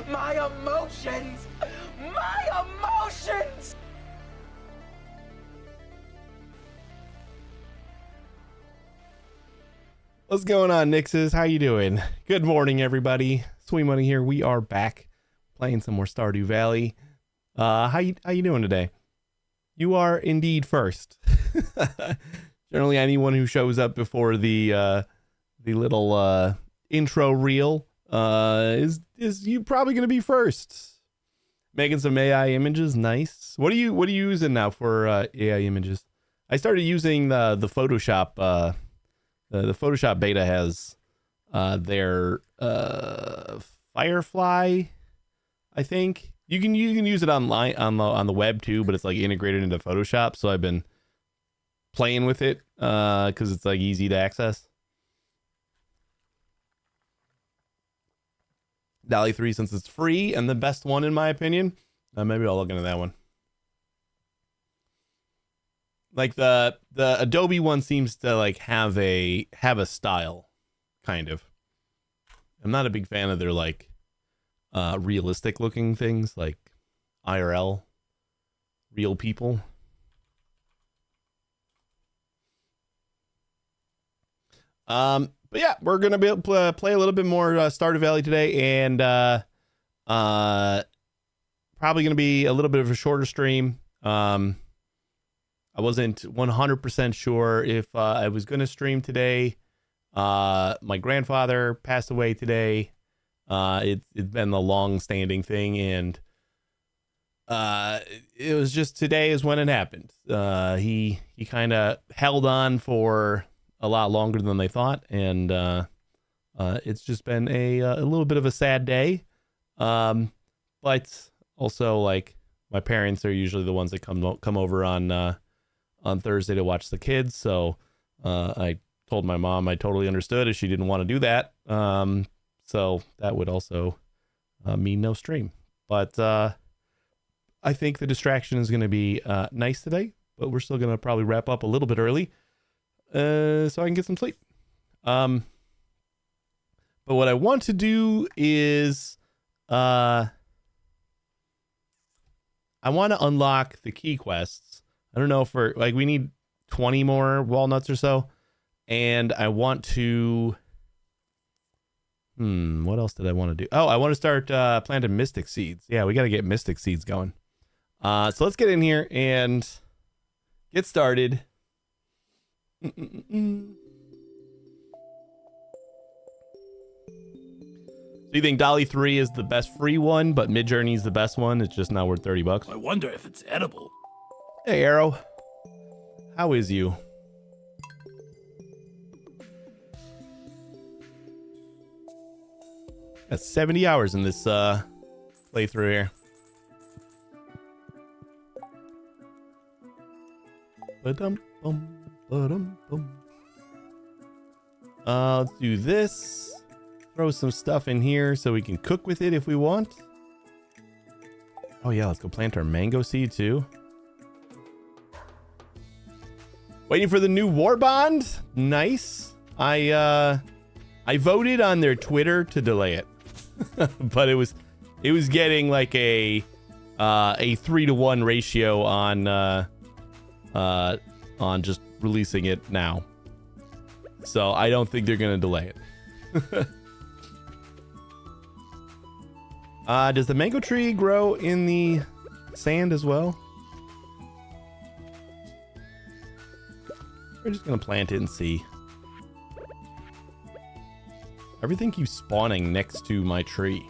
My emotions! My emotions! What's going on, Nixes? How you doing? Good morning, everybody. Sweet Money here. We are back playing some more Stardew Valley. How you doing today? You are indeed first. Generally, anyone who shows up before the little intro reel is you probably gonna be first. Making some AI images, nice. What are you using now for AI images? I started using the Photoshop. The Photoshop beta has their Firefly, I think. You can use it online on the web too, but it's like integrated into Photoshop. So I've been playing with it because it's like easy to access. DALL-E 3, since it's free and the best one in my opinion. Maybe I'll look into that one. Like the Adobe one seems to like have a style, kind of. I'm not a big fan of their like realistic looking things, like IRL, real people. But yeah, we're gonna be able to play a little bit more Stardew Valley today, and probably gonna be a little bit of a shorter stream. I wasn't 100% sure if I was going to stream today. My grandfather passed away today. It's been the long-standing thing, and it was just today is when it happened. He kind of held on for a lot longer than they thought, and it's just been a little bit of a sad day. But also, like, my parents are usually the ones that come over on Thursday to watch the kids, so I told my mom I totally understood if she didn't want to do that. So that would also mean no stream. But I think the distraction is going to be nice today, but we're still going to probably wrap up a little bit early so I can get some sleep. But what I want to do is I want to unlock the key quests. I don't know if we need 20 more walnuts or so. And I want to, what else did I want to do? Oh, I want to start planting mystic seeds. Yeah, we got to get mystic seeds going. So let's get in here and get started. So you think DALL-E 3 is the best free one, but Midjourney is the best one? It's just not worth $30. I wonder if it's edible. Hey, Arrow. How is you? Got 70 hours in this playthrough here. Ba-dum-bum, ba-dum-bum. Let's do this. Throw some stuff in here so we can cook with it if we want. Oh yeah, let's go plant our mango seed too. Waiting for the new war bond. Nice. I voted on their Twitter to delay it, but it was getting like a 3-to-1 ratio on just releasing it now. So I don't think they're gonna delay it. Does the mango tree grow in the sand as well? We're just gonna plant it and see. Everything keeps spawning next to my tree.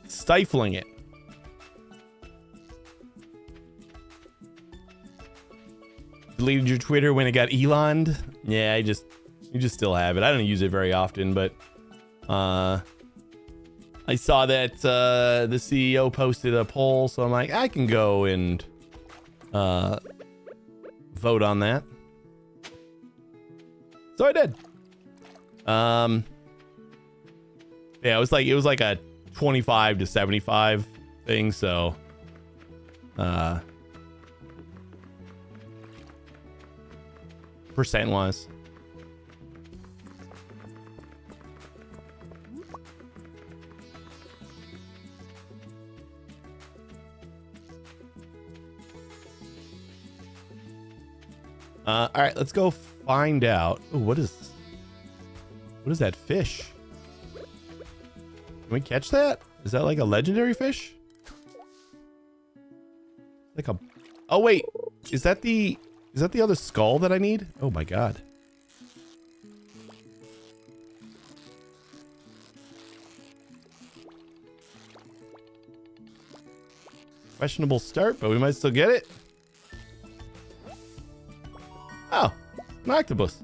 Stifling it. Deleted your Twitter when it got Elon'd? Yeah, you just still have it. I don't use it very often, but I saw that the CEO posted a poll, so I'm like, I can go and vote on that. So I did. Yeah, it was like a 25 to 75 thing, so percent wise. All right, let's go find out. Ooh, what is that fish? Can we catch that? Is that like a legendary fish? Like a... Oh, wait. Is that the other skull that I need? Oh, my God. Questionable start, but we might still get it. Oh, an octopus.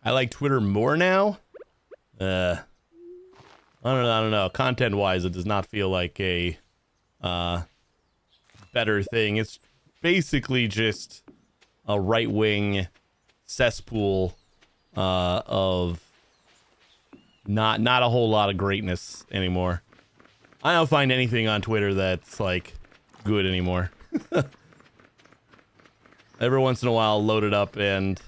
I like Twitter more now. I don't know. Content-wise, it does not feel like a better thing. It's basically just a right-wing cesspool of not a whole lot of greatness anymore. I don't find anything on Twitter that's like good anymore. Every once in a while, I'll load it up and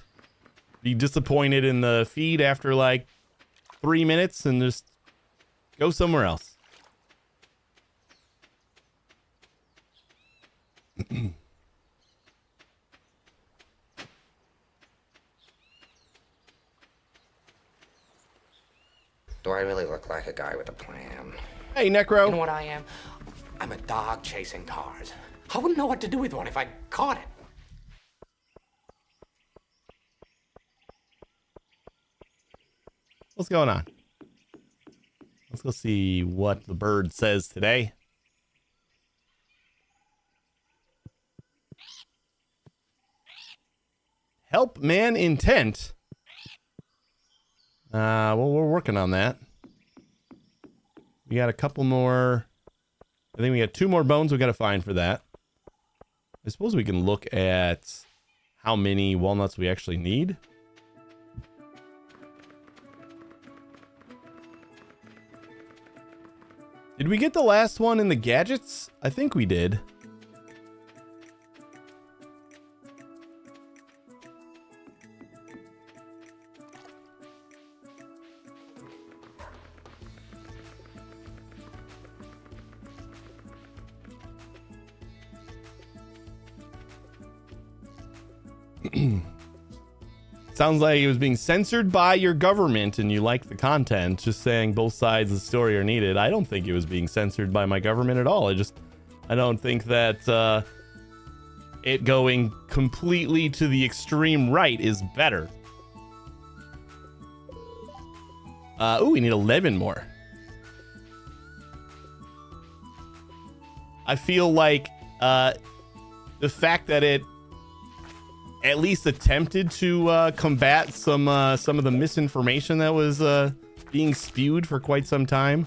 be disappointed in the feed after like 3 minutes and just go somewhere else. Do I really look like a guy with a plan? Hey, Necro. You know what I am? I'm a dog chasing cars. I wouldn't know what to do with one if I caught it. What's going on? Let's go see what the bird says today. Help man intent. Well, we're working on that. We got a couple more. I think we got 2 more bones we got to find for that. I suppose we can look at how many walnuts we actually need. Did we get the last one in the gadgets? I think we did. Sounds like it was being censored by your government and you like the content, just saying both sides of the story are needed. I don't think it was being censored by my government at all. I don't think that it going completely to the extreme right is better. Ooh, we need 11 more. I feel like the fact that it at least attempted to combat some of the misinformation that was being spewed for quite some time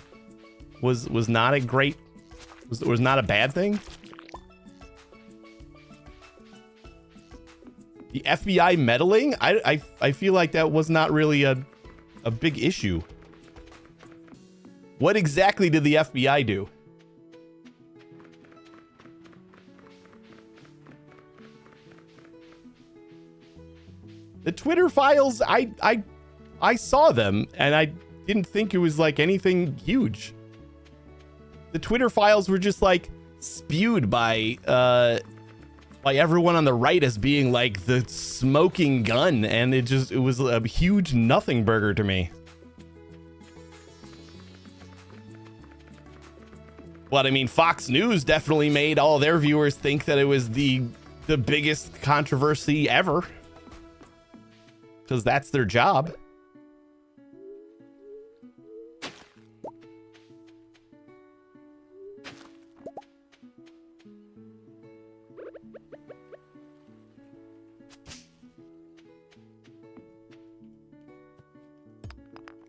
was not a great was not a bad thing. The FBI meddling, I feel like that was not really a big issue. What exactly did the FBI do? The Twitter files, I saw them and I didn't think it was like anything huge. The Twitter files were just like spewed by everyone on the right as being like the smoking gun, and it was a huge nothing burger to me. But I mean, Fox News definitely made all their viewers think that it was the biggest controversy ever. Because that's their job.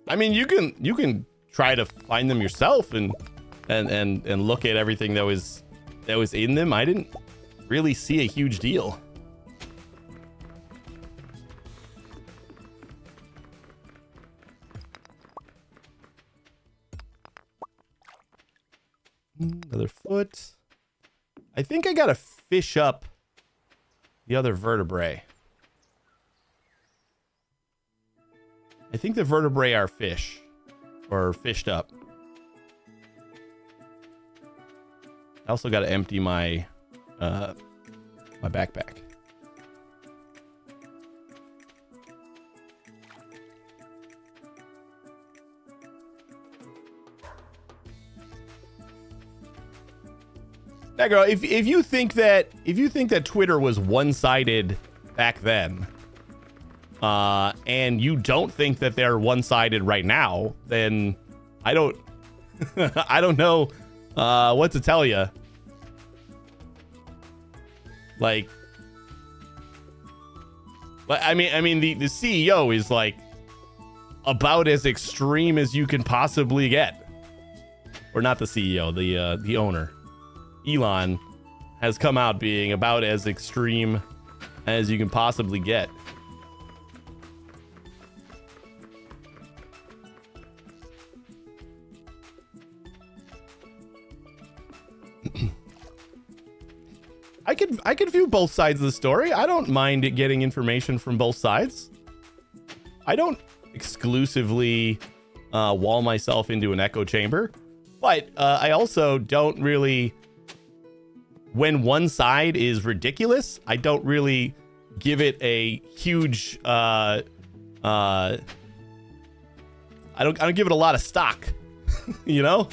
I mean, you can try to find them yourself and look at everything that was in them. I didn't really see a huge deal. Another foot. I think I gotta fish up the other vertebrae. I think the vertebrae are fish. Or fished up. I also gotta empty my my backpack. Now, girl, if you think that Twitter was one-sided back then, and you don't think that they're one-sided right now, then I don't I don't know what to tell you. Like, I mean the CEO is like about as extreme as you can possibly get. Or not the CEO, the owner. Elon has come out being about as extreme as you can possibly get. I could view both sides of the story. I don't mind it getting information from both sides. I don't exclusively wall myself into an echo chamber, but I also don't really. When one side is ridiculous, I don't really give it a huge. I don't give it a lot of stock. You know,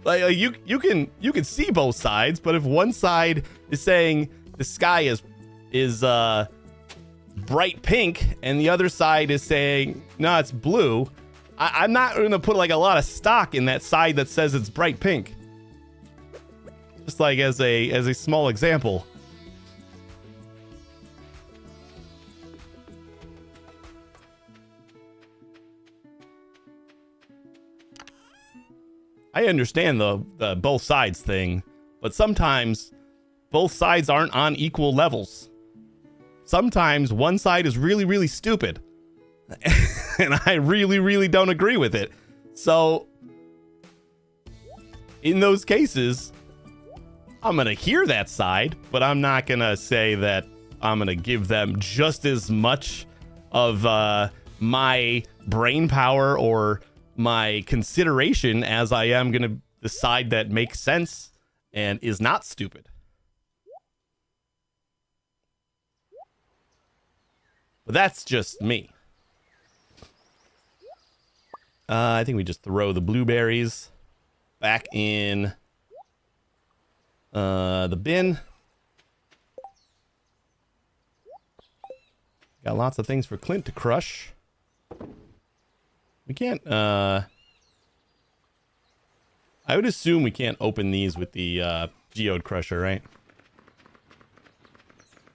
like you can see both sides, but if one side is saying the sky is bright pink and the other side is saying no, it's blue, I'm not going to put like a lot of stock in that side that says it's bright pink. Just like as a small example. I understand the both sides thing, but sometimes both sides aren't on equal levels. Sometimes one side is really, really stupid. And I really, really don't agree with it. So in those cases, I'm going to hear that side, but I'm not going to say that I'm going to give them just as much of my brain power or my consideration as I am going to the side that makes sense and is not stupid. But that's just me. I think we just throw the blueberries back in the bin. Got lots of things for Clint to crush. We can't, I would assume we can't open these with the geode crusher, right?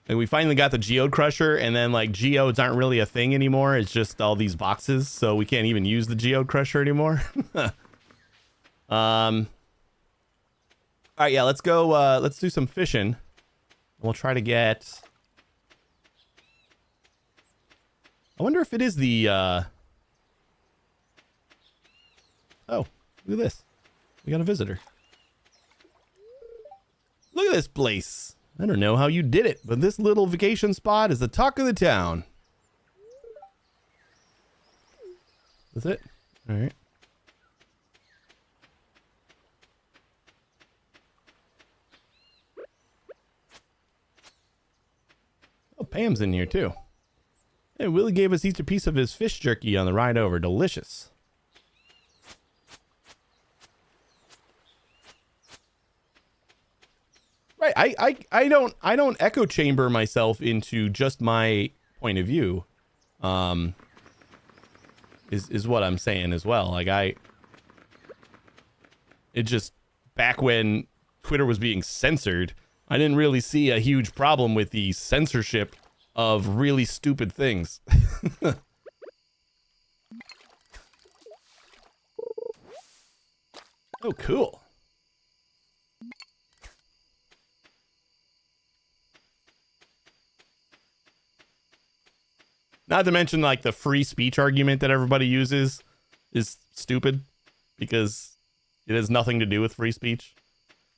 And we finally got the geode crusher, and then like geodes aren't really a thing anymore. It's just all these boxes, so we can't even use the geode crusher anymore. All right, yeah, let's go. Let's do some fishing. We'll try to get. I wonder if it is the. Oh, look at this. We got a visitor. Look at this place. I don't know how you did it, but this little vacation spot is the talk of the town. That's it? All right. Oh, Pam's in here too. Hey, Willie gave us each a piece of his fish jerky on the ride over. Delicious. Right, I don't echo chamber myself into just my point of view. Is what I'm saying as well. Like it just back when Twitter was being censored, I didn't really see a huge problem with the censorship of really stupid things. Oh, cool. Not to mention, like, the free speech argument that everybody uses is stupid because it has nothing to do with free speech.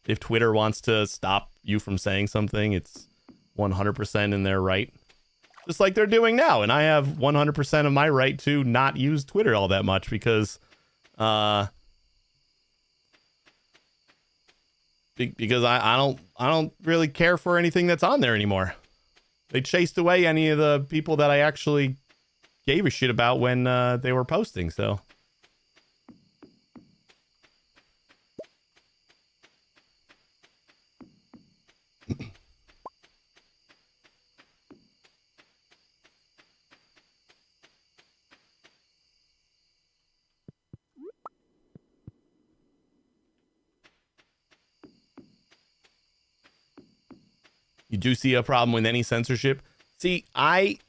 if Twitter wants to stop you from saying something, it's 100% in their right. Just like they're doing now. And I have 100% of my right to not use Twitter all that much because I don't really care for anything that's on there anymore. They chased away any of the people that I actually gave a shit about when they were posting, so. You do see a problem with any censorship? See, I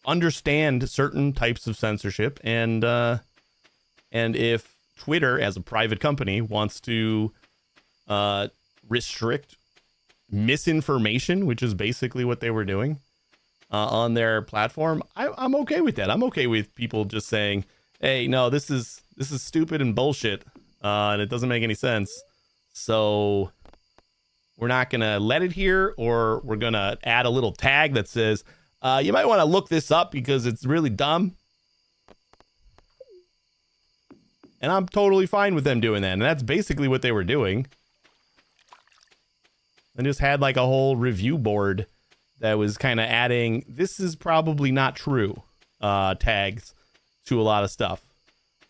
understand certain types of censorship, and if Twitter, as a private company, wants to restrict misinformation, which is basically what they were doing on their platform, I'm okay with that. I'm okay with people just saying, "Hey, no, this is stupid and bullshit, and it doesn't make any sense." So we're not going to let it here, or we're going to add a little tag that says, you might want to look this up because it's really dumb. And I'm totally fine with them doing that. And that's basically what they were doing. And just had like a whole review board that was kind of adding, this is probably not true, tags to a lot of stuff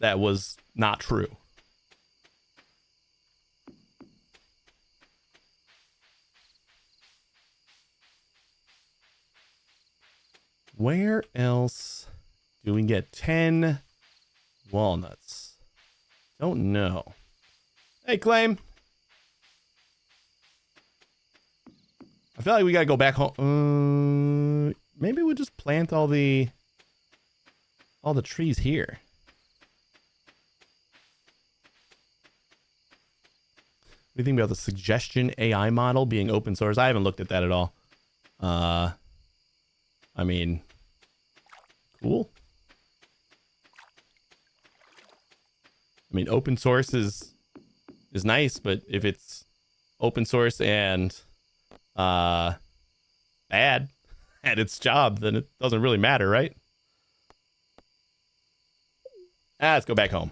that was not true. Where else do we get 10 walnuts? Don't know. Hey, Claim. I feel like we gotta go back home. Maybe we'll just plant all the trees here. What do you think about the suggestion AI model being open source? I haven't looked at that at all. I mean, cool. I mean, open source is nice, but if it's open source and bad at its job, then it doesn't really matter, right? Let's go back home.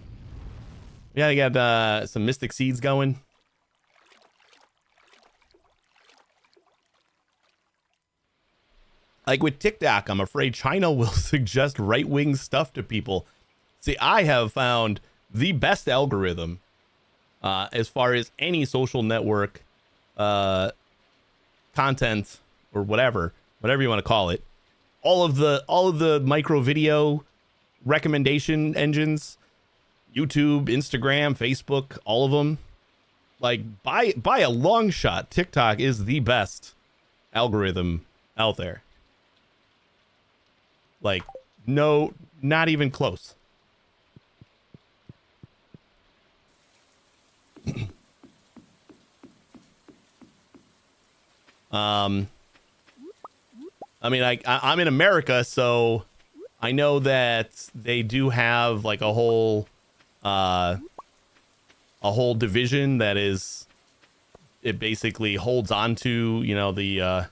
We gotta get some mystic seeds going. Like with TikTok, I'm afraid China will suggest right-wing stuff to people. See, I have found the best algorithm as far as any social network content or whatever you want to call it. All of the micro video recommendation engines, YouTube, Instagram, Facebook, all of them. Like by a long shot, TikTok is the best algorithm out there. Like, no, not even close. I mean, I'm in America, so I know that they do have like a whole division that is, it basically holds on to, you know, the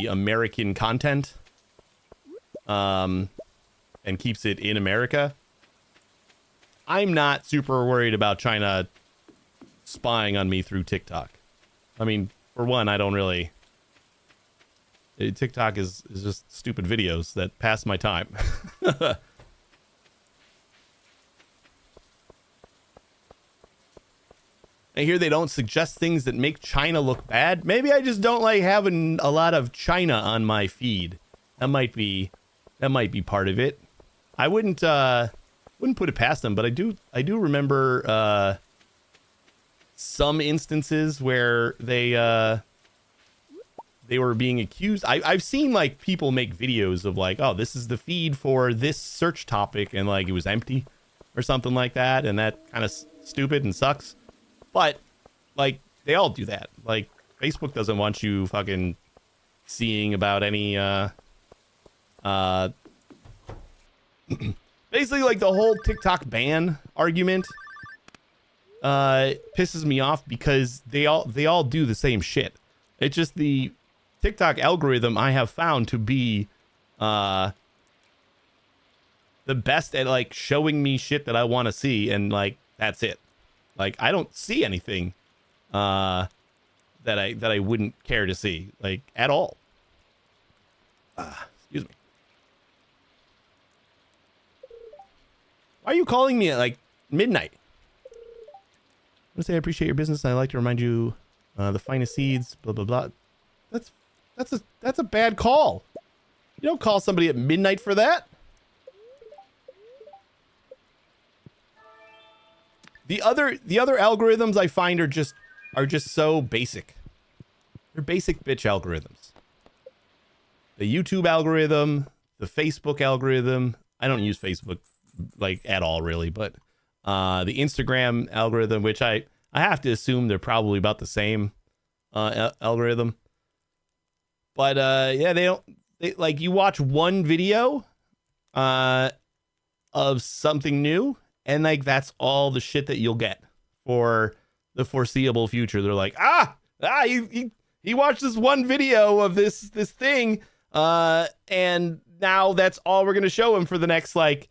American content. And keeps it in America. I'm not super worried about China spying on me through TikTok. I mean, for one, I don't really... TikTok is just stupid videos that pass my time. I hear they don't suggest things that make China look bad. Maybe I just don't like having a lot of China on my feed. That might be part of it. I wouldn't put it past them, but I do remember some instances where they were being accused. I've seen like people make videos of like, oh, this is the feed for this search topic, and like it was empty or something like that, and that kind of stupid and sucks. But like they all do that. Like Facebook doesn't want you fucking seeing about any basically like the whole TikTok ban argument pisses me off because they all do the same shit. It's just the TikTok algorithm I have found to be the best at like showing me shit that I want to see, and like that's it. Like I don't see anything that I wouldn't care to see, like at all. Excuse me. Why are you calling me at like midnight? I'm gonna say I appreciate your business, and I'd like to remind you the finest seeds, blah blah blah. That's a bad call. You don't call somebody at midnight for that. The other algorithms I find are just so basic. They're basic bitch algorithms. The YouTube algorithm, the Facebook algorithm. I don't use Facebook like at all really, but the Instagram algorithm, which I have to assume they're probably about the same algorithm. But yeah, they like you watch one video of something new, and like that's all the shit that you'll get for the foreseeable future. They're like, he watched this one video of this thing, and now that's all we're gonna show him for the next like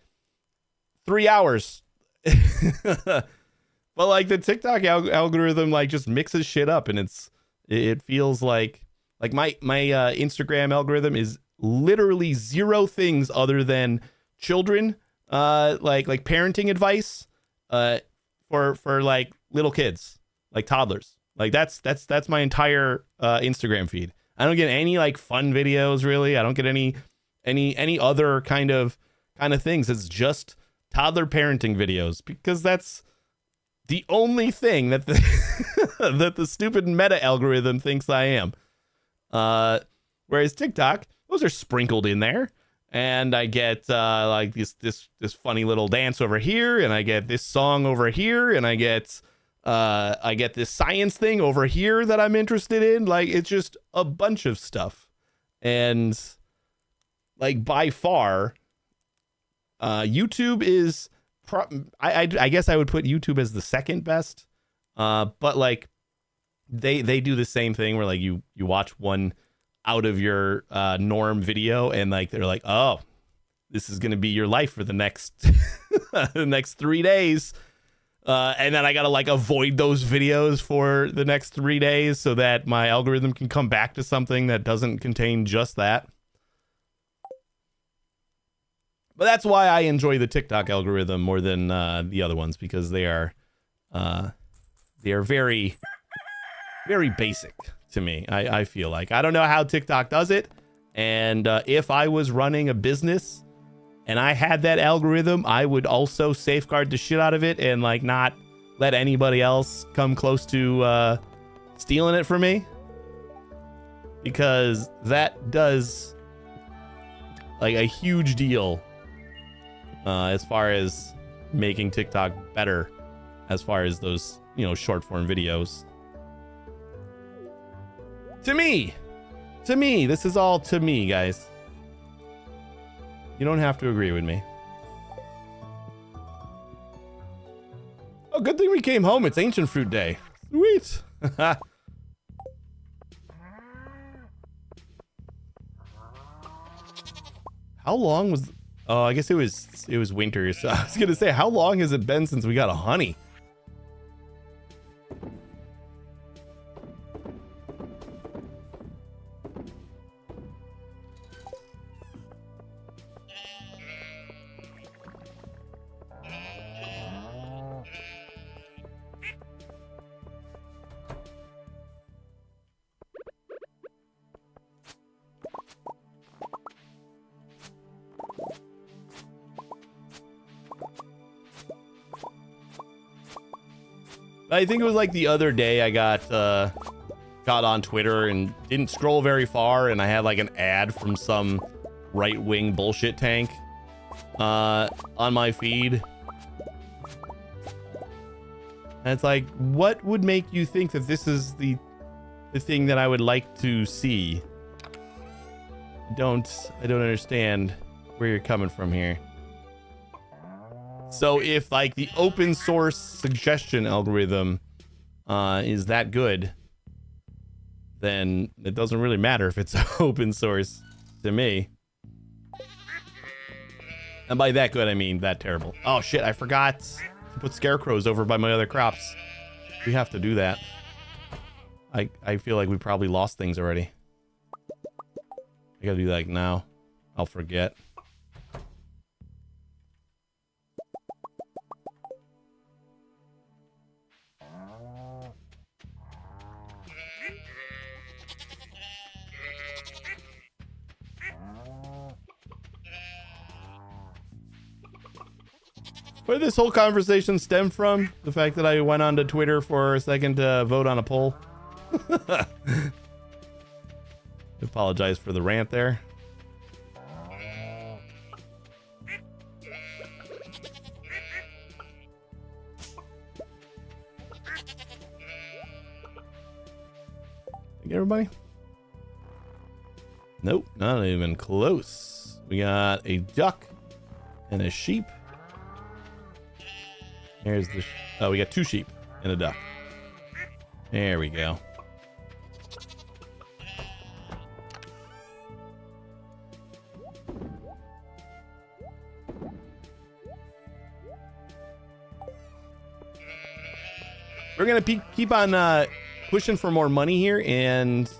3 hours. But like the TikTok algorithm like just mixes shit up, and it feels like my Instagram algorithm is literally zero things other than children, like parenting advice, for like little kids, like toddlers. Like that's my entire Instagram feed. I don't get any like fun videos really. I don't get any other kind of things. It's just toddler parenting videos, because that's the only thing that that the stupid meta algorithm thinks I am. Whereas TikTok, those are sprinkled in there, and I get like this funny little dance over here, and I get this song over here, and I get this science thing over here that I'm interested in. Like it's just a bunch of stuff, and like by far, YouTube is I guess I would put YouTube as the second best, but like they do the same thing where like you watch one out of your norm video, and like they're like, oh, this is gonna be your life for the next the next 3 days, and then I gotta like avoid those videos for the next 3 days so that my algorithm can come back to something that doesn't contain just that. But that's why I enjoy the TikTok algorithm more than the other ones, because they are very, very basic to me. I feel like I don't know how TikTok does it, and if I was running a business and I had that algorithm, I would also safeguard the shit out of it and like not let anybody else come close to stealing it from me, because that does like a huge deal as far as making TikTok better, as far as those, you know, short form videos. To me, this is all to me, guys. You don't have to agree with me. Oh, good thing we came home. It's Ancient Fruit Day. Sweet. How long was... Oh, I guess it was winter. So I was gonna say, how long has it been since we got a honey? I think it was like the other day I got on Twitter and didn't scroll very far, and I had like an ad from some right-wing bullshit tank on my feed. And it's like, what would make you think that this is the thing that I would like to see? I don't understand where you're coming from here. So if like the open source suggestion algorithm is that good, then it doesn't really matter if it's open source to me. And by that good, I mean that terrible. Oh shit, I forgot to put scarecrows over by my other crops. We have to do that. I feel like we probably lost things already. I gotta do that like now. I'll forget. Where did this whole conversation stem from? The fact that I went onto Twitter for a second to vote on a poll? I apologize for the rant there. Everybody? Nope, not even close. We got a duck and a sheep. Here's the oh, we got 2 sheep and a duck. There we go. We're gonna keep on pushing for more money here and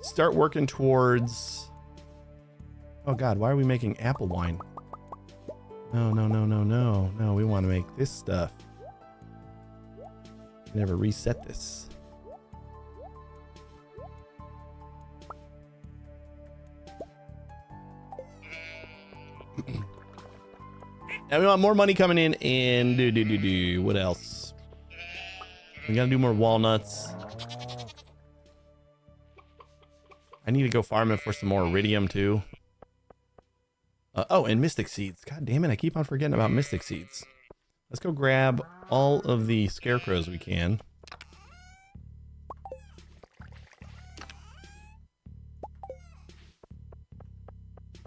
start working towards. Oh god, why are we making apple wine? No, we want to make this stuff. Never reset this. Now we want more money coming in and what else? We gotta do more walnuts. I need to go farming for some more iridium too. Oh, and mystic seeds. God damn it, I keep on forgetting about mystic seeds. Let's go grab all of the scarecrows we can.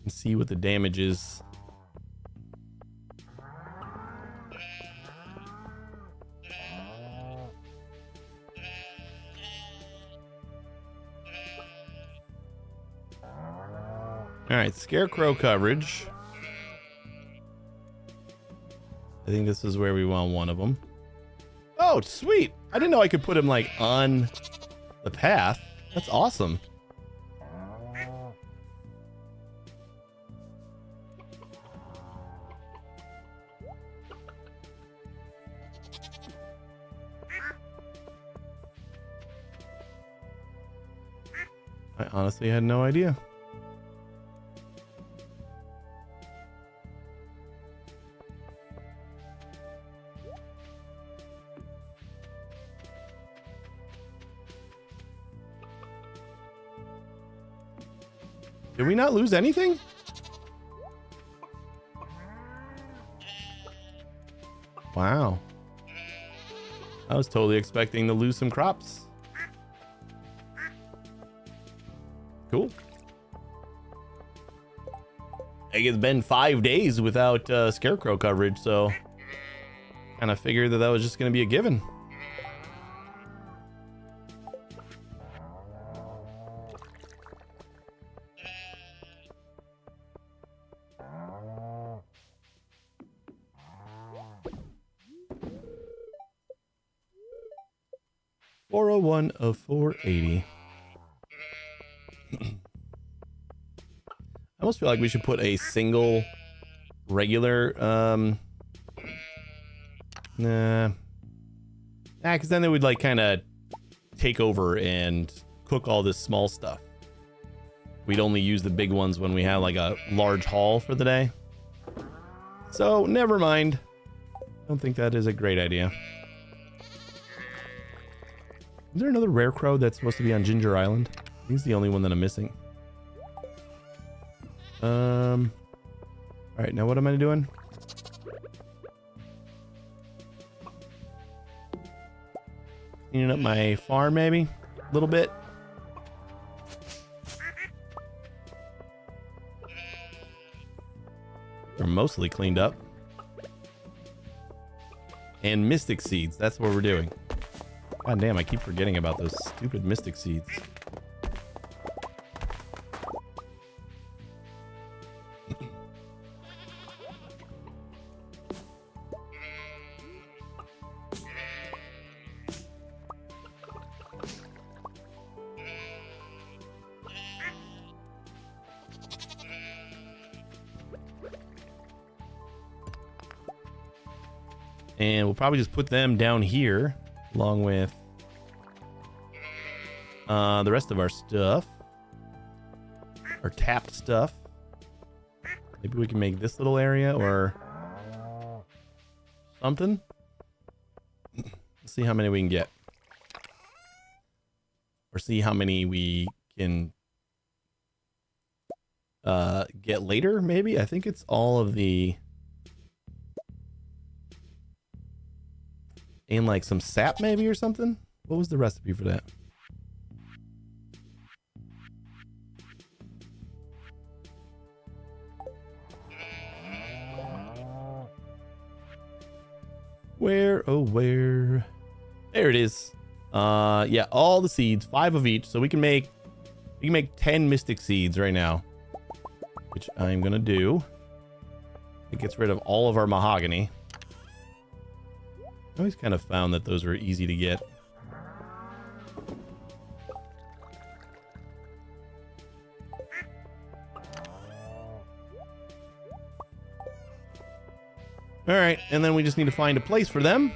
And see what the damage is. All right, scarecrow coverage. I think this is where we want one of them. Oh, sweet. I didn't know I could put him like on the path. That's awesome. I honestly had no idea. Did we not lose anything? Wow. I was totally expecting to lose some crops. Cool. I think it's been 5 days without scarecrow coverage, so kind of figured that was just going to be a given. $401 of $480. I almost feel like we should put a single regular because then they would like kind of take over and cook all this small stuff. We'd only use the big ones when we have like a large haul for the day. So never mind. I don't think that is a great idea. Is there another rare crow that's supposed to be on Ginger Island? I think it's the only one that I'm missing. All right, now what am I doing? Cleaning up my farm, maybe a little bit. mostly cleaned up. And mystic seeds. That's what we're doing. God damn, I keep forgetting about those stupid mystic seeds. And we'll probably just put them down here along with the rest of our stuff. Our tapped stuff. Maybe we can make this little area or something. Let's see how many we can get. Or see how many we can get later, maybe. I think it's all of the... And like some sap maybe or something? What was the recipe for that? Where? Oh, where? There it is. Yeah, all the seeds, 5 of each. So we can make 10 mystic seeds right now. Which I'm gonna do. It gets rid of all of our mahogany. I always kind of found that those were easy to get. All right, and then we just need to find a place for them.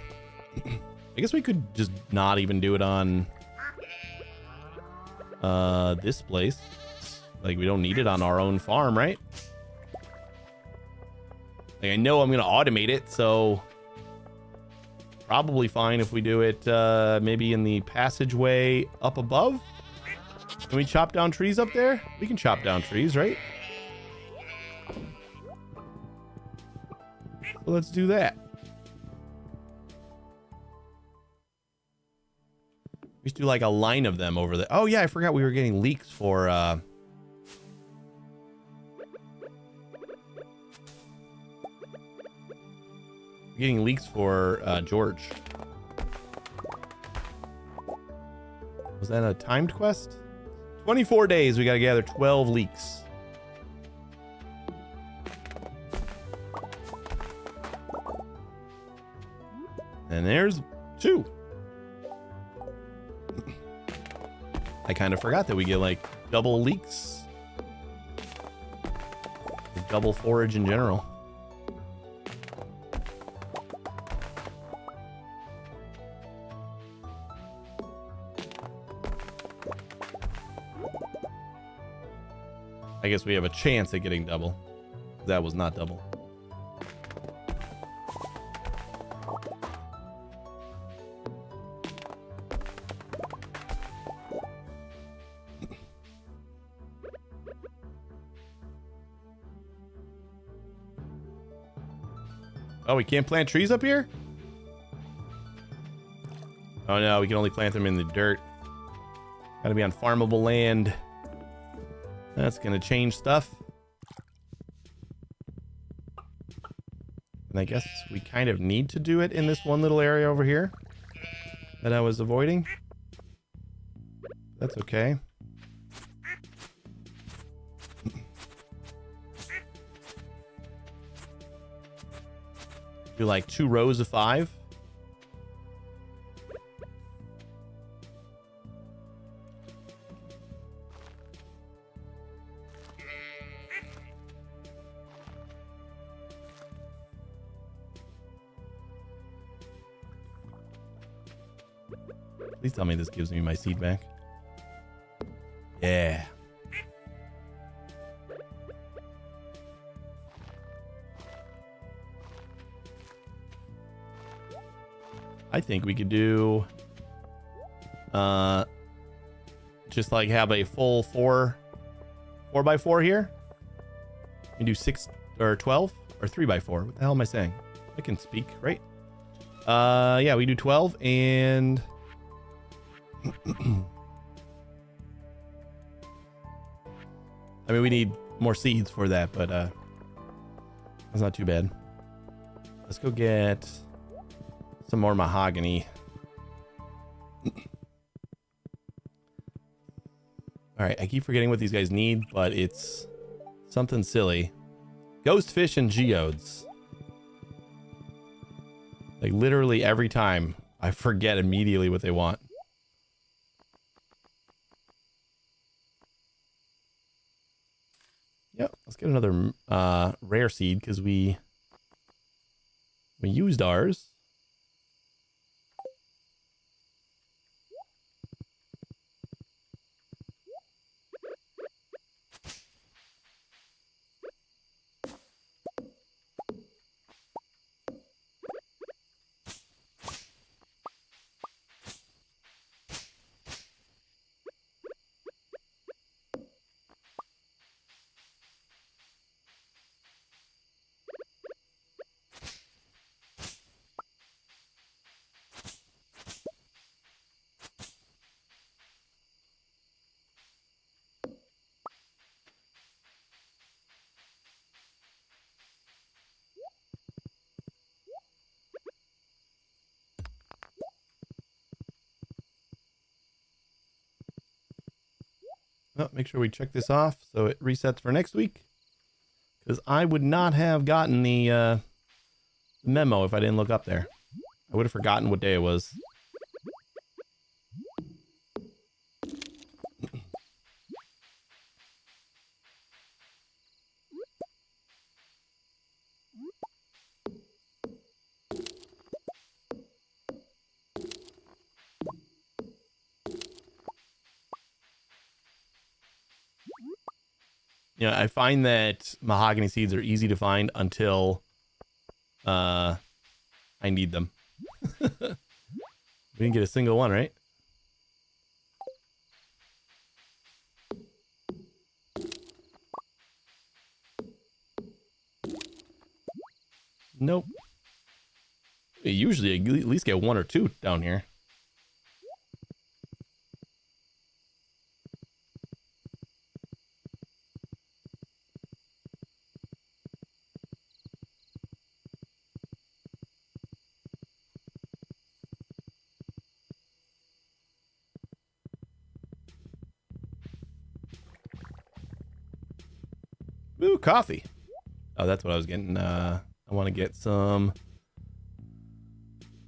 I guess we could just not even do it on this place. Like, we don't need it on our own farm, right? Like, I know I'm gonna automate it, so probably fine if we do it maybe in the passageway up above. Can we chop down trees up there? We can chop down trees, right? So let's do that. We should do like a line of them over there. Oh yeah, I forgot we were getting leeks for George. Was that a timed quest? 24 days, we gotta gather 12 leeks. And there's 2. I kind of forgot that we get like double leeks. Or double forage in general. I guess we have a chance at getting double. That was not double. Oh, we can't plant trees up here? Oh no, we can only plant them in the dirt. Gotta be on farmable land. That's gonna change stuff. And I guess we kind of need to do it in this one little area over here that I was avoiding. That's okay. Do like 2 rows of 5. Please tell me this gives me my seed back. Yeah. I think we could do just like have a full 4x4 here. And do 6 or 12 or 3x4. What the hell am I saying? I can speak, right? Yeah, we do 12 and I mean, we need more seeds for that, but That's not too bad. Let's go get some more mahogany. All right, I keep forgetting what these guys need, but it's something silly. Ghost fish and geodes. Like literally every time I forget immediately what they want. Yep, let's get another rare seed because we used ours. Oh, make sure we check this off so it resets for next week. Because I would not have gotten the memo if I didn't look up there. I would have forgotten what day it was. You know, I find that mahogany seeds are easy to find until I need them. We didn't get a single one, right? Nope. We usually at least get one or two down here. Ooh, coffee. Oh, that's what I was getting. I want to get some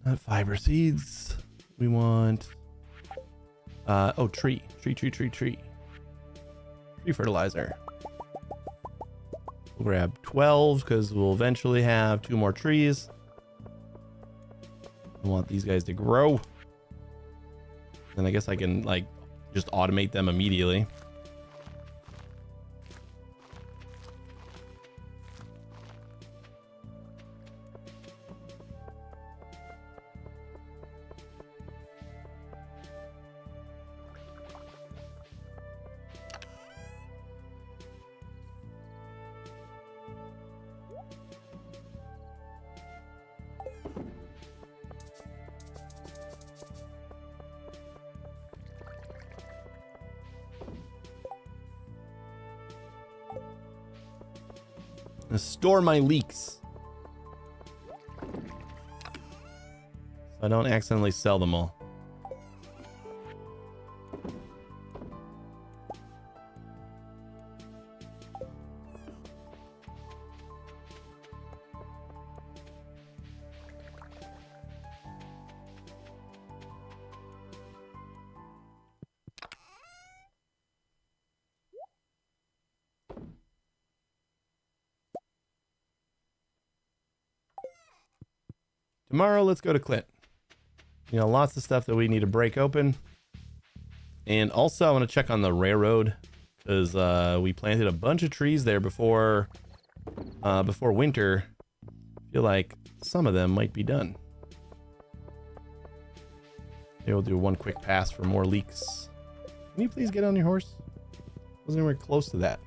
not fiber seeds. We want oh, tree fertilizer. We'll grab 12 because we'll eventually have 2 more trees. I want these guys to grow. And I guess I can like just automate them immediately. Store my leeks so I don't accidentally sell them all. Tomorrow, let's go to Clint. You know, lots of stuff that we need to break open. And also, I want to check on the railroad because we planted a bunch of trees there before winter. I feel like some of them might be done. Maybe we'll do one quick pass for more leeks. Can you please get on your horse? Wasn't anywhere close to that.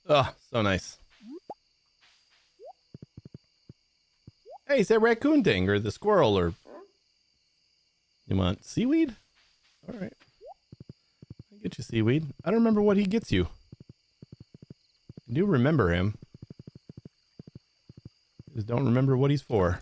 Oh, so nice. Hey, it's that raccoon thing, or the squirrel, or... You want seaweed? All right. I'll get you seaweed. I don't remember what he gets you. I do remember him. Just don't remember what he's for.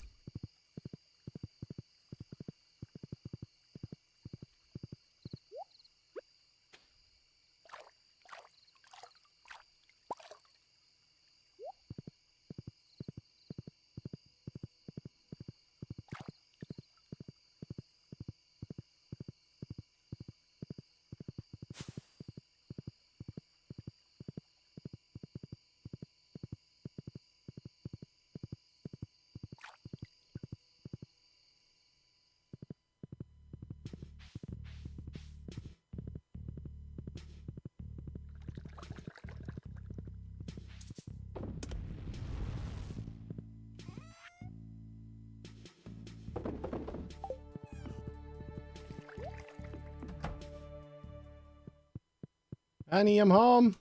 Honey, I'm home.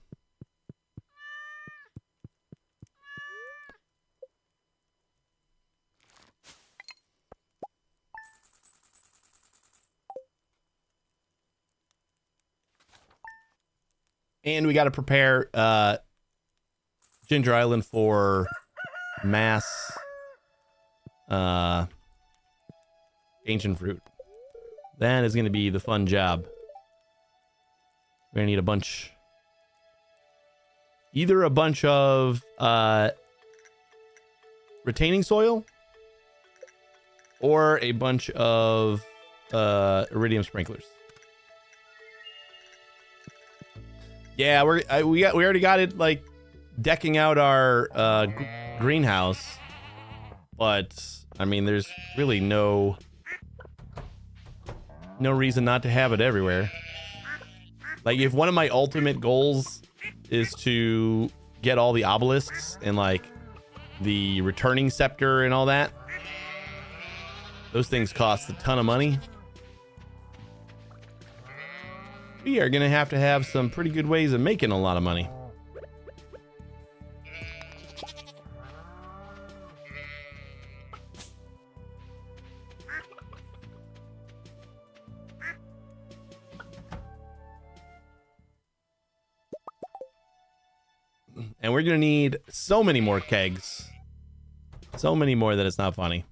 And we got to prepare Ginger Island for mass ancient fruit. That is going to be the fun job. We're going to need a bunch. Either a bunch of retaining soil or a bunch of iridium sprinklers. Yeah, we already got it like decking out our greenhouse, but I mean, there's really no reason not to have it everywhere. Like, if one of my ultimate goals is to get all the obelisks and like the returning scepter and all that, those things cost a ton of money. We are gonna have to have some pretty good ways of making a lot of money. And we're gonna need so many more kegs. So many more that it's not funny.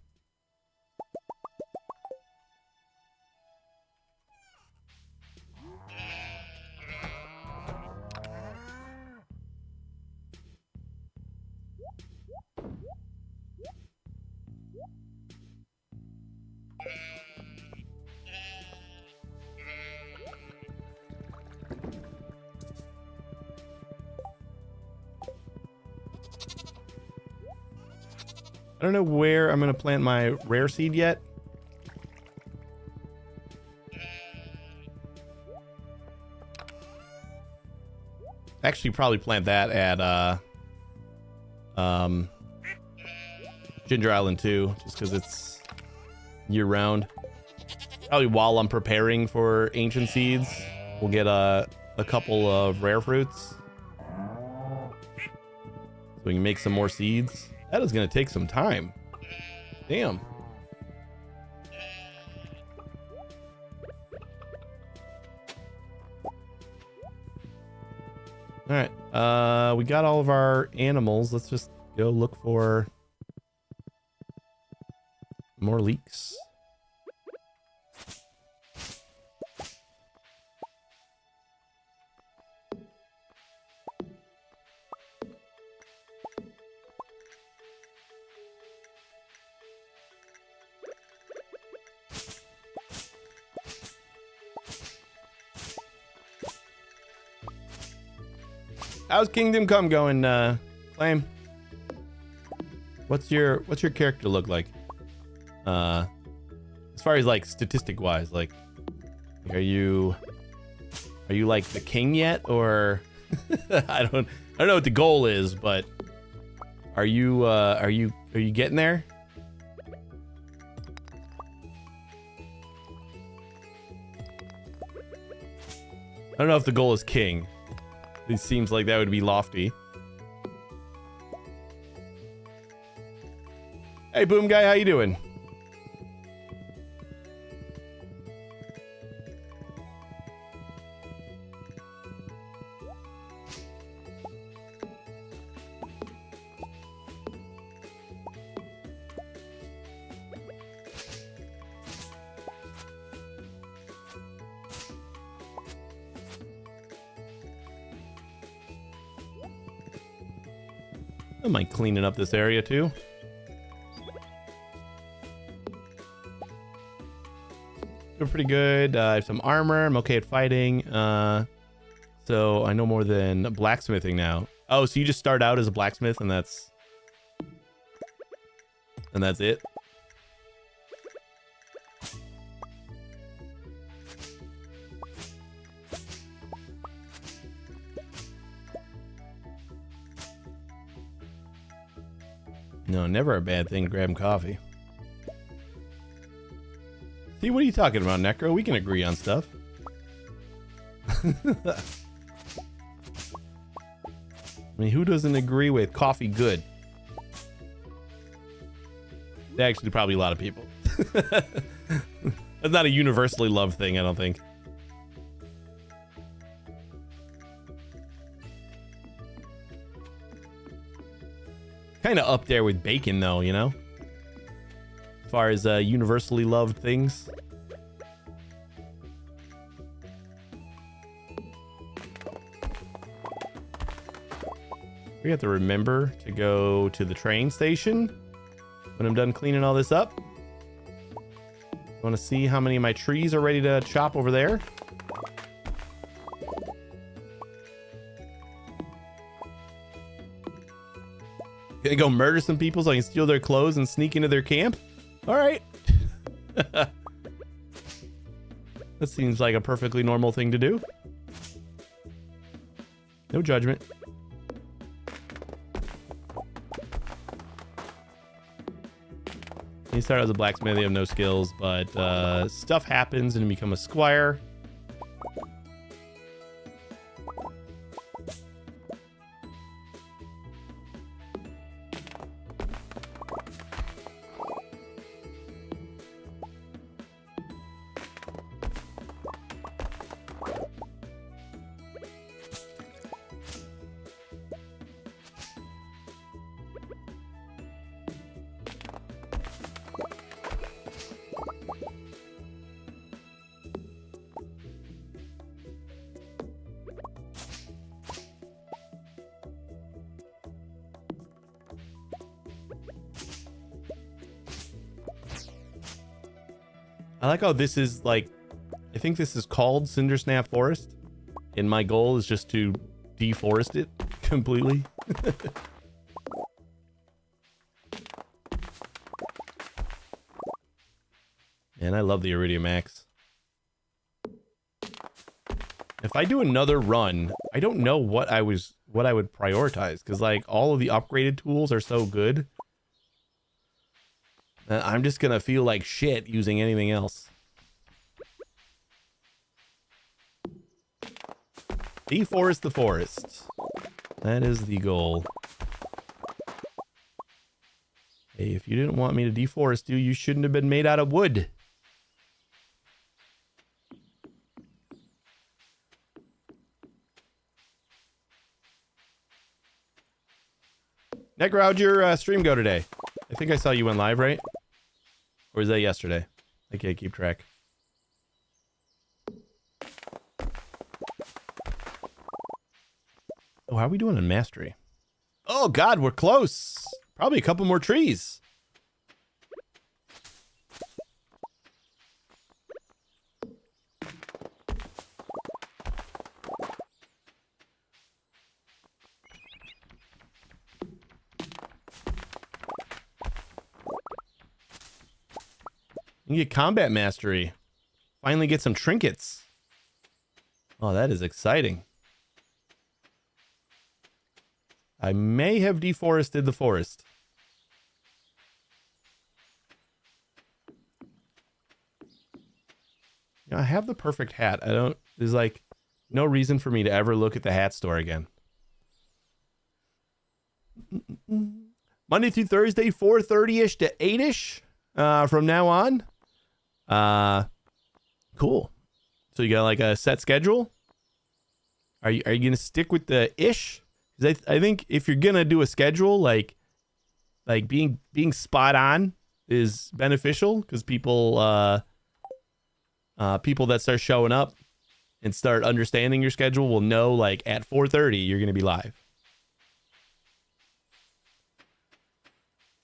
I don't know where I'm going to plant my rare seed yet. Actually, probably plant that at Ginger Island too, just because it's year round. Probably while I'm preparing for ancient seeds, we'll get a couple of rare fruits so we can make some more seeds. That is going to take some time. Damn. All right. We got all of our animals. Let's just go look for more leeks. How's Kingdom Come going, Flame? What's your character look like? As far as like statistic wise, like are you like the king yet, or I don't know what the goal is, but are you getting there? I don't know if the goal is king. It seems like that would be lofty. Hey, Boom Guy, how you doing? I might cleaning up this area too. Doing pretty good. I have some armor. I'm okay at fighting. So I know more than blacksmithing now. Oh, so you just start out as a blacksmith and that's it? No, never a bad thing to grab coffee. See, what are you talking about, Necro? We can agree on stuff. I mean, who doesn't agree with coffee good? Actually, probably a lot of people. That's not a universally loved thing, I don't think. Kind of up there with bacon, though, you know? As far as universally loved things. We have to remember to go to the train station when I'm done cleaning all this up. I want to see how many of my trees are ready to chop over there. Gonna go murder some people so I can steal their clothes and sneak into their camp? All right. That seems like a perfectly normal thing to do. No judgment. You start as a blacksmith, you have no skills, but stuff happens and you become a squire. I like how this is like, I think this is called Cindersnap Forest, and my goal is just to deforest it completely. Man, I love the Iridium Axe. If I do another run, I don't know what I would prioritize, because like all of the upgraded tools are so good. I'm just gonna feel like shit using anything else. Deforest the forest. That is the goal. Hey, if you didn't want me to deforest you, you shouldn't have been made out of wood. Necro, how'd your stream go today? I think I saw you went live, right? Or was that yesterday? I can't keep track. Oh, how are we doing in mastery? Oh God, we're close. Probably a couple more trees. You get combat mastery. Finally get some trinkets. Oh, that is exciting. I may have deforested the forest. You know, I have the perfect hat. There's like no reason for me to ever look at the hat store again. Monday through Thursday, 4:30-ish to 8-ish from now on. Cool. So you got like a set schedule? Are you going to stick with the ish? Because I think if you're going to do a schedule, like being spot on is beneficial, because people that start showing up and start understanding your schedule will know, like, at 4:30 you're going to be live.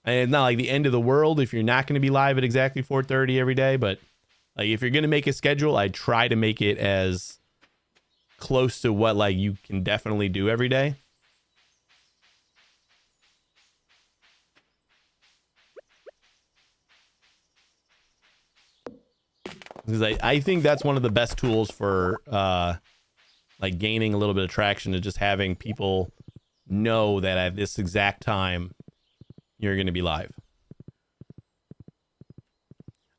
And it's not like the end of the world if you're not going to be live at exactly 4:30 every day, but like if you're going to make a schedule, I try to make it as close to what like you can definitely do every day. Because I think that's one of the best tools for like gaining a little bit of traction, to just having people know that at this exact time you're going to be live.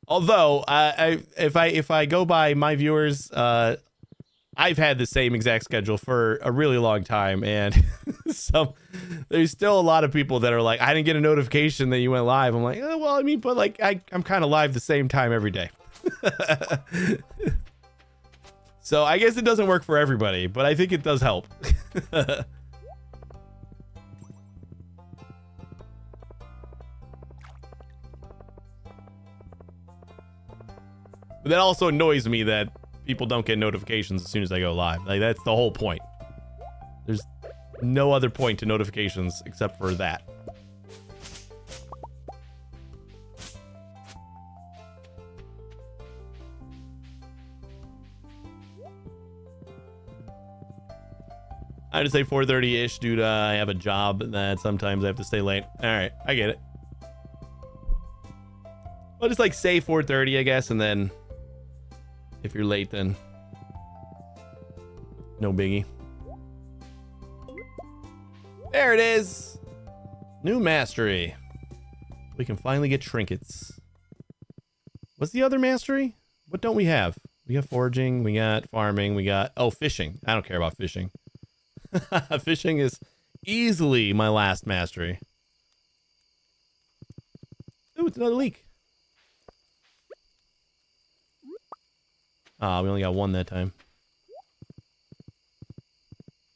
Although if I go by my viewers, I've had the same exact schedule for a really long time, and there's still a lot of people that are like, I didn't get a notification that you went live. I'm like, oh, well, I mean, but like I'm kind of live the same time every day. So I guess it doesn't work for everybody, but I think it does help. But that also annoys me that people don't get notifications as soon as I go live. Like, that's the whole point. There's no other point to notifications except for that. I just say 4:30-ish due to I have a job that sometimes I have to stay late. All right, I get it. I'll just like say 4:30, I guess, and then if you're late, then no biggie. There it is. New mastery. We can finally get trinkets. What's the other mastery? What don't we have? We got foraging, we got farming, we got... Oh, fishing. I don't care about fishing. Fishing is easily my last mastery. Ooh, it's another leak. Ah, we only got one that time.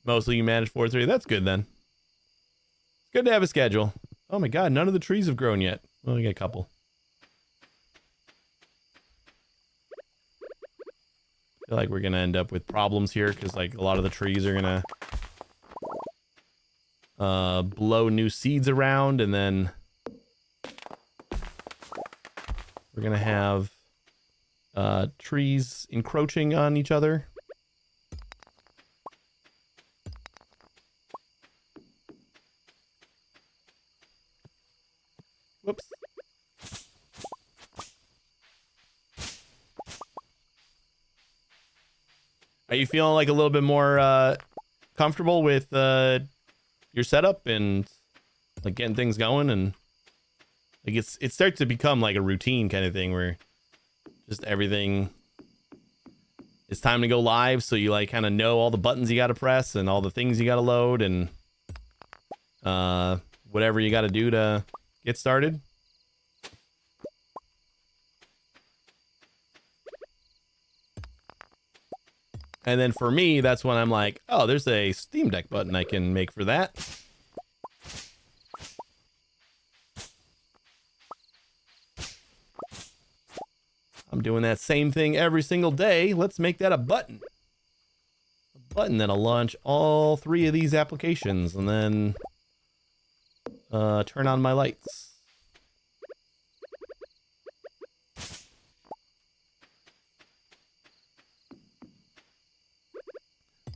Mostly you managed 4-3. That's good then. It's good to have a schedule. Oh my god, none of the trees have grown yet. Well, we got a couple. I feel like we're gonna end up with problems here, because like a lot of the trees are gonna blow new seeds around, and then we're gonna have trees encroaching on each other. Whoops. Are you feeling like a little bit more comfortable with your setup and like getting things going, and like it starts to become like a routine kind of thing where just everything, it's time to go live, so you like kind of know all the buttons you got to press and all the things you got to load and whatever you got to do to get started? And then for me, that's when I'm like, oh, there's a Steam Deck button I can make for that. I'm doing that same thing every single day. Let's make that a button. A button that'll launch all 3 of these applications, and then turn on my lights.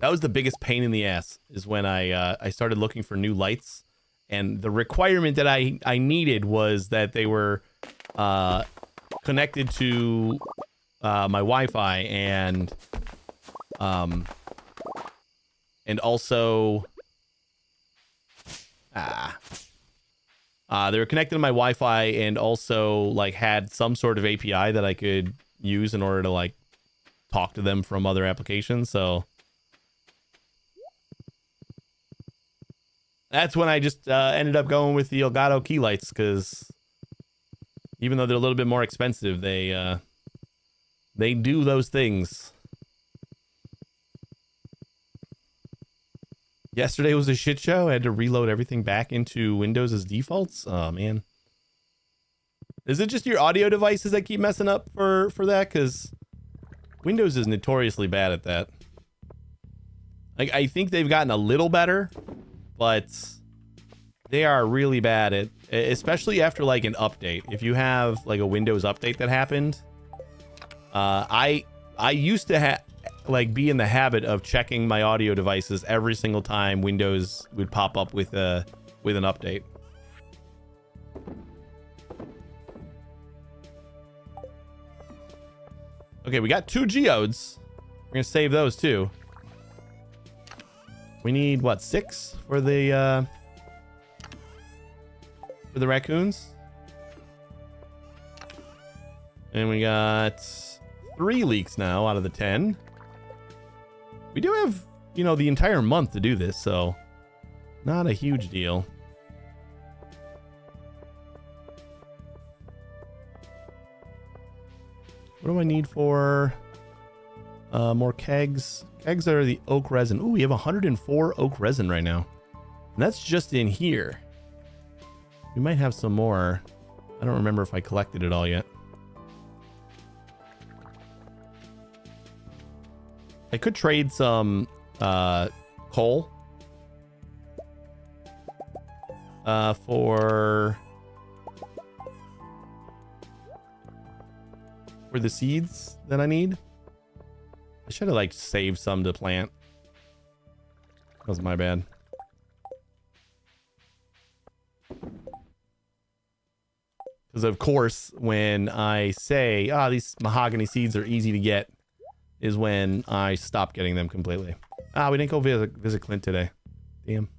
That was the biggest pain in the ass, is when I started looking for new lights, and the requirement that I needed was that they were connected to my Wi-Fi, and also they were connected to my Wi-Fi, and also like had some sort of API that I could use in order to like talk to them from other applications. So that's when I just ended up going with the Elgato key lights, because even though they're a little bit more expensive, they do those things. Yesterday was a shit show. I had to reload everything back into Windows as defaults. Oh, man. Is it just your audio devices that keep messing up for that? Because Windows is notoriously bad at that. Like, I think they've gotten a little better, but they are really bad at, especially after like an update. If you have like a Windows update that happened, I used to be in the habit of checking my audio devices every single time Windows would pop up with an update. Okay, we got 2 geodes. We're gonna save those too. We need what, 6 for the raccoons? And we got 3 leeks now out of the 10. We do have, you know, the entire month to do this, so not a huge deal. What do I need for more kegs? Kegs are the oak resin. Ooh, we have 104 oak resin right now. And that's just in here. We might have some more. I don't remember if I collected it all yet. I could trade some coal for the seeds that I need. I should have like saved some to plant. That was my bad. Because of course, when I say, these mahogany seeds are easy to get, is when I stop getting them completely. We didn't go visit Clint today. Damn.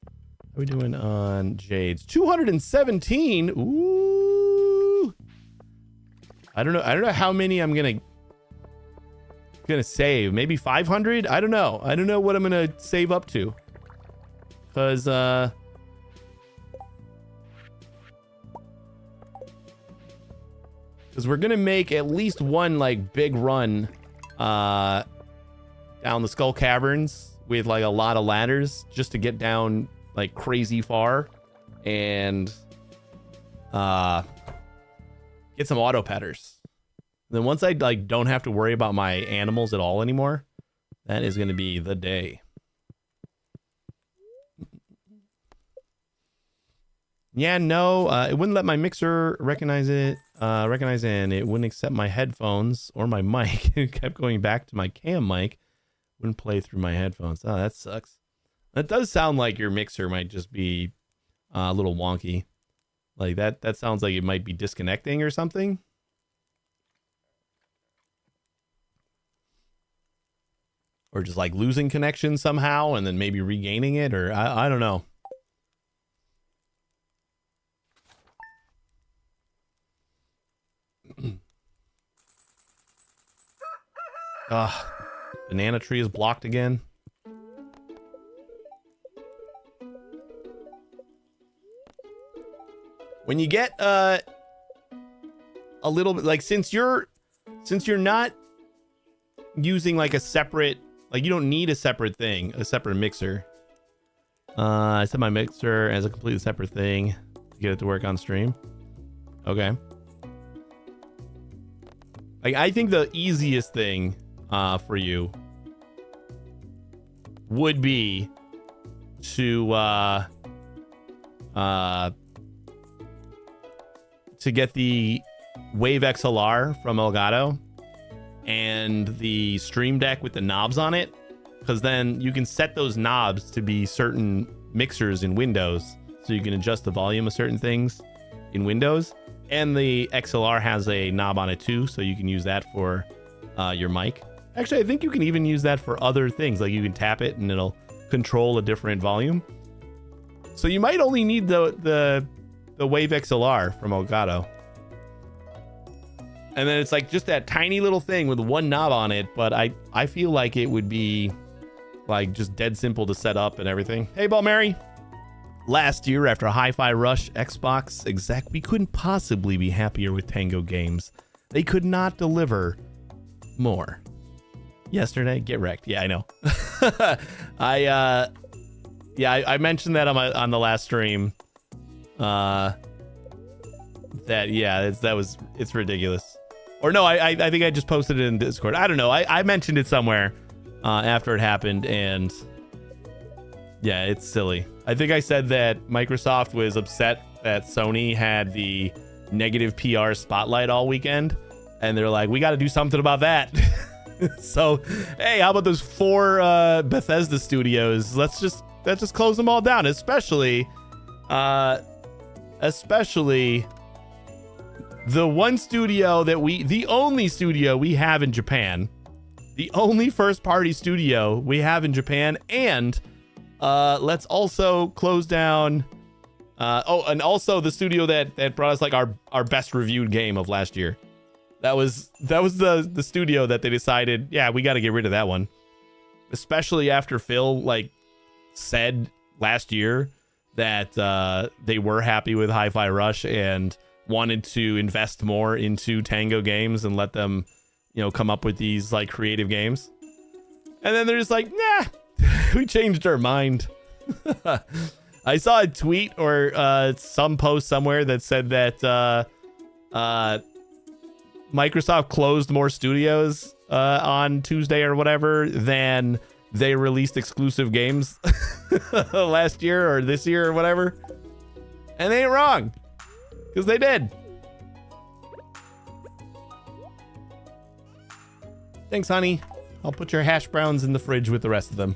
How are we doing on jades? 217. Ooh. I don't know how many I'm gonna save. Maybe 500. I don't know what I'm gonna save up to, because we're gonna make at least one like big run down the Skull Caverns with like a lot of ladders, just to get down like crazy far and get some auto petters. Then once I like don't have to worry about my animals at all anymore, that is going to be the day. Yeah, no, it wouldn't let my mixer recognize it, and it wouldn't accept my headphones or my mic. It kept going back to my cam mic. Wouldn't play through my headphones. Oh, that sucks. That does sound like your mixer might just be a little wonky. Like that sounds like it might be disconnecting or something. Or just like losing connection somehow and then maybe regaining it, or I don't know. Banana tree is blocked again. When you get a little bit, like, since you're not using like a separate, like, you don't need a separate thing, a separate mixer. I set my mixer as a completely separate thing to get it to work on stream. Okay. Like, I think the easiest thing for you would be to get the Wave XLR from Elgato and the Stream Deck with the knobs on it, because then you can set those knobs to be certain mixers in Windows, so you can adjust the volume of certain things in Windows. And the XLR has a knob on it too, so you can use that for your mic. Actually, I think you can even use that for other things, like you can tap it and it'll control a different volume. So you might only need the Wave XLR from Elgato. And then it's like just that tiny little thing with one knob on it, but I feel like it would be like just dead simple to set up and everything. Hey, Ball Mary. last year after Hi-Fi Rush Xbox exec, we couldn't possibly be happier with Tango Games. They could not deliver more. Yesterday, get wrecked. Yeah, I know. I mentioned that on the last stream. It's ridiculous. Or no, I think I just posted it in Discord. I don't know. I mentioned it somewhere after it happened, and yeah, it's silly. I think I said that Microsoft was upset that Sony had the negative PR spotlight all weekend, and they're like, we got to do something about that. So, hey, how about those 4 Bethesda studios? Let's just close them all down, especially the one studio the only studio we have in Japan, the only first party studio we have in Japan, and let's also close down and also the studio that brought us like our best reviewed game of last year. That was the studio that they decided, yeah, we got to get rid of that one, especially after Phil like said last year that they were happy with Hi-Fi Rush and wanted to invest more into Tango Games and let them, come up with these like creative games. And then they're just like, nah, we changed our mind. I saw a tweet or some post somewhere that said that Microsoft closed more studios on Tuesday or whatever than they released exclusive games last year or this year or whatever. And they ain't wrong, because they did. Thanks, honey. I'll put your hash browns in the fridge with the rest of them.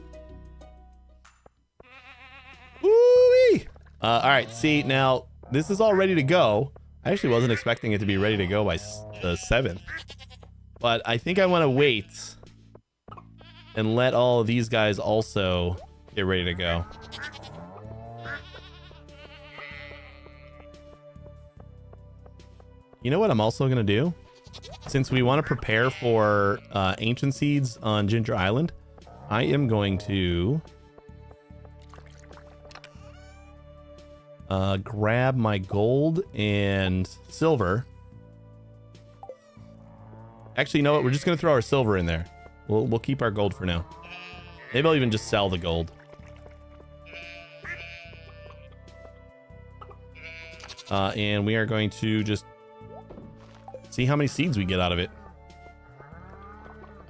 Woo-wee! All right, see, now this is all ready to go. I actually wasn't expecting it to be ready to go by the 7th. But I think I want to wait and let all of these guys also get ready to go. You know what I'm also going to do? Since we want to prepare for Ancient Seeds on Ginger Island, I am going to grab my gold and silver. Actually, you know what? We're just going to throw our silver in there. We'll keep our gold for now. Maybe I'll even just sell the gold. And we are going to just see how many seeds we get out of it.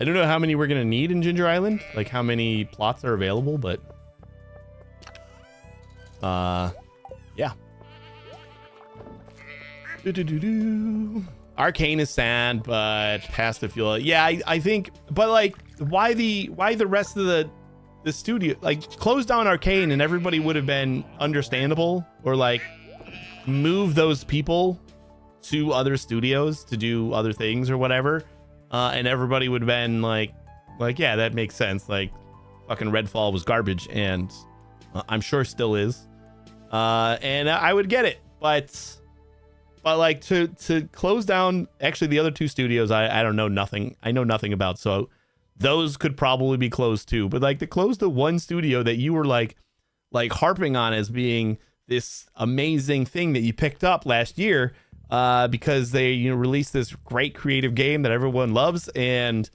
I don't know how many we're going to need in Ginger Island, like how many plots are available, but yeah. Arcane is sad, but has to feel it. Yeah, I think, but like, why the rest of the studio, like, close down Arcane and everybody would have been understandable, or like move those people to other studios to do other things or whatever, and everybody would have been like yeah, that makes sense. Like, fucking Redfall was garbage, and I'm sure still is, and I would get it, but like to close down actually the other 2 studios I don't know nothing. I know nothing about, so those could probably be closed too. But like to close the one studio that you were like harping on as being this amazing thing that you picked up last year, because they released this great creative game that everyone loves, and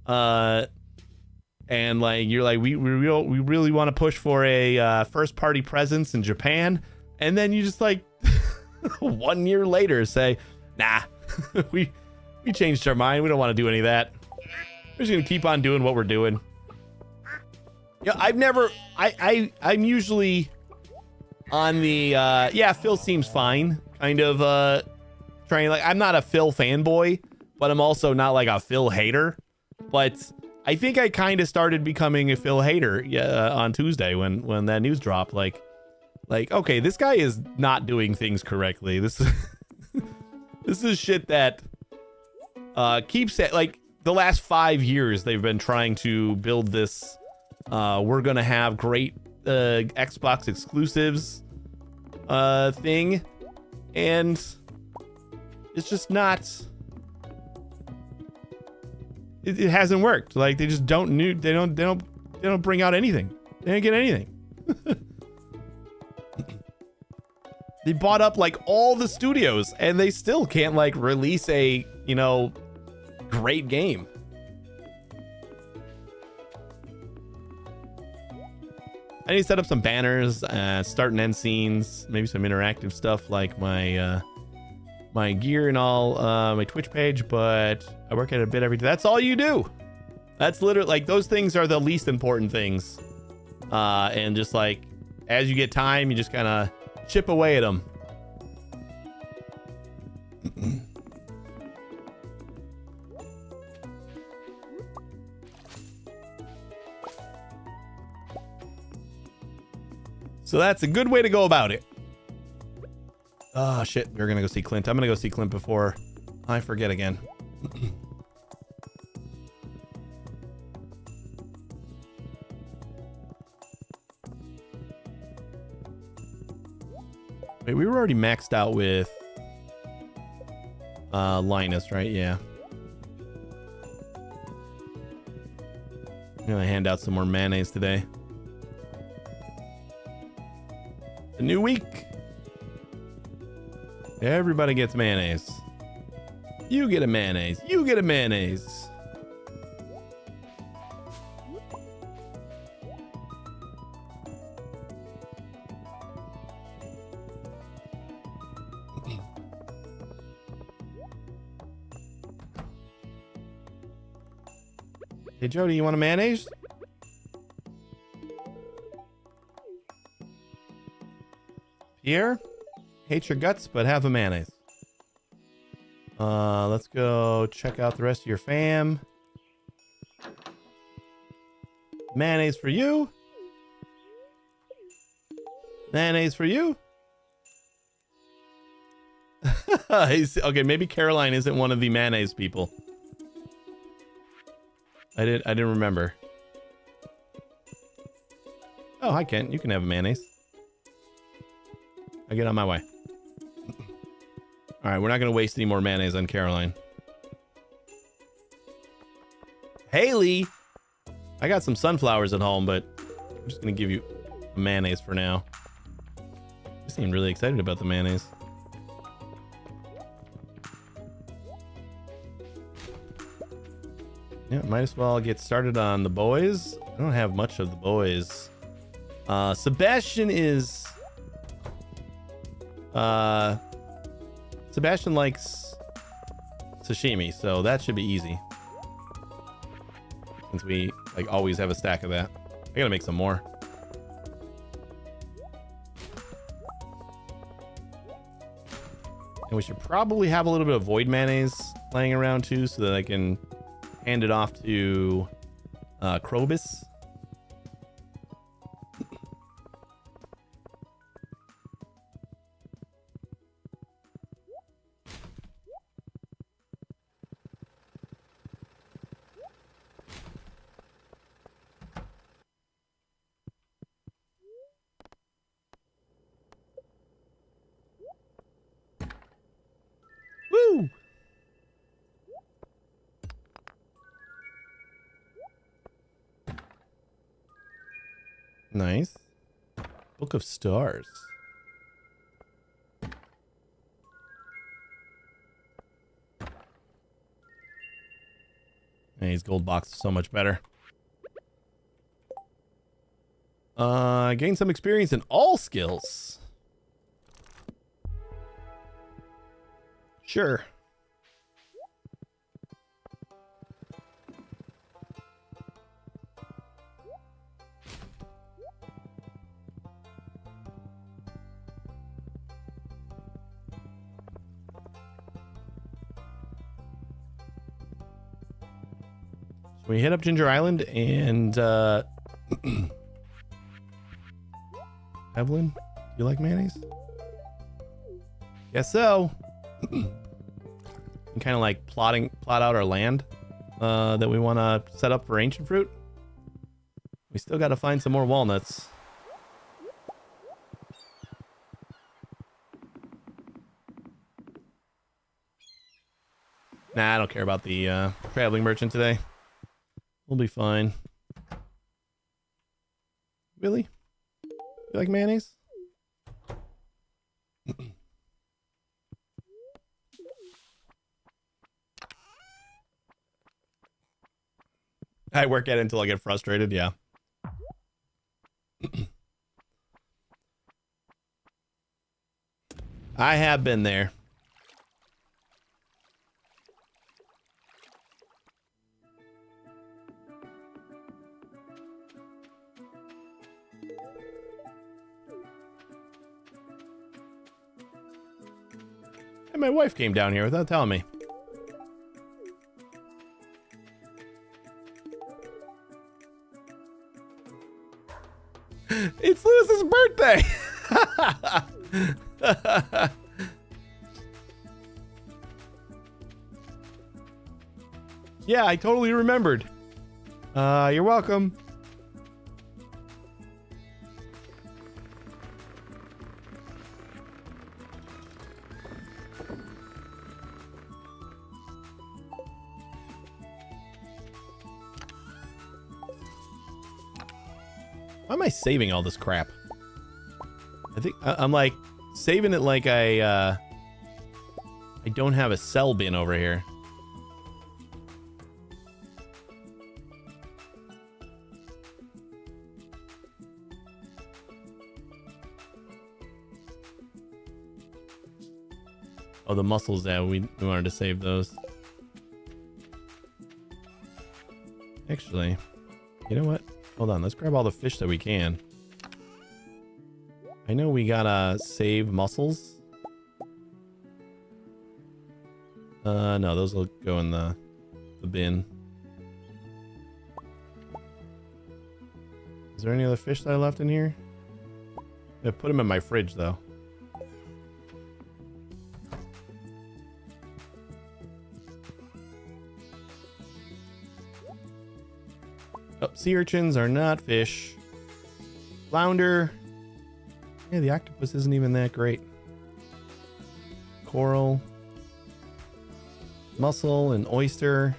like you're like we really want to push for a first party presence in Japan, and then you just like 1 year later say, nah, we changed our mind. We don't want to do any of that. We're just gonna keep on doing what we're doing. I'm usually on the yeah, Phil seems fine kind of trying, like, I'm not a Phil fanboy, but I'm also not like a Phil hater. But I think I kind of started becoming a Phil hater on Tuesday when that news dropped. Like, okay, this guy is not doing things correctly. This is this is shit that keeps it, like, the last 5 years they've been trying to build this we're gonna have great Xbox exclusives thing, and it's just not, it hasn't worked. Like, they just don't bring out anything. They don't get anything. They bought up like all the studios and they still can't like release a, you know, great game. I need to set up some banners, start and end scenes, maybe some interactive stuff like my my gear and all, my Twitch page, but I work at a bit every day. That's all you do. That's literally like those things are the least important things. And just like as you get time, you just kind of chip away at them. So that's a good way to go about it. Oh shit, we're gonna go see Clint. I'm gonna go see Clint before I forget again. Wait, we were already maxed out with Linus, right? Yeah. I'm gonna hand out some more mayonnaise today. A new week. Everybody gets mayonnaise. You get a mayonnaise. You get a mayonnaise. Hey, Jody, you want a mayonnaise? Pierre? Hate your guts, but have a mayonnaise. Let's go check out the rest of your fam. Mayonnaise for you. Mayonnaise for you. Okay, maybe Caroline isn't one of the mayonnaise people. I didn't remember. Oh, hi Kent. You can have a mayonnaise. I get on my way. All right, we're not going to waste any more mayonnaise on Caroline. Haley! I got some sunflowers at home, but I'm just going to give you mayonnaise for now. You seem really excited about the mayonnaise. Yeah, might as well get started on the boys. I don't have much of the boys. Sebastian is... Sebastian likes sashimi, so that should be easy. Since we like always have a stack of that. I gotta make some more. And we should probably have a little bit of void mayonnaise laying around too, so that I can hand it off to Krobus. Woo! Nice. Book of Stars. Hey, his gold box is so much better. Gain some experience in all skills. Sure. We hit up Ginger Island and Evelyn, do you like mayonnaise? Guess so. And kind of like plot out our land that we want to set up for ancient fruit. We still got to find some more walnuts. Nah, I don't care about the traveling merchant today. We'll be fine. Really? You like mayonnaise? I work at it until I get frustrated, yeah. I have been there. And my wife came down here without telling me. It's Lewis's birthday. Yeah, I totally remembered. You're welcome. Why am I saving all this crap? I think I'm like saving it like I don't have a cell bin over here. Oh, the mussels there. We wanted to save those. Actually, you know what? Hold on. Let's grab all the fish that we can. I know we gotta save mussels. No, those will go in the bin. Is there any other fish that I left in here? I put them in my fridge though. Oh, sea urchins are not fish. Flounder. Yeah, the octopus isn't even that great. Coral. Mussel and oyster.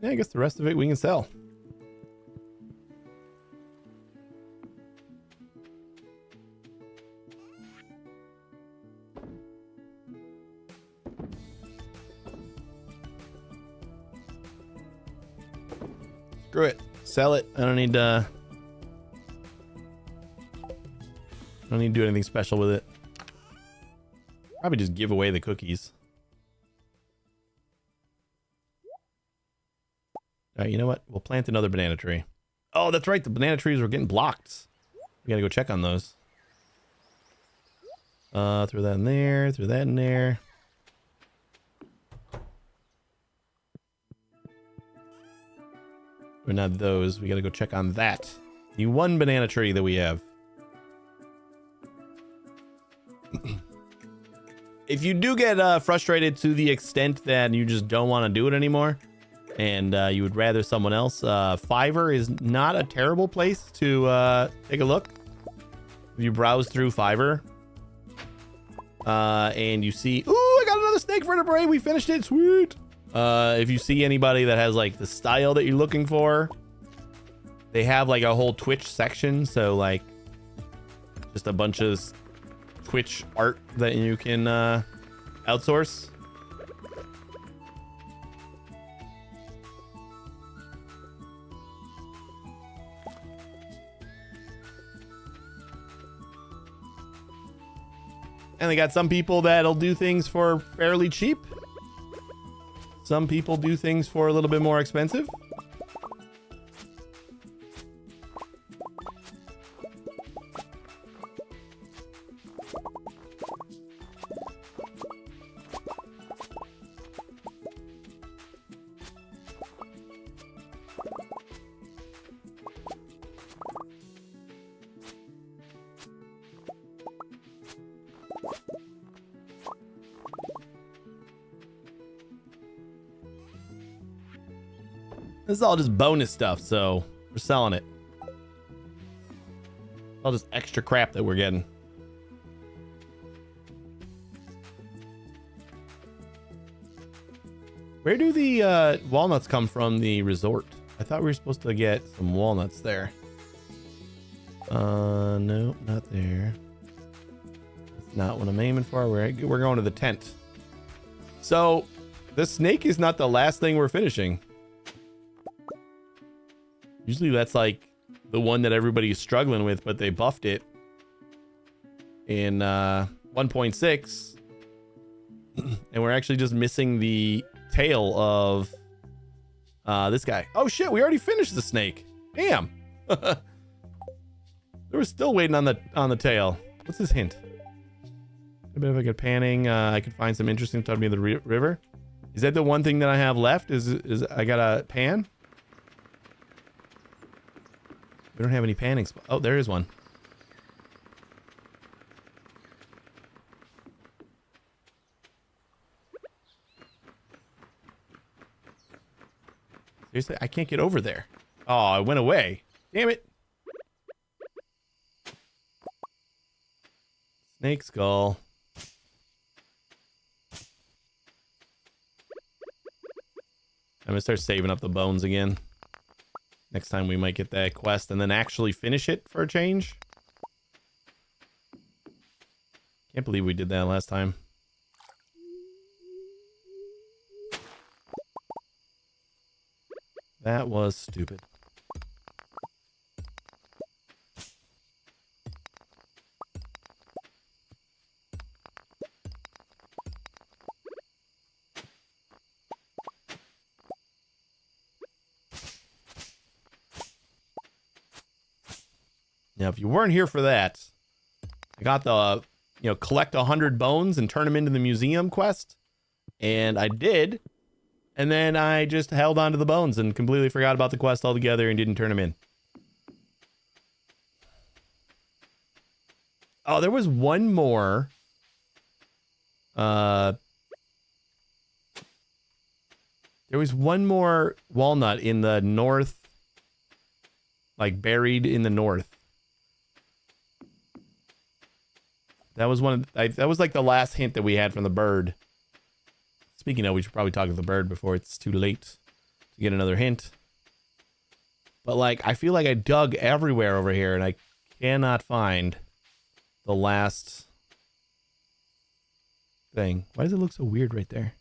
Yeah, I guess the rest of it we can sell. Screw it. Sell it. I don't need to do anything special with it. Probably just give away the cookies. All right, you know what? We'll plant another banana tree. Oh, that's right. The banana trees were getting blocked. We gotta go check on those. Throw that in there. Throw that in there. Or not those. We gotta go check on that. The one banana tree that we have. If you do get frustrated to the extent that you just don't want to do it anymore, and you would rather someone else, Fiverr is not a terrible place to take a look. If you browse through Fiverr, and you see, ooh, I got another snake vertebrae. We finished it. Sweet. If you see anybody that has like the style that you're looking for, they have like a whole Twitch section. So like just a bunch of Twitch art that you can outsource. And they got some people that'll do things for fairly cheap. Some people do things for a little bit more expensive. This is all just bonus stuff, so we're selling it. All just extra crap that we're getting. Where do the walnuts come from the resort? I thought we were supposed to get some walnuts there. No, not there. That's not what I'm aiming for. We're going to the tent. So the snake is not the last thing we're finishing. Usually that's like the one that everybody's struggling with, but they buffed it in 1.6. And we're actually just missing the tail of this guy. Oh shit, we already finished the snake. Damn. They were still waiting on the tail. What's his hint? A bit of a good panning. I could find some interesting stuff near the river. Is that the one thing that I have left? Is I got a pan? We don't have any panning spots. Oh, there is one. Seriously, I can't get over there. Oh, it went away. Damn it. Snake skull. I'm gonna start saving up the bones again. Next time we might get that quest and then actually finish it for a change. Can't believe we did that last time. That was stupid. Now, if you weren't here for that, I got the, collect 100 bones and turn them into the museum quest. And I did. And then I just held on to the bones and completely forgot about the quest altogether and didn't turn them in. Oh, there was one more. There was one more walnut in the north. Like buried in the north. That was that was like the last hint that we had from the bird. Speaking of, we should probably talk to the bird before it's too late to get another hint. But like, I feel like I dug everywhere over here and I cannot find the last thing. Why does it look so weird right there?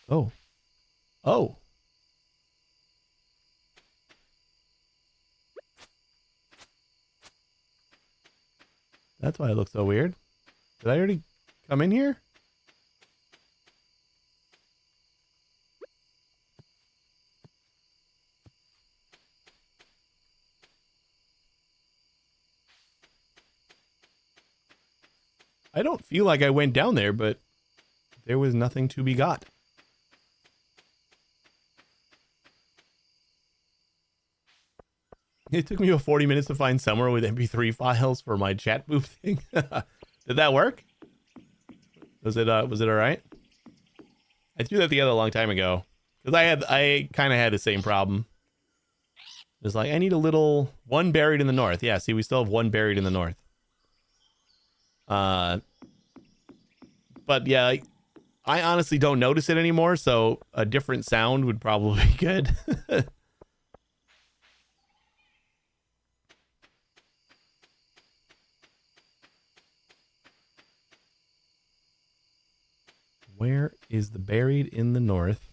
Oh. Oh. That's why it looks so weird. Did I already come in here? I don't feel like I went down there, but there was nothing to be got. It took me about 40 minutes to find somewhere with MP3 files for my chat booth thing. Did that work? Was it all right? I threw that together a long time ago because I kind of had the same problem. It was like, I need a little one buried in the north. Yeah, see, we still have one buried in the north. But yeah, I honestly don't notice it anymore. So a different sound would probably be good. Where is the buried in the north?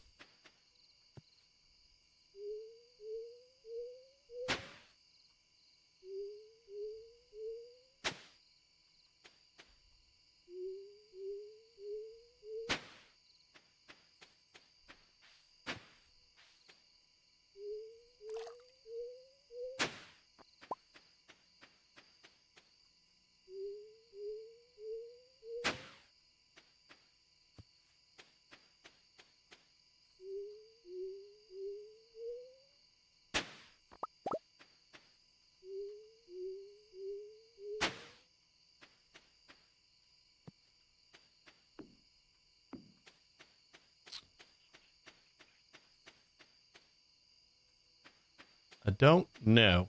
I don't know.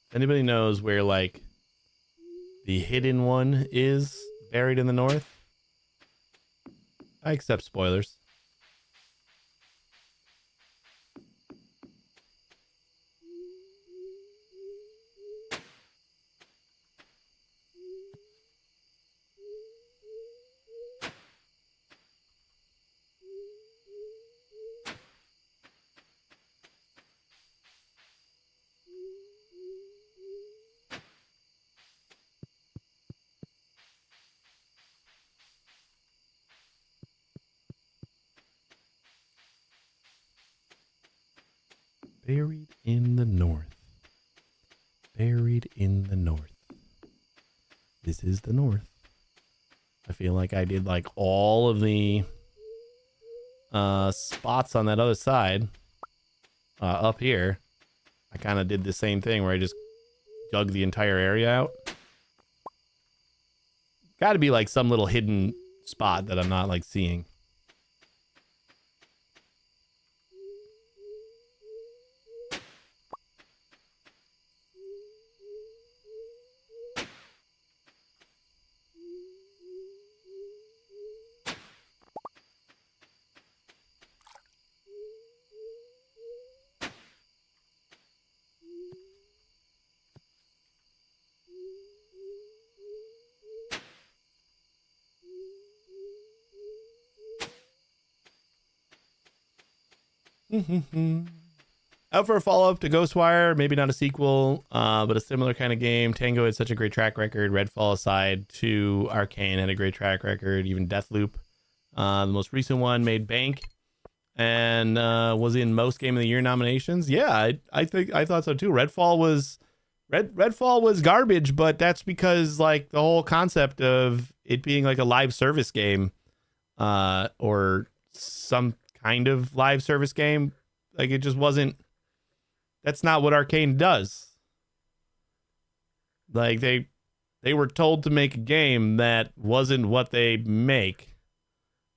If anybody knows where, like, the hidden one is buried in the north, I accept spoilers. Buried in the north. Buried in the north. This is the north. I feel like I did like all of the spots on that other side up here. I kind of did the same thing where I just dug the entire area out. Got to be like some little hidden spot that I'm not like seeing. Out for a follow-up to Ghostwire, maybe not a sequel, but a similar kind of game. Tango had such a great track record. Redfall aside, 2 Arcane had a great track record. Even Deathloop, the most recent one, made bank and was in most Game of the Year nominations. Yeah, I thought so too. Redfall was garbage, but that's because like the whole concept of it being like a live service game, or some kind of live service game, like it just wasn't. That's not what Arcane does. Like they were told to make a game that wasn't what they make,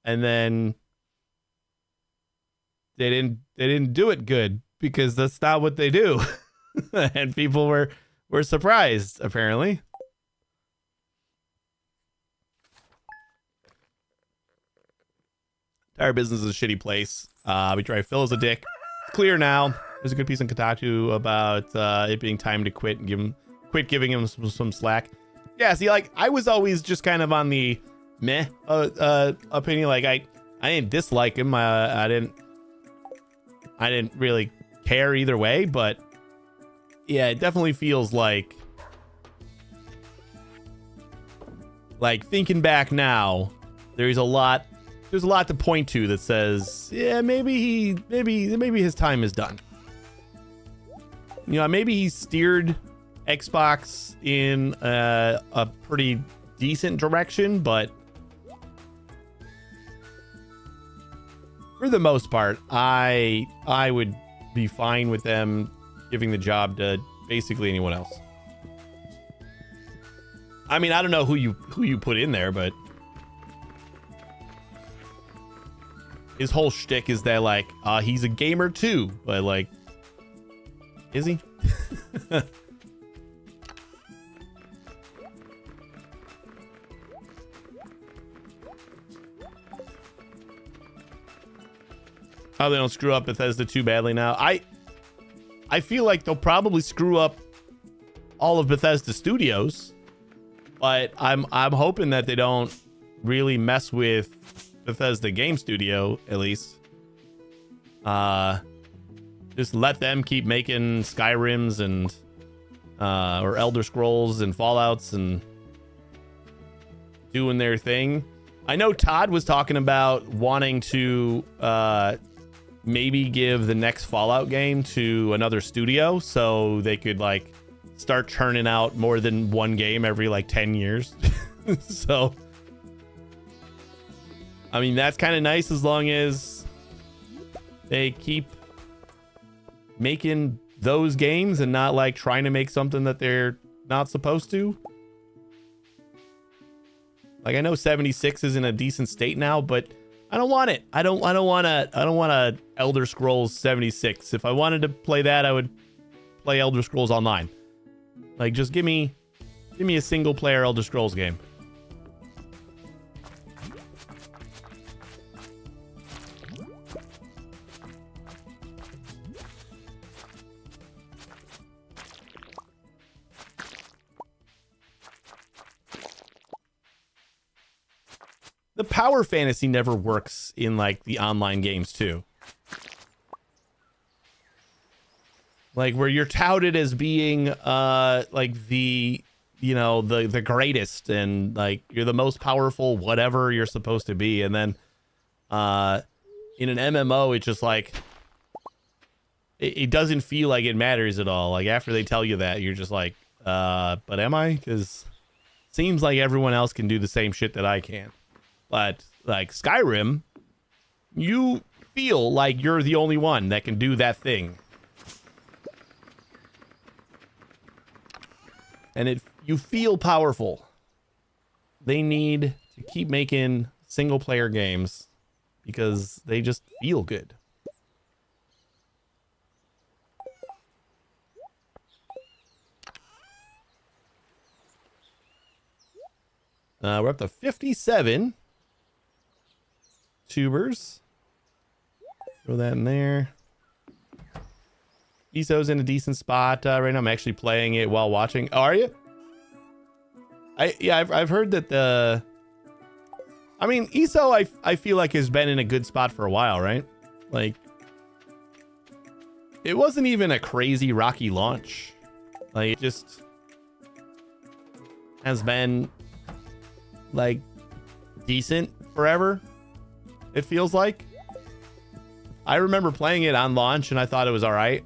and then they didn't do it good because that's not what they do. And people were surprised, apparently. Entire business is a shitty place. We try Phil as a dick. Clear now. There's a good piece in Kotaku about it being time to quit and quit giving him some slack. Yeah, see, like I was always just kind of on the meh opinion. Like I didn't dislike him. I didn't really care either way. But yeah, it definitely feels like thinking back now, there's a lot to point to that says, yeah, maybe his time is done. You know, maybe he steered Xbox in a pretty decent direction, but for the most part, I would be fine with them giving the job to basically anyone else. I mean, I don't know who you put in there, but his whole shtick is that like he's a gamer too, but like, is he? Oh, they don't screw up Bethesda too badly now. I feel like they'll probably screw up all of Bethesda Studios, but I'm hoping that they don't really mess with Bethesda Game Studio, at least. Just let them keep making Skyrims and or Elder Scrolls and Fallouts and doing their thing. I know Todd was talking about wanting to maybe give the next Fallout game to another studio so they could like start churning out more than one game every like 10 years. So I mean, that's kind of nice as long as they keep making those games and not like trying to make something that they're not supposed to. Like I know 76 is in a decent state now, but I don't want it. I don't want a Elder Scrolls 76. If I wanted to play that, I would play Elder Scrolls Online. Like just give me a single player Elder Scrolls game. the power fantasy never works in like the online games too. Like where you're touted as being like the, you know, the greatest and like you're the most powerful whatever you're supposed to be, and then in an MMO it's just like it doesn't feel like it matters at all. Like after they tell you that, you're just like but am I? Because seems like everyone else can do the same shit that I can. But like Skyrim, you feel like you're the only one that can do that thing. And you feel powerful. They need to keep making single player games because they just feel good. We're up to 57 tubers. Throw that in there. ESO's in a decent spot right now. I'm actually playing it while watching. Oh, are you? I've heard that the... I mean, ESO, I feel like has been in a good spot for a while, right? Like, it wasn't even a crazy rocky launch. Like, it just has been, like, decent forever, it feels like. I remember playing it on launch, and I thought it was all right.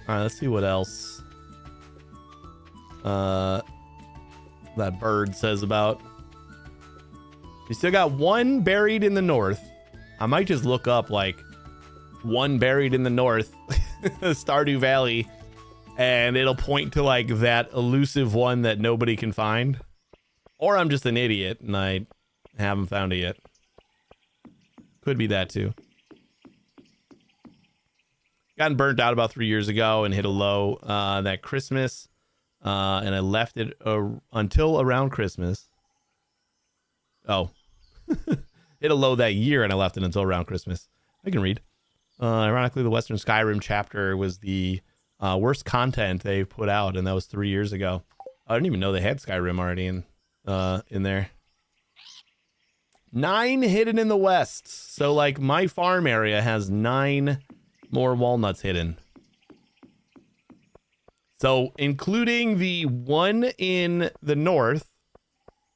All right, let's see what else that bird says about. We still got one buried in the north. I might just look up like one buried in the north, Stardew Valley, and it'll point to like that elusive one that nobody can find. Or I'm just an idiot and I haven't found it yet. Could be that too. Gotten burnt out about 3 years ago and hit a low that Christmas. And I left it until around Christmas. Oh. Hit a low that year and I left it until around Christmas. I can read. Ironically, the Western Skyrim chapter was the worst content they put out, and that was 3 years ago. I didn't even know they had Skyrim already in there. 9 hidden in the west. So, like, my farm area has 9 more walnuts hidden. So, including the 1 in the north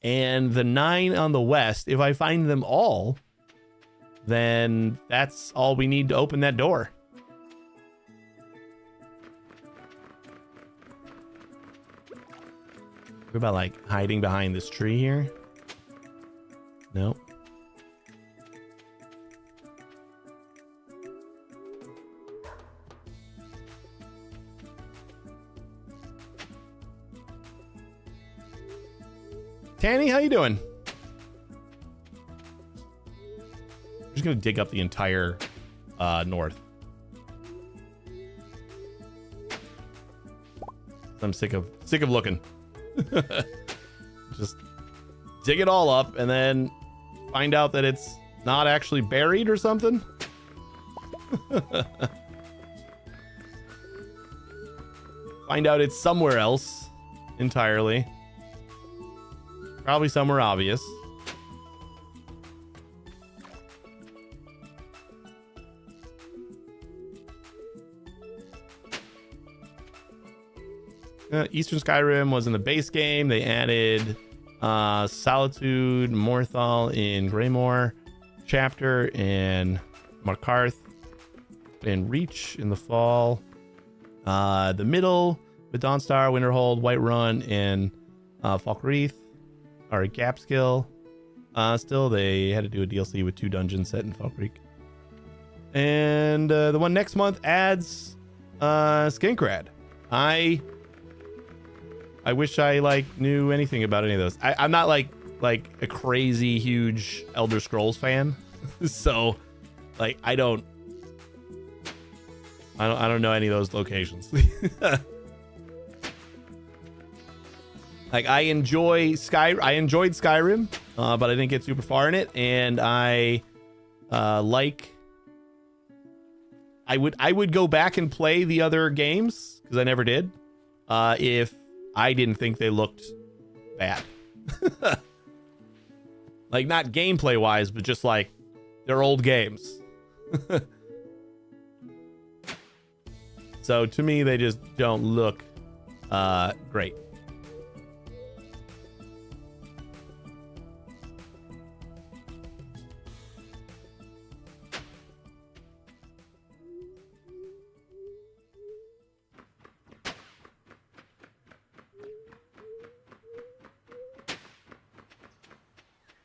and the 9 on the west, if I find them all, then that's all we need to open that door. What about like hiding behind this tree here? Nope. Tanny, how you doing? I'm just gonna dig up the entire north. I'm sick of looking. Just dig it all up and then find out that it's not actually buried or something. Find out it's somewhere else entirely. Probably somewhere obvious. Eastern Skyrim was in the base game. They added Solitude, Morthal in Greymoor chapter, and Markarth and Reach in the fall. The middle with Dawnstar, Winterhold, Whiterun, and Falkreath are a gap skill. Still, they had to do a DLC with 2 dungeons set in Falkreath. And the one next month adds Skinkrad. I wish I like knew anything about any of those. I'm not like a crazy huge Elder Scrolls fan, so like I don't know any of those locations. Like I enjoyed Skyrim, but I didn't get super far in it, and I I would go back and play the other games because I never did. If I didn't think they looked bad. Like, not gameplay wise, but just like they're old games. So to me, they just don't look great.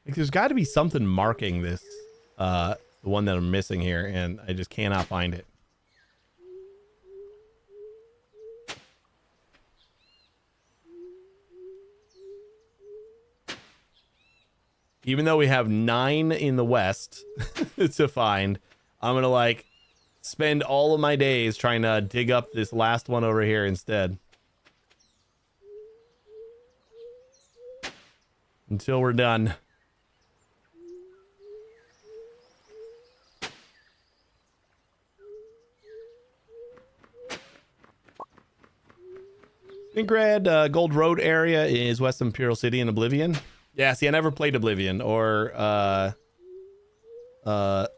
Like, there's got to be something marking this, the one that I'm missing here, and I just cannot find it. Even though we have 9 in the west to find, I'm gonna like spend all of my days trying to dig up this last one over here instead. Until we're done. Ingrad, Gold Road area is West Imperial City in Oblivion. Yeah, see, I never played Oblivion or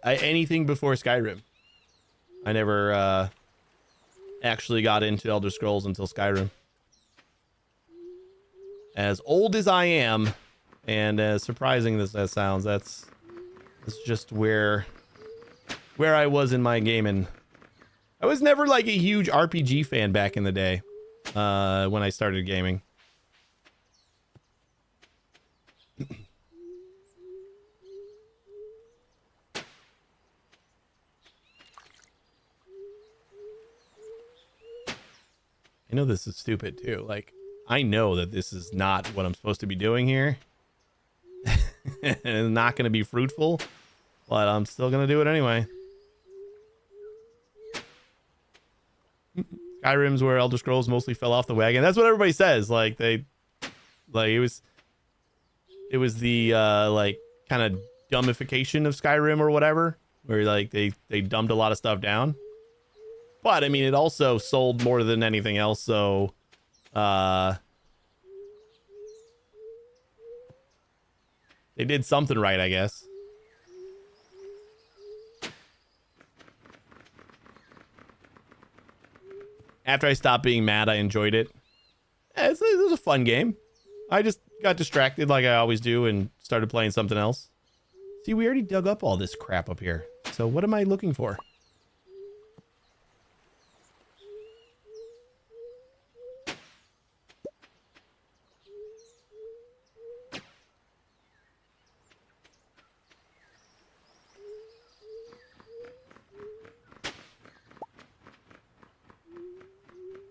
anything before Skyrim. I never actually got into Elder Scrolls until Skyrim. As old as I am, and as surprising as that sounds, that's just where I was in my gaming. I was never like a huge RPG fan back in the day. When I started gaming. I know this is stupid too. Like, I know that this is not what I'm supposed to be doing here. And it's not going to be fruitful, but I'm still going to do it anyway. Skyrim's where Elder Scrolls mostly fell off the wagon. That's what everybody says. Like, it was the like kind of dumbification of Skyrim or whatever, where like they dumbed a lot of stuff down. But I mean, it also sold more than anything else, so they did something right, I guess. After I stopped being mad, I enjoyed it. It was a fun game. I just got distracted like I always do and started playing something else. See, we already dug up all this crap up here. So what am I looking for?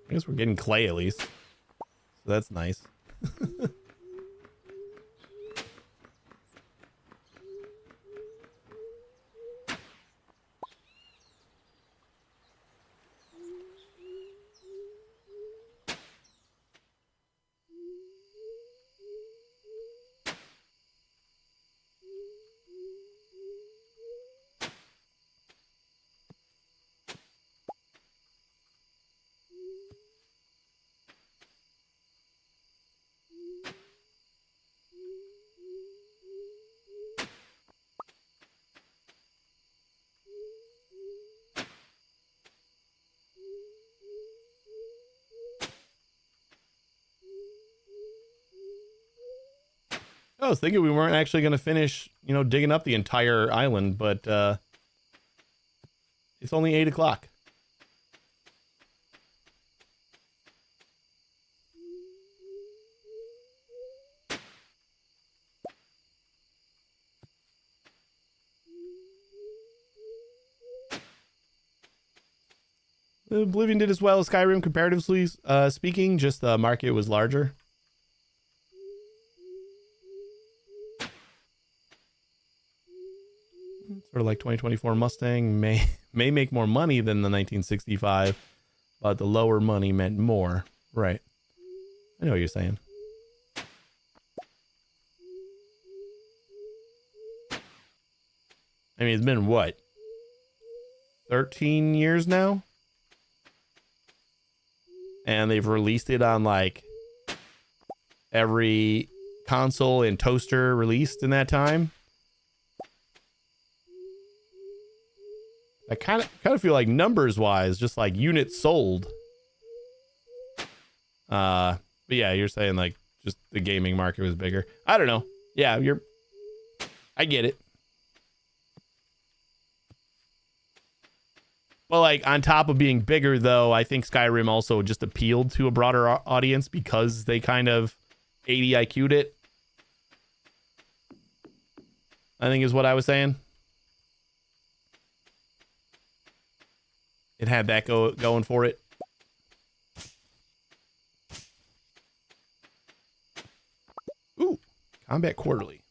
I guess we're getting clay at least. So that's nice. I was thinking we weren't actually going to finish, digging up the entire island, but it's only 8 o'clock. Oblivion did as well as Skyrim, comparatively speaking, just the market was larger. Sort of like 2024 Mustang may make more money than the 1965, but the lower money meant more. Right. I know what you're saying. I mean, it's been what? 13 years now. And they've released it on like every console and toaster released in that time. I kind of feel like numbers wise, just like units sold. But yeah, you're saying like just the gaming market was bigger. I don't know. Yeah, I get it. Well, like on top of being bigger though, I think Skyrim also just appealed to a broader audience because they kind of 80 IQ'd it. I think is what I was saying. It had that going for it. Ooh, combat quarterly.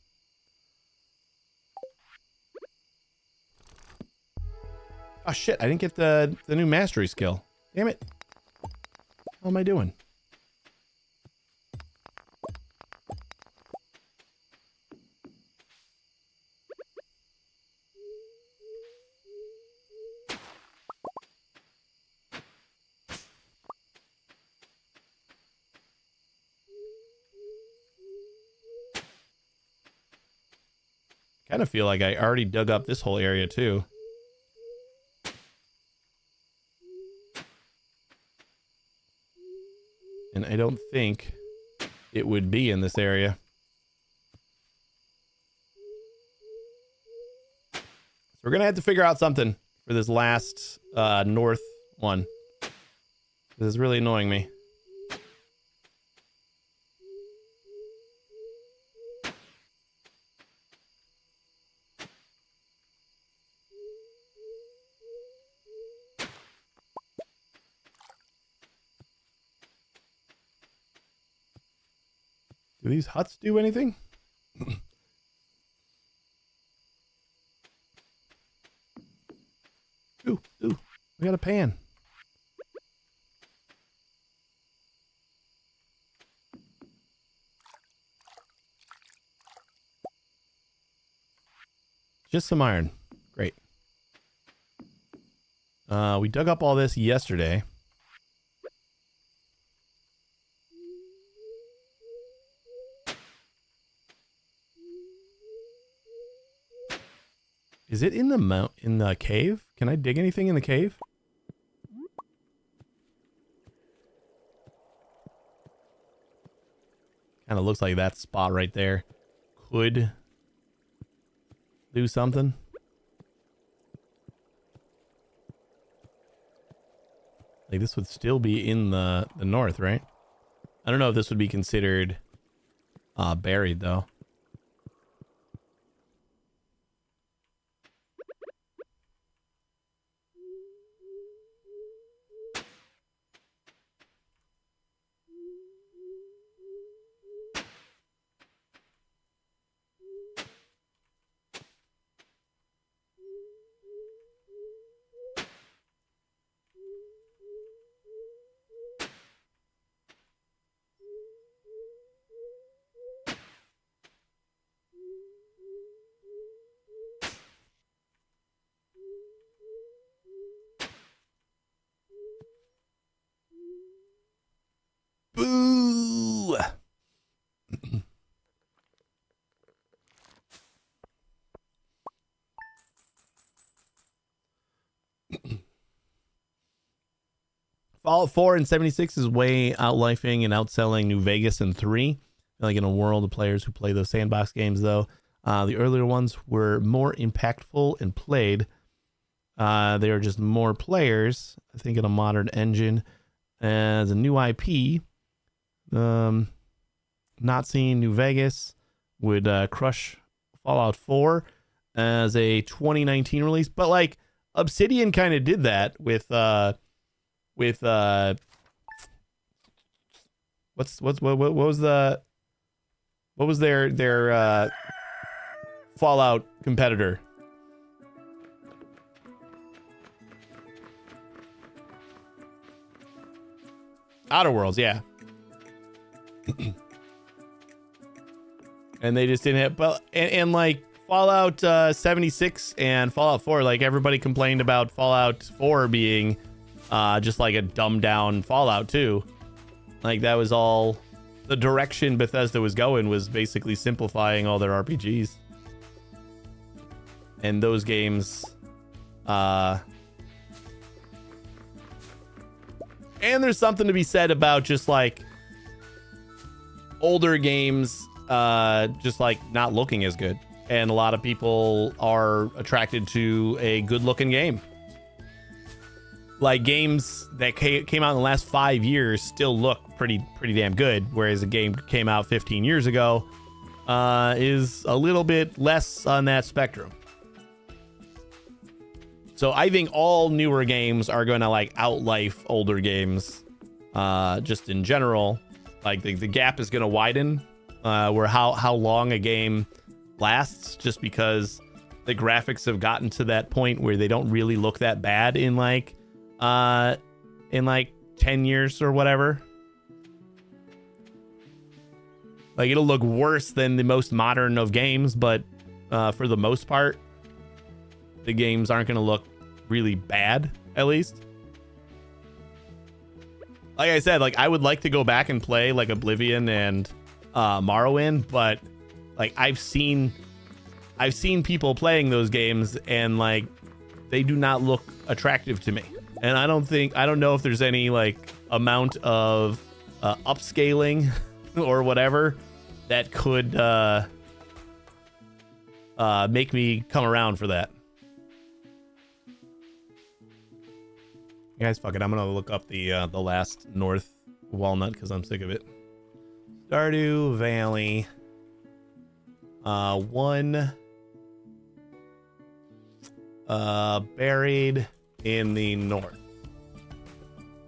Oh shit, I didn't get the new mastery skill. Damn it. How am I doing? Kind of feel like I already dug up this whole area too. And I don't think it would be in this area. So we're going to have to figure out something for this last north one. This is really annoying me. Do these huts do anything? Ooh, we got a pan. Just some iron. Great. We dug up all this yesterday. Is it in the cave? Can I dig anything in the cave? Kind of looks like that spot right there could do something. Like this would still be in the north, right? I don't know if this would be considered buried though. Boo! Fallout 4 and 76 is way outlifing and outselling New Vegas and 3. Like in a world of players who play those sandbox games, though, the earlier ones were more impactful and played. They are just more players, I think, in a modern engine. As a new IP, not seeing New Vegas would crush Fallout 4 as a 2019 release. But like Obsidian kind of did that with what was their Fallout competitor? Outer Worlds, yeah. And they just didn't have, but and like Fallout 76 and Fallout 4, like everybody complained about Fallout 4 being just like a dumbed down Fallout 2. Like that was all the direction Bethesda was going, was basically simplifying all their RPGs. And those games, and there's something to be said about just like older games just like not looking as good, and a lot of people are attracted to a good looking game. Like games that came out in the last 5 years still look pretty damn good, whereas a game came out 15 years ago is a little bit less on that spectrum. So I think all newer games are going to like outlife older games just in general. Like the gap is going to widen where how long a game lasts, just because the graphics have gotten to that point where they don't really look that bad in like 10 years or whatever. Like it'll look worse than the most modern of games, but for the most part, the games aren't going to look really bad, at least. Like I said, like I would like to go back and play like Oblivion and Morrowind, but like I've seen people playing those games and like they do not look attractive to me. And I don't know if there's any like amount of upscaling or whatever that could make me come around for that. Guys, fuck it. I'm gonna look up the last North Walnut because I'm sick of it. Stardew Valley. One buried in the north.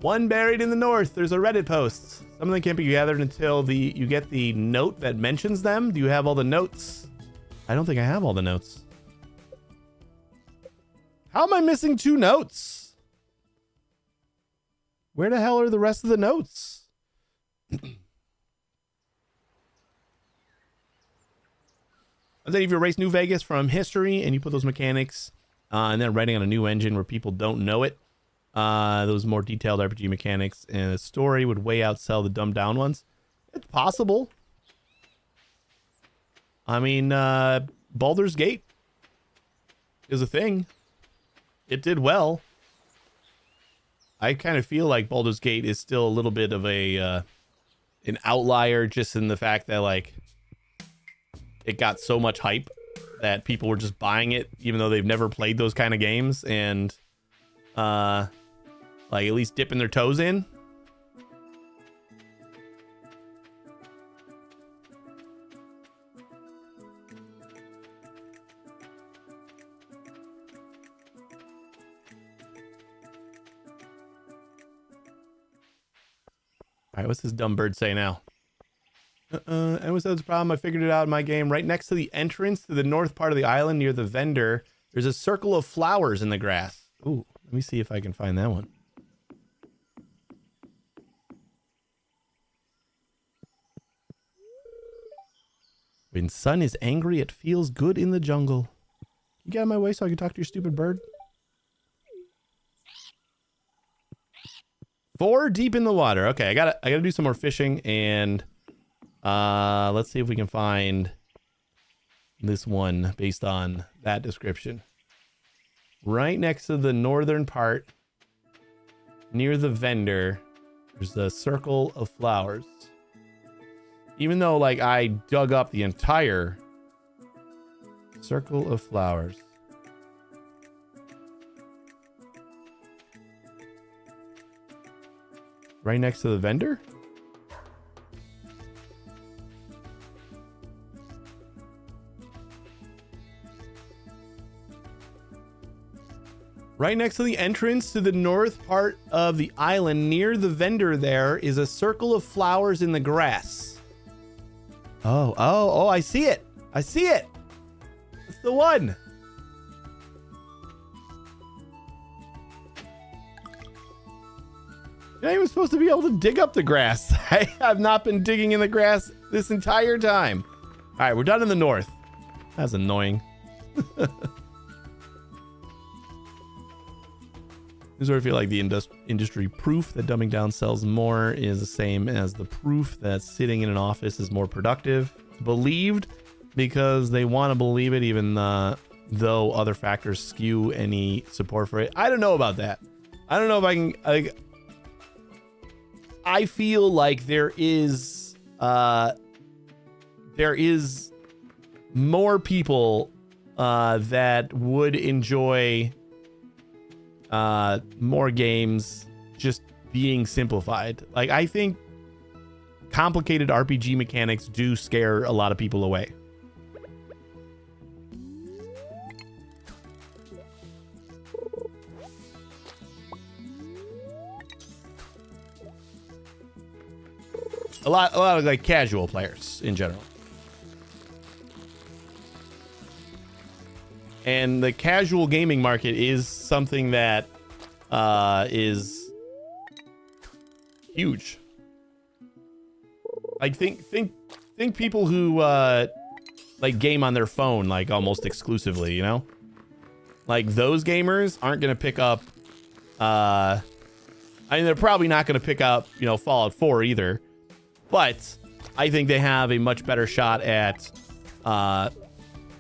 One buried in the north. There's a Reddit post. Some of them can't be gathered until you get the note that mentions them. Do you have all the notes? I don't think I have all the notes. How am I missing 2 notes? Where the hell are the rest of the notes? I think if you erase New Vegas from history and you put those mechanics and then writing on a new engine where people don't know it, those more detailed RPG mechanics and a story would way outsell the dumbed down ones. It's possible. I mean, Baldur's Gate is a thing. It did well. I kind of feel like Baldur's Gate is still a little bit of an outlier, just in the fact that like it got so much hype that people were just buying it even though they've never played those kind of games, and like at least dipping their toes in. All right, what's this dumb bird say now? And what's the problem? I figured it out in my game. Right next to the entrance to the north part of the island near the vendor, there's a circle of flowers in the grass. Ooh, let me see if I can find that one. When sun is angry, it feels good in the jungle. You get out of my way so I can talk to your stupid bird? 4 deep in the water. Okay, I gotta do some more fishing, and let's see if we can find this one based on that description. Right next to the northern part, near the vendor, there's a circle of flowers. Even though like I dug up the entire circle of flowers. Right next to the vendor? Right next to the entrance to the north part of the island, near the vendor, there is a circle of flowers in the grass. Oh, I see it. I see it. It's the one. You're not even supposed to be able to dig up the grass. I have not been digging in the grass this entire time. All right, we're done in the north. That's annoying. This is where I feel like the industry proof that dumbing down sells more is the same as the proof that sitting in an office is more productive. Believed because they want to believe it, even though other factors skew any support for it. I don't know about that. I don't know if I can. I feel like there is more people that would enjoy more games just being simplified. Like, I think complicated RPG mechanics do scare a lot of people away. A lot of like casual players in general. And the casual gaming market is something that is huge. Like think people who like game on their phone like almost exclusively, you know? Like those gamers aren't going to pick up I mean, they're probably not going to pick up, you know, Fallout 4 either. But I think they have a much better shot at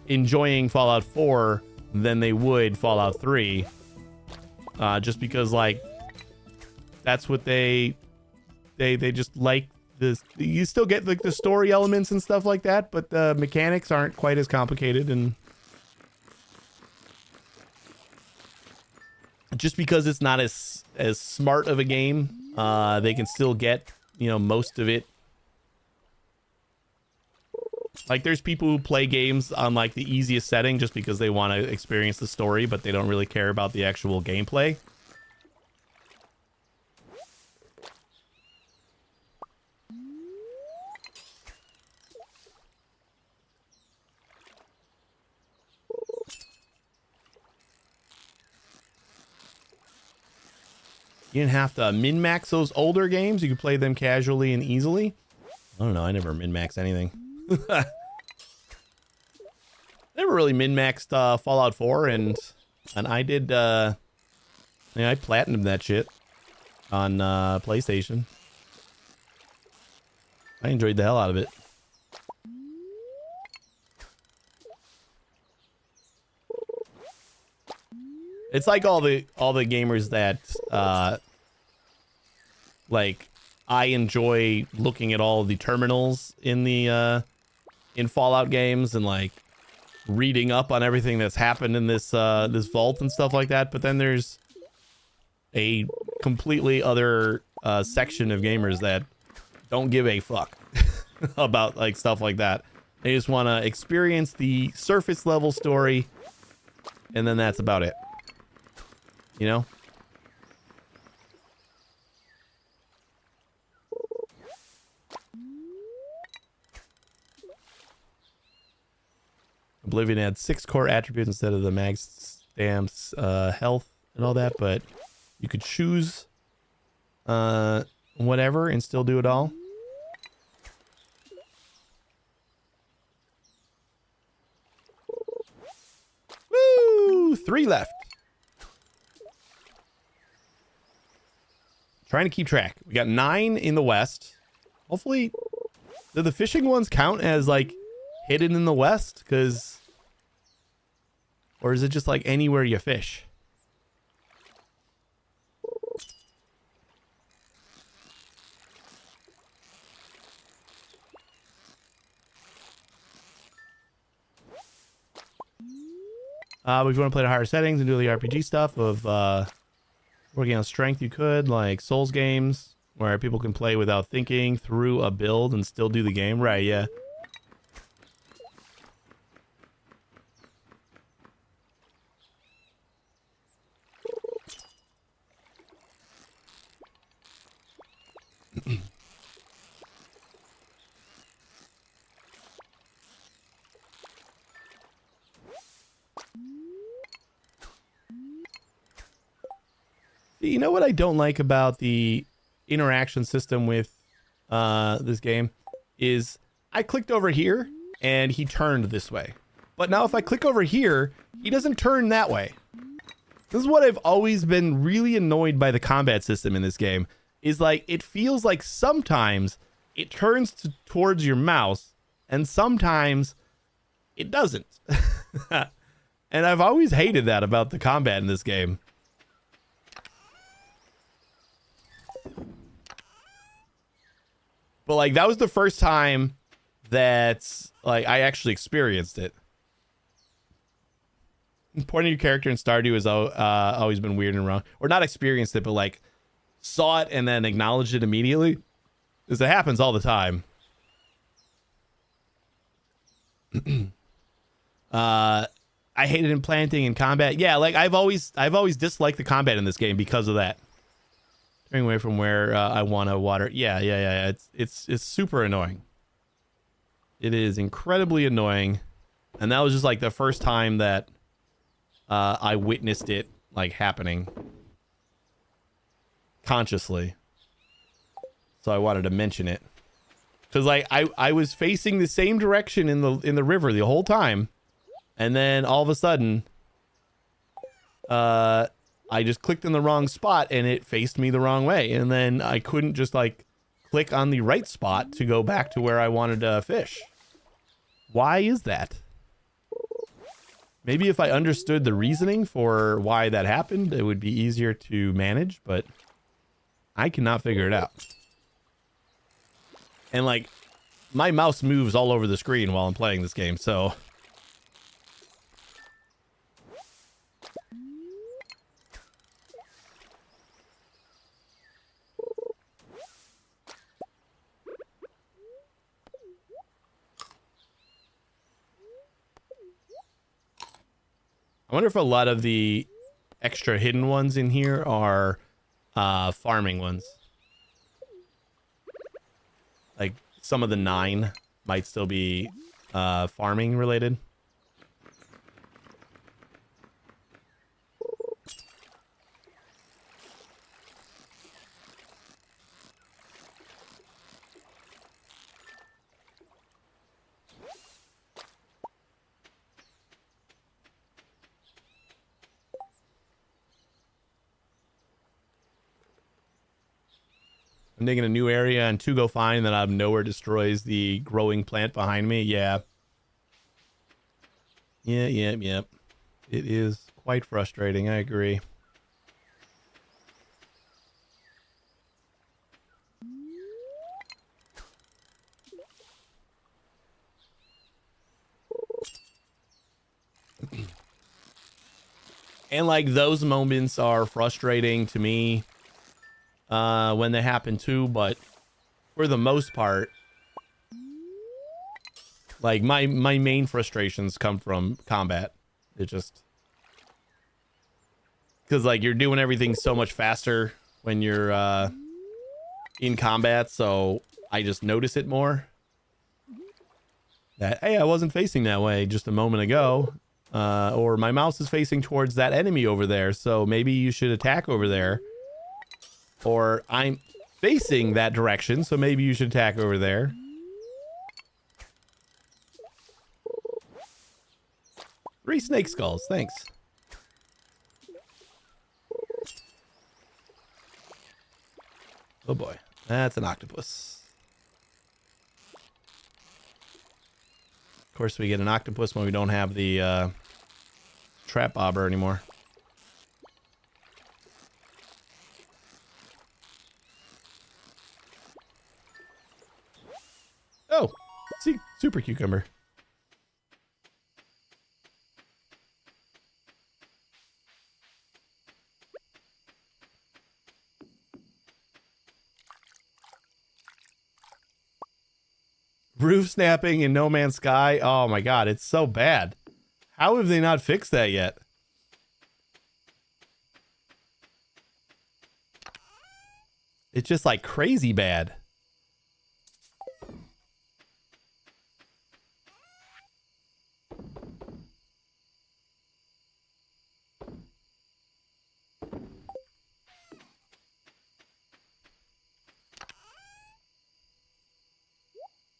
enjoying Fallout 4 than they would Fallout 3. Just because, like, that's what they just like. This, you still get like the story elements and stuff like that, but the mechanics aren't quite as complicated. And just because it's not as smart of a game, they can still get, you know, most of it. Like, there's people who play games on like the easiest setting just because they want to experience the story, but they don't really care about the actual gameplay. You didn't have to min-max those older games. You could play them casually and easily. I don't know. I never min-max anything. Never really min-maxed Fallout 4, and I did. Yeah, I platinumed that shit on PlayStation. I enjoyed the hell out of it. It's like all the gamers that like, I enjoy looking at all the terminals in the in Fallout games and like reading up on everything that's happened in this this vault and stuff like that. But then there's a completely other section of gamers that don't give a fuck about like stuff like that. They just want to experience the surface level story, and then that's about it. You know? Oblivion had 6 core attributes instead of the mag stamps, health and all that, but you could choose whatever and still do it all. Woo! 3 left. Trying to keep track. We got 9 in the west. Hopefully, do the fishing ones count as like hidden in the west? Because, or is it just like anywhere you fish? But if you want to play the higher settings and do the RPG stuff of working on strength, you could, like Souls games where people can play without thinking through a build and still do the game. Right, yeah. You know what I don't like about the interaction system with this game is I clicked over here and he turned this way. But now if I click over here, he doesn't turn that way. This is what I've always been really annoyed by the combat system in this game, is like, it feels like sometimes it turns towards your mouse and sometimes it doesn't. And I've always hated that about the combat in this game. But like, that was the first time that like I actually experienced it. Pointing your character in Stardew has always been weird and wrong. Or not experienced it, but like saw it and then acknowledged it immediately. Because it happens all the time. I hated implanting in combat. Yeah, like I've always disliked the combat in this game because of that. Turning away from where I want to water. Yeah. It's super annoying. It is incredibly annoying. And that was just like the first time that I witnessed it like happening consciously. So I wanted to mention it. Because like I was facing the same direction in the river the whole time. And then all of a sudden I just clicked in the wrong spot and it faced me the wrong way. And then I couldn't just like click on the right spot to go back to where I wanted to fish. Why is that? Maybe if I understood the reasoning for why that happened, it would be easier to manage, but I cannot figure it out. And like, my mouse moves all over the screen while I'm playing this game, so... I wonder if a lot of the extra hidden ones in here are farming ones. Like some of the 9 might still be farming related. I'm digging a new area and 2 go fine, and then out of nowhere destroys the growing plant behind me. Yeah. Yeah. It is quite frustrating. I agree. And like those moments are frustrating to me when they happen too, but for the most part, like my main frustrations come from combat. It just, because like you're doing everything so much faster when you're in combat, so I just notice it more. That, hey, I wasn't facing that way just a moment ago, or my mouse is facing towards that enemy over there, so maybe you should attack over there. Or I'm facing that direction, so maybe you should attack over there. Three snake skulls, thanks. Oh boy, that's an octopus. Of course, we get an octopus when we don't have the trap bobber anymore. Oh, see, super cucumber. Roof snapping in No Man's Sky. Oh my god, it's so bad. How have they not fixed that yet? It's just like crazy bad.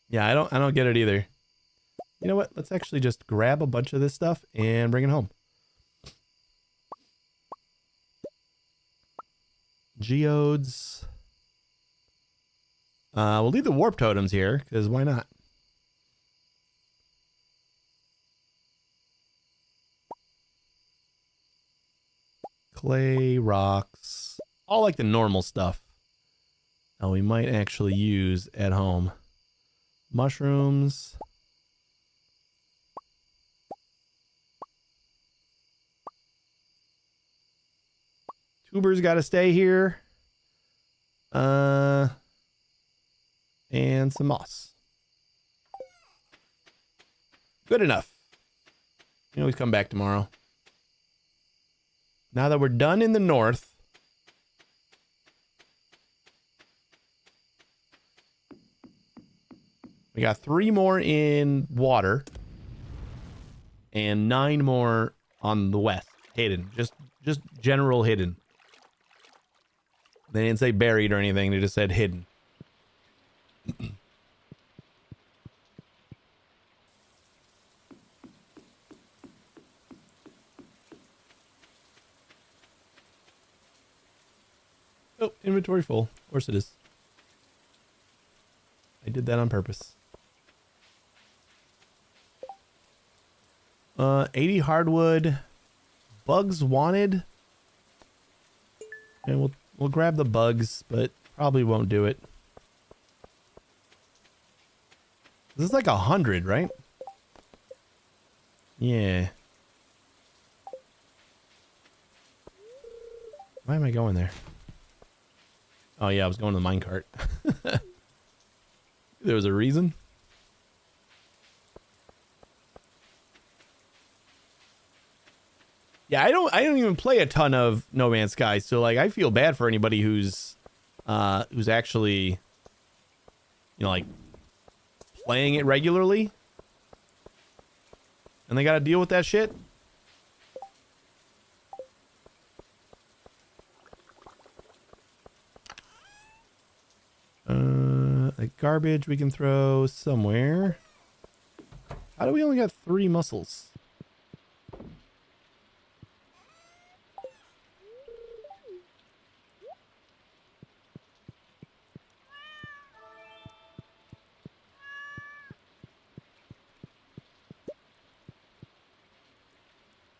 Yeah, I don't get it either. You know what? Let's actually just grab a bunch of this stuff and bring it home. Geodes. We'll leave the warp totems here, because why not? Clay, rocks, all like the normal stuff. Now we might actually use at home. Mushrooms. Tubers got to stay here. And some moss. Good enough. You can always come back tomorrow. Now that we're done in the north, we got 3 more in water and 9 more on the west. Hidden. Just general hidden. They didn't say buried or anything. They just said hidden. Oh, inventory full. Of course it is. I did that on purpose. 80 hardwood. Bugs wanted. And we'll grab the bugs, but probably won't do it. This is like 100, right? Yeah. Why am I going there? Oh yeah, I was going to the minecart. There was a reason. Yeah, I don't even play a ton of No Man's Sky, so like I feel bad for anybody who's actually, you know, like playing it regularly. And they got to deal with that shit. Like garbage we can throw somewhere. How do we only got 3 mussels?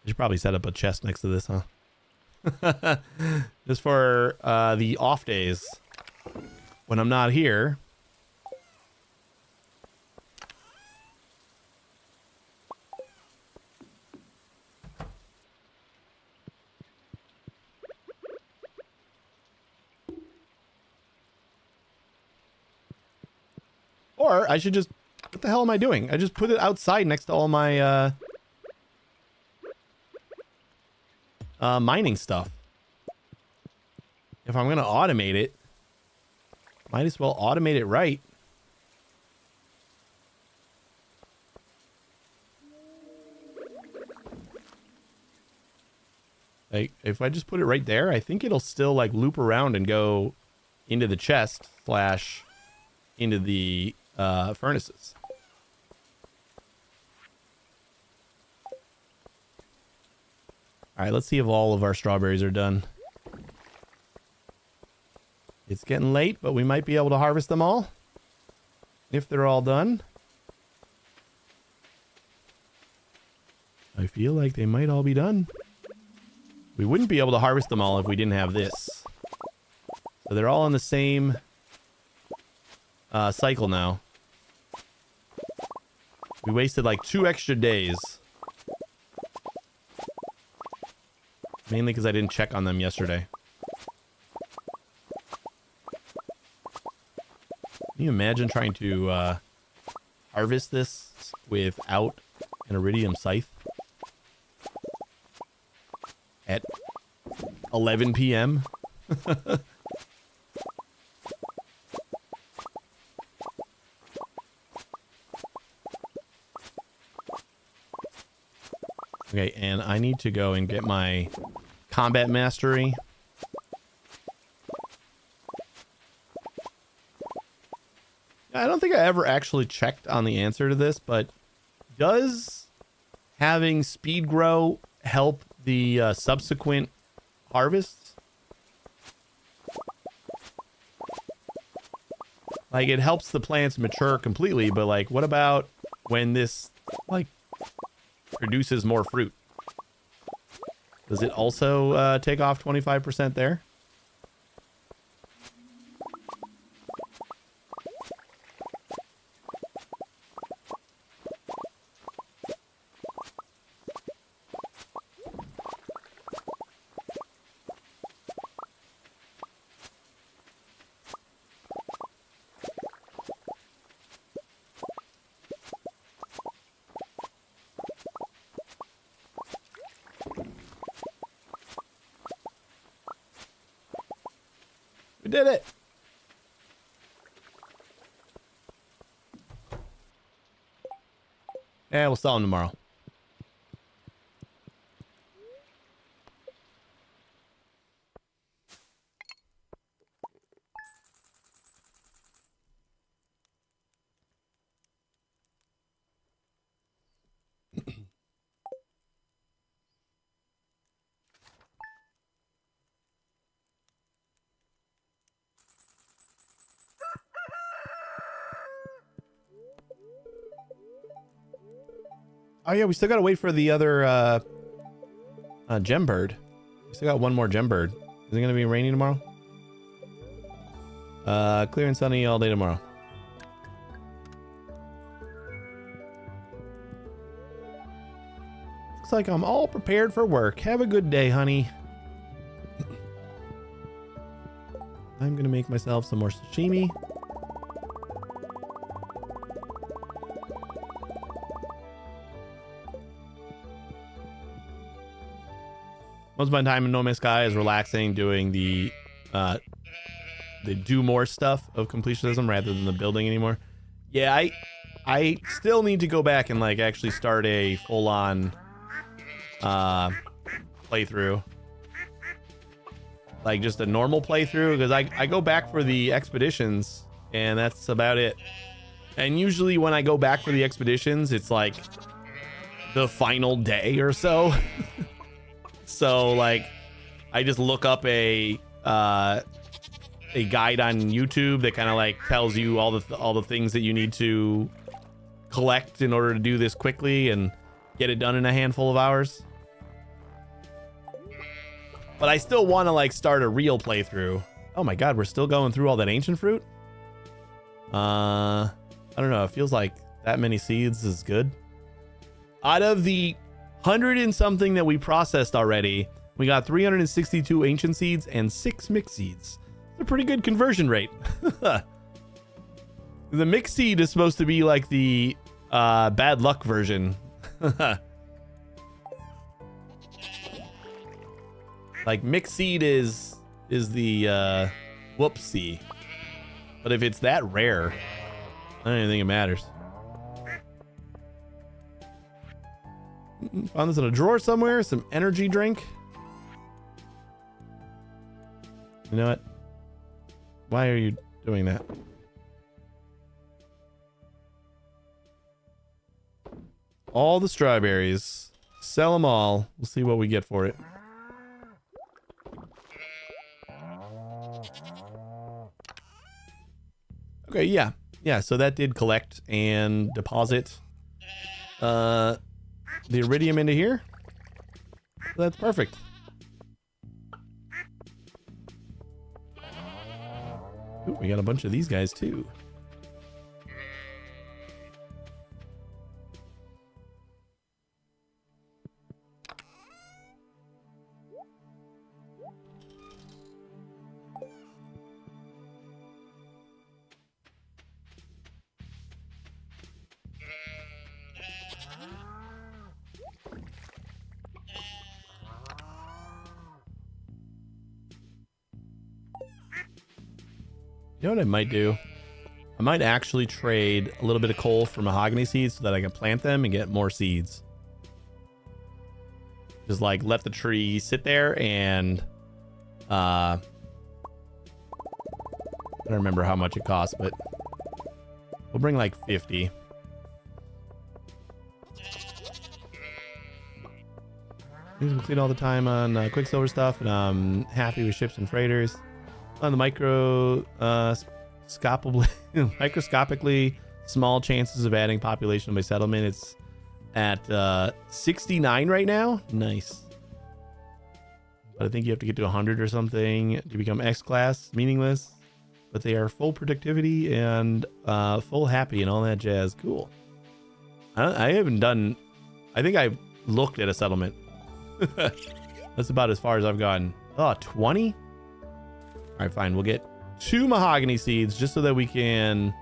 I should probably set up a chest next to this, huh? Just for the off days when I'm not here. Or I should just, what the hell am I doing? I just put it outside next to all my mining stuff. If I'm going to automate it, might as well automate it right. Like, if I just put it right there, I think it'll still like loop around and go into the chest / into the furnaces. All right, let's see if all of our strawberries are done. It's getting late, but we might be able to harvest them all if they're all done. I feel like they might all be done. We wouldn't be able to harvest them all if we didn't have this. So they're all in the same cycle now. We wasted like 2 extra days. Mainly because I didn't check on them yesterday. Can you imagine trying to harvest this without an iridium scythe? At 11 p.m.? Okay, and I need to go and get my combat mastery. I don't think I ever actually checked on the answer to this, but Does having speed grow help the subsequent harvests? Like, it helps the plants mature completely, but like, what about when this like produces more fruit? Does it also take off 25% there? We did it. Yeah, we'll sell them tomorrow. Oh yeah, we still gotta wait for the other gem bird. We still got one more gem bird. Is it gonna be rainy tomorrow? Clear and sunny all day tomorrow. Looks like I'm all prepared for work. Have a good day, honey. I'm gonna make myself some more sashimi. Most of my time in No Man's Sky is relaxing, doing the do more stuff of completionism rather than the building anymore. Yeah, I still need to go back and like actually start a full-on playthrough. Like just a normal playthrough, because I go back for the expeditions and that's about it. And usually when I go back for the expeditions, it's like the final day or so. So like I just look up a guide on YouTube that kind of like tells you all the things that you need to collect in order to do this quickly and get it done in a handful of hours. But I still want to like start a real playthrough. Oh my god, we're still going through all that ancient fruit? I don't know, it feels like that many seeds is good. Out of the 100 and something that we processed already, we got 362 ancient seeds and 6 mixed seeds. It's a pretty good conversion rate. The mixed seed is supposed to be like the bad luck version. Like mixed seed is the whoopsie. But if it's that rare, I don't even think it matters. Found this in a drawer somewhere. Some energy drink. You know what? Why are you doing that? All the strawberries. Sell them all. We'll see what we get for it. Okay, yeah. Yeah, so that did collect and deposit the iridium into here. So that's perfect. Ooh, we got a bunch of these guys too. You know what I might do? I might actually trade a little bit of coal for mahogany seeds so that I can plant them and get more seeds. Just like let the tree sit there and I don't remember how much it costs, but we'll bring like 50. These complete all the time on Quicksilver stuff, and I'm happy with ships and freighters. On the microscopically small chances of adding population to my settlement, it's at 69 right now. Nice. But I think you have to get to 100 or something to become X class. Meaningless. But they are full productivity and full happy and all that jazz. Cool. I haven't done... I think I've looked at a settlement. That's about as far as I've gotten. Oh, 20? All right, fine. We'll get 2 mahogany seeds just so that we can...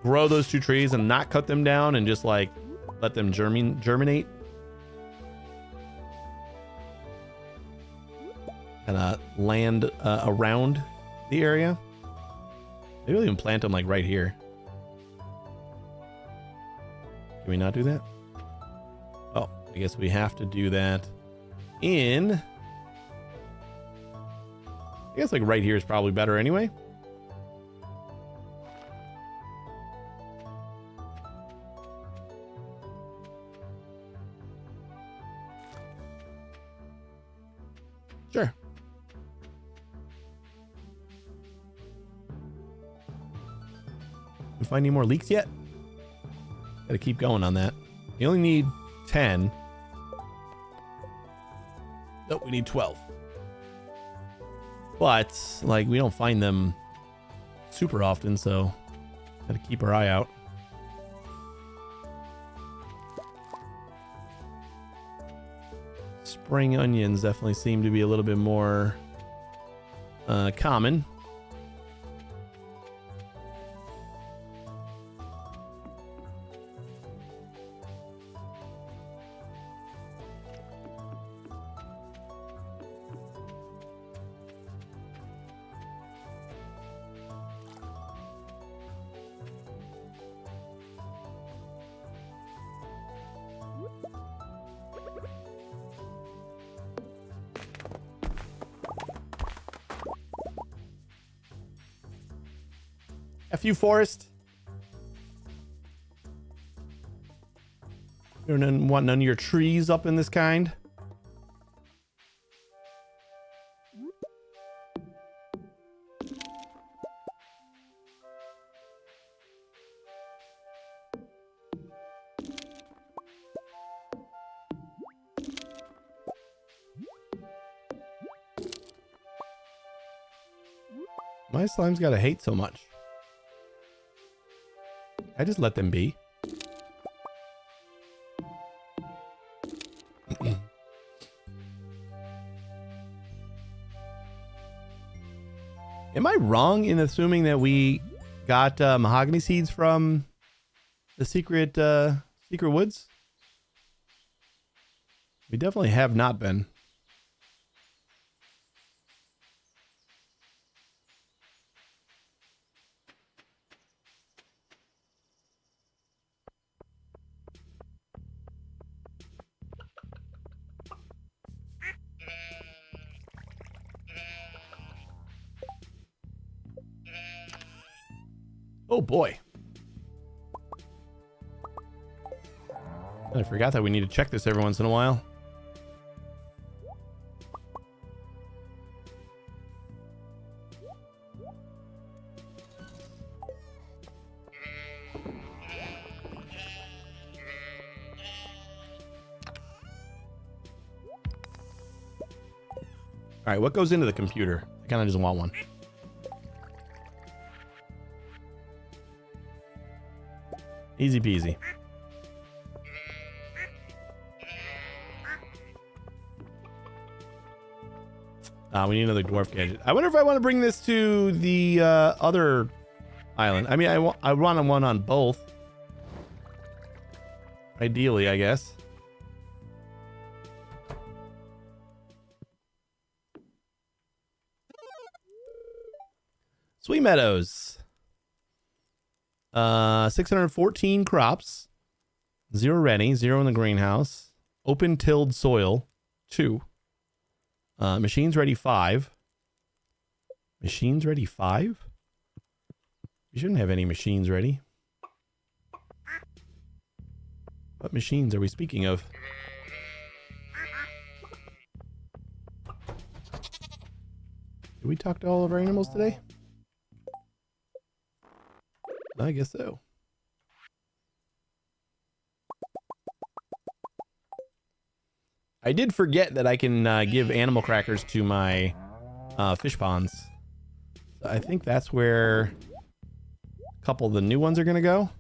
grow those 2 trees and not cut them down and just like let them germinate. And land around the area. Maybe we'll even plant them like right here. Can we not do that? Oh, I guess we have to do that in... I guess like right here is probably better anyway. Sure. We find any more leaks yet? Gotta keep going on that. You only need 10. Nope, we need 12. But, like, we don't find them super often, so gotta keep our eye out. Spring onions definitely seem to be a little bit more common. F you, Forest. You don't want none of your trees up in this kind. My slime's gotta hate so much. I just let them be. Am I wrong in assuming that we got mahogany seeds from the secret woods? We definitely have not been. Oh boy. I forgot that we need to check this every once in a while. All right, what goes into the computer? I kind of just want one. Easy peasy. We need another dwarf gadget. I wonder if I want to bring this to the other island. I mean, I want one on both. Ideally, I guess. Sweet Meadows. 614 crops. 0 ready. 0 in the greenhouse. Open tilled soil. 2. Machines ready 5. Machines ready 5? We shouldn't have any machines ready. What machines are we speaking of? Did we talk to all of our animals today? I guess so. I did forget that I can give animal crackers to my fish ponds. So I think that's where a couple of the new ones are going to go.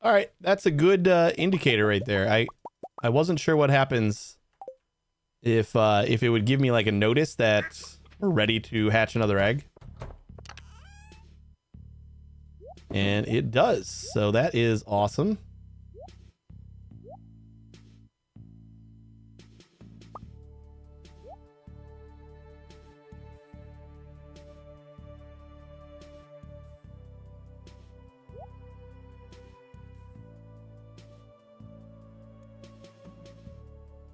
All right, that's a good indicator right there. I wasn't sure what happens if it would give me like a notice that we're ready to hatch another egg. And it does. So that is awesome.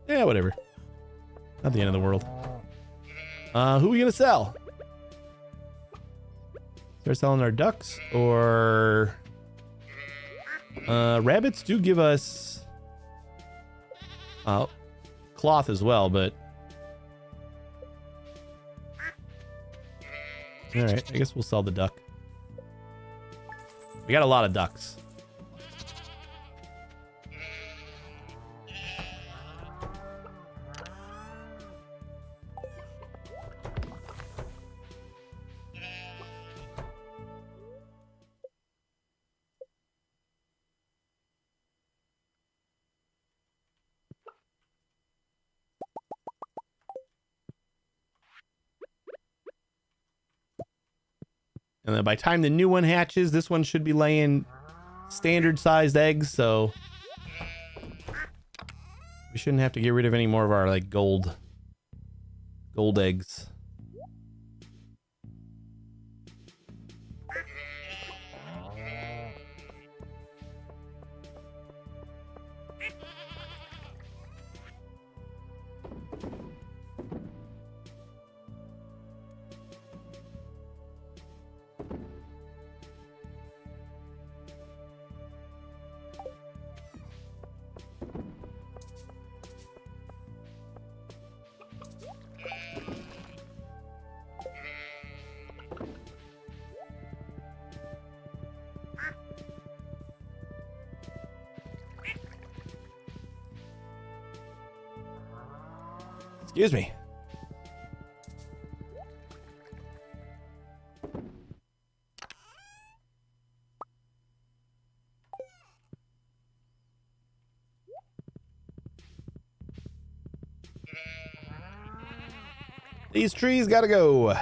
Yeah, whatever. Not the end of the world. Who are we gonna sell? Start selling our ducks or rabbits do give us cloth as well, but all right, I guess we'll sell the duck. We got a lot of ducks. And then by the time the new one hatches, this one should be laying standard sized eggs, so we shouldn't have to get rid of any more of our like gold eggs. Excuse me. These trees gotta go.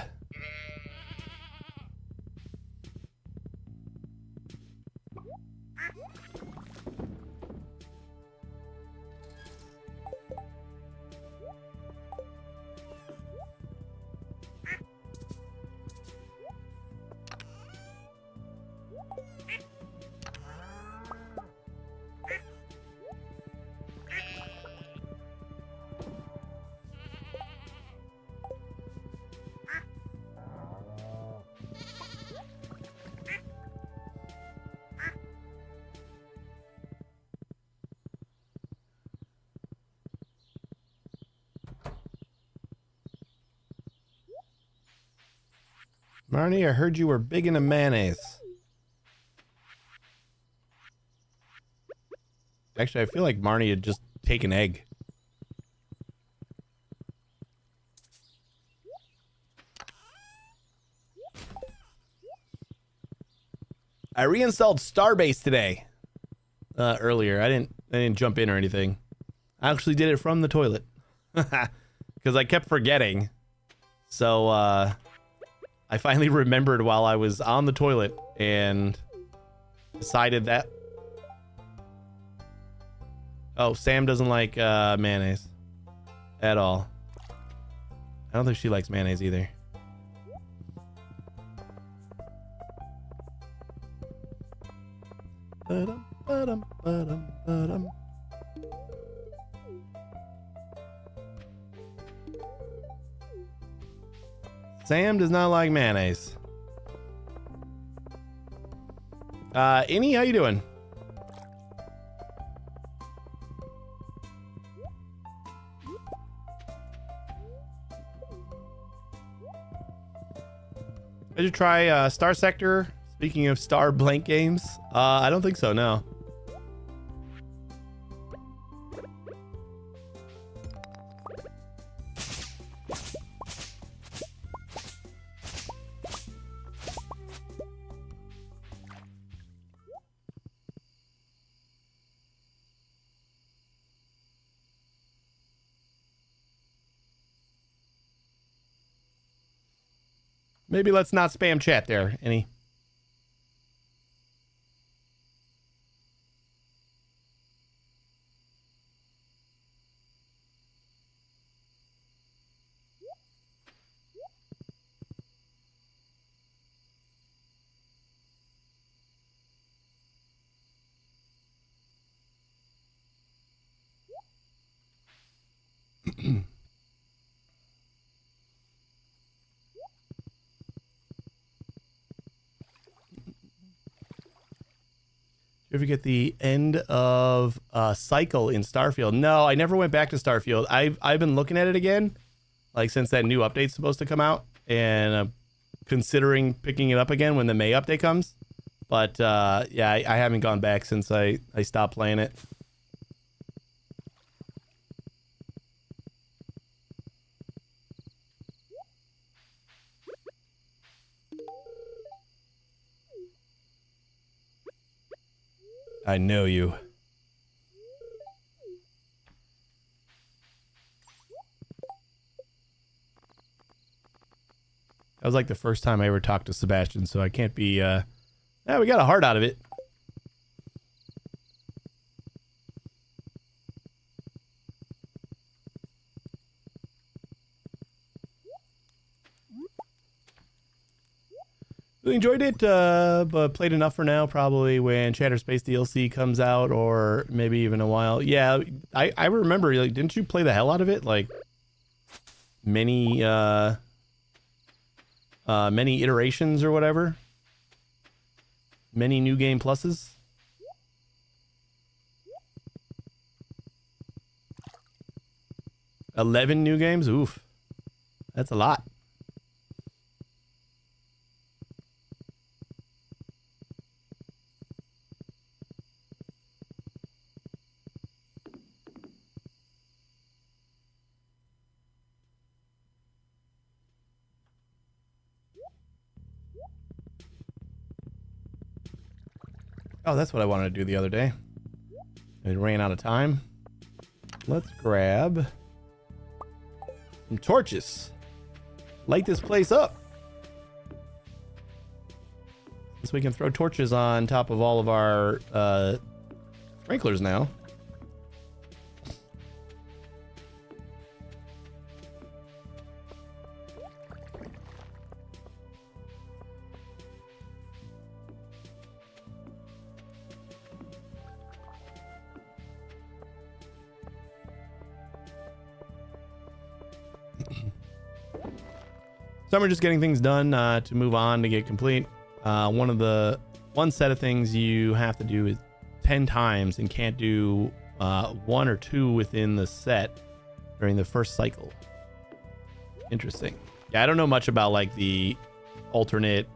Marnie, I heard you were big into mayonnaise. Actually, I feel like Marnie had just taken an egg. I reinstalled Starbase today. Earlier. I didn't jump in or anything. I actually did it from the toilet. Because I kept forgetting. So, I finally remembered while I was on the toilet and decided that... Oh, Sam doesn't like mayonnaise at all. I don't think she likes mayonnaise either. Ba-dum, ba-dum, ba-dum, ba-dum. Sam does not like mayonnaise. Innie, how you doing? Did you try Star Sector? Speaking of Star Blank games, I don't think so, no. Maybe let's not spam chat there, Annie. You ever get the end of cycle in Starfield? No, I never went back to Starfield. I've been looking at it again, like since that new update's supposed to come out, and I'm considering picking it up again when the May update comes. But yeah, I haven't gone back since I stopped playing it. I know you. That was like the first time I ever talked to Sebastian, so I can't be, yeah, we got a heart out of it. Really enjoyed it, but played enough for now. Probably when Shattered Space DLC comes out, or maybe even a while. Yeah, I remember. Like, didn't you play the hell out of it? Like many many iterations or whatever. Many new game pluses. $11 new games. Oof, that's a lot. Oh, that's what I wanted to do the other day. It ran out of time. Let's grab some torches. Light this place up. So we can throw torches on top of all of our sprinklers now. Some are just getting things done to move on to get complete. One set of things you have to do is 10 times and can't do 1 or 2 within the set during the first cycle. Interesting. Yeah, I don't know much about like the alternate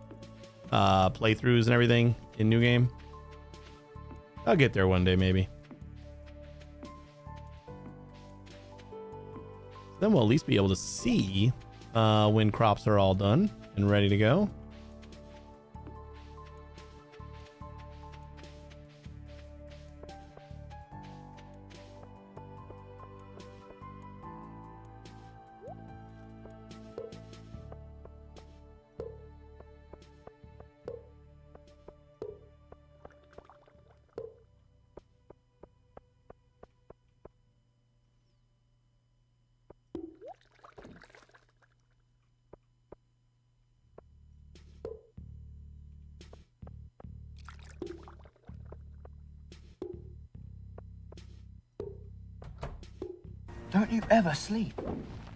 playthroughs and everything in New Game. I'll get there one day maybe. Then we'll at least be able to see when crops are all done and ready to go. Don't you ever sleep?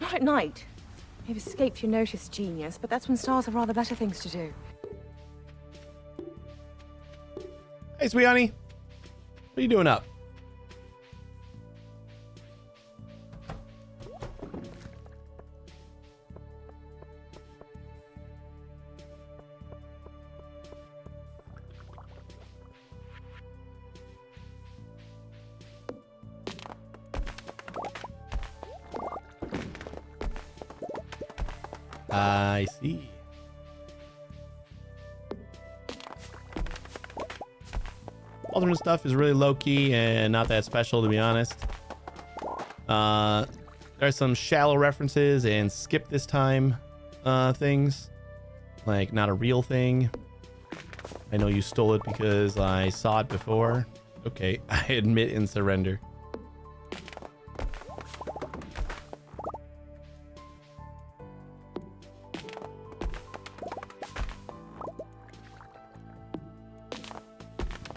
Not at night. You've escaped your notice, genius, but that's when stars have rather better things to do. Hey, sweet honey. What are you doing up? I see. Alternate stuff is really low-key and not that special, to be honest. There's some shallow references and skip this time things. Like, not a real thing. I know you stole it because I saw it before. Okay, I admit and surrender.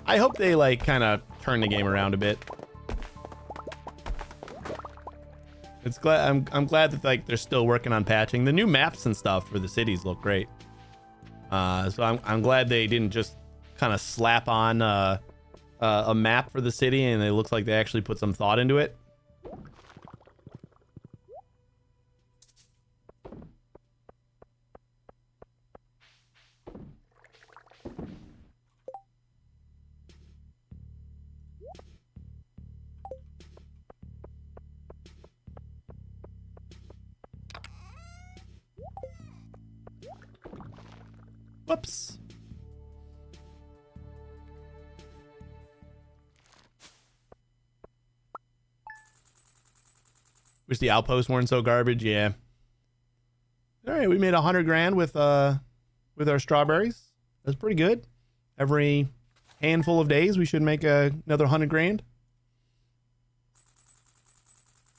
I hope they like kind of turn the game around a bit. It's glad I'm glad that like they're still working on patching. The new maps and stuff for the cities look great. So I'm glad they didn't just kind of slap on a map for the city and it looks like they actually put some thought into it. Whoops. Wish the outposts weren't so garbage. Yeah. All right, we made 100 grand with our strawberries. That's pretty good. Every handful of days, we should make another 100 grand.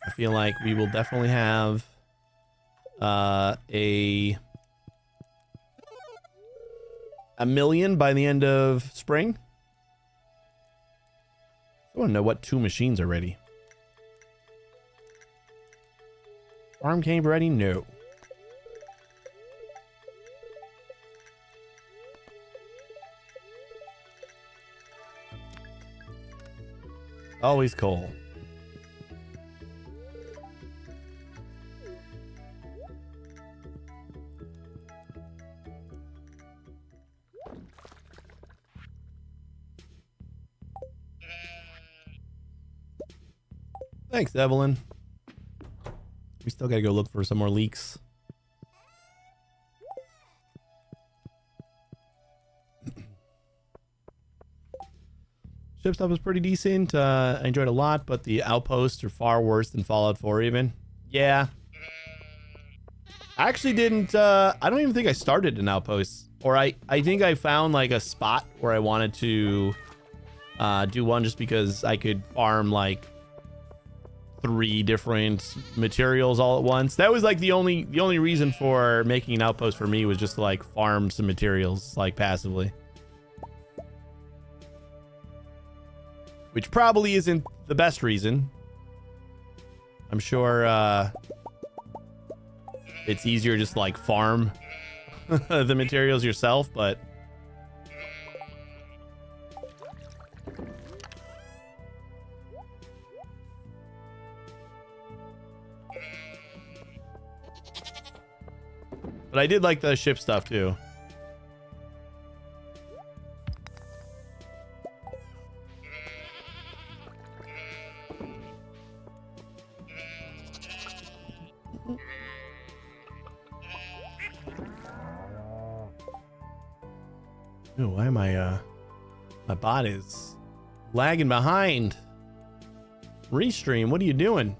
I feel like we will definitely have a million by the end of spring. I want to know what 2 machines are ready. Farm cave ready? No. Always coal. Thanks, Evelyn. We still gotta go look for some more leaks. Ship stuff was pretty decent. I enjoyed it a lot, but the outposts are far worse than Fallout 4 even. Yeah. I actually didn't, I don't even think I started an outpost. Or I think I found like a spot where I wanted to do one just because I could farm like 3 different materials all at once. That was like the only reason for making an outpost for me was just to like farm some materials like passively. Which probably isn't the best reason. I'm sure it's easier just to like farm the materials yourself, but I did like the ship stuff too. Ooh, why am I my bot is lagging behind. Restream, what are you doing?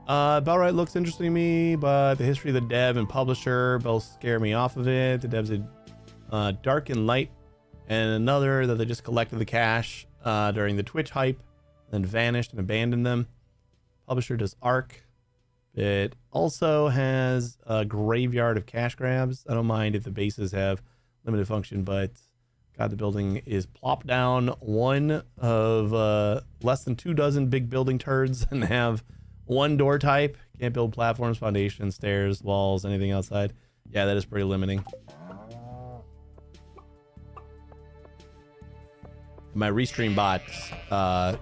About right looks interesting to me, but the history of the dev and publisher both scare me off of it. The dev's a dark and light, and another that they just collected the cash during the Twitch hype, then vanished and abandoned them. Publisher does Arc. It also has a graveyard of cash grabs. I don't mind if the bases have limited function, but God, the building is plopped down one of less than 2 dozen big building turds and have one door type. Can't build platforms, foundations, stairs, walls, anything outside. Yeah, that is pretty limiting. My restream bot that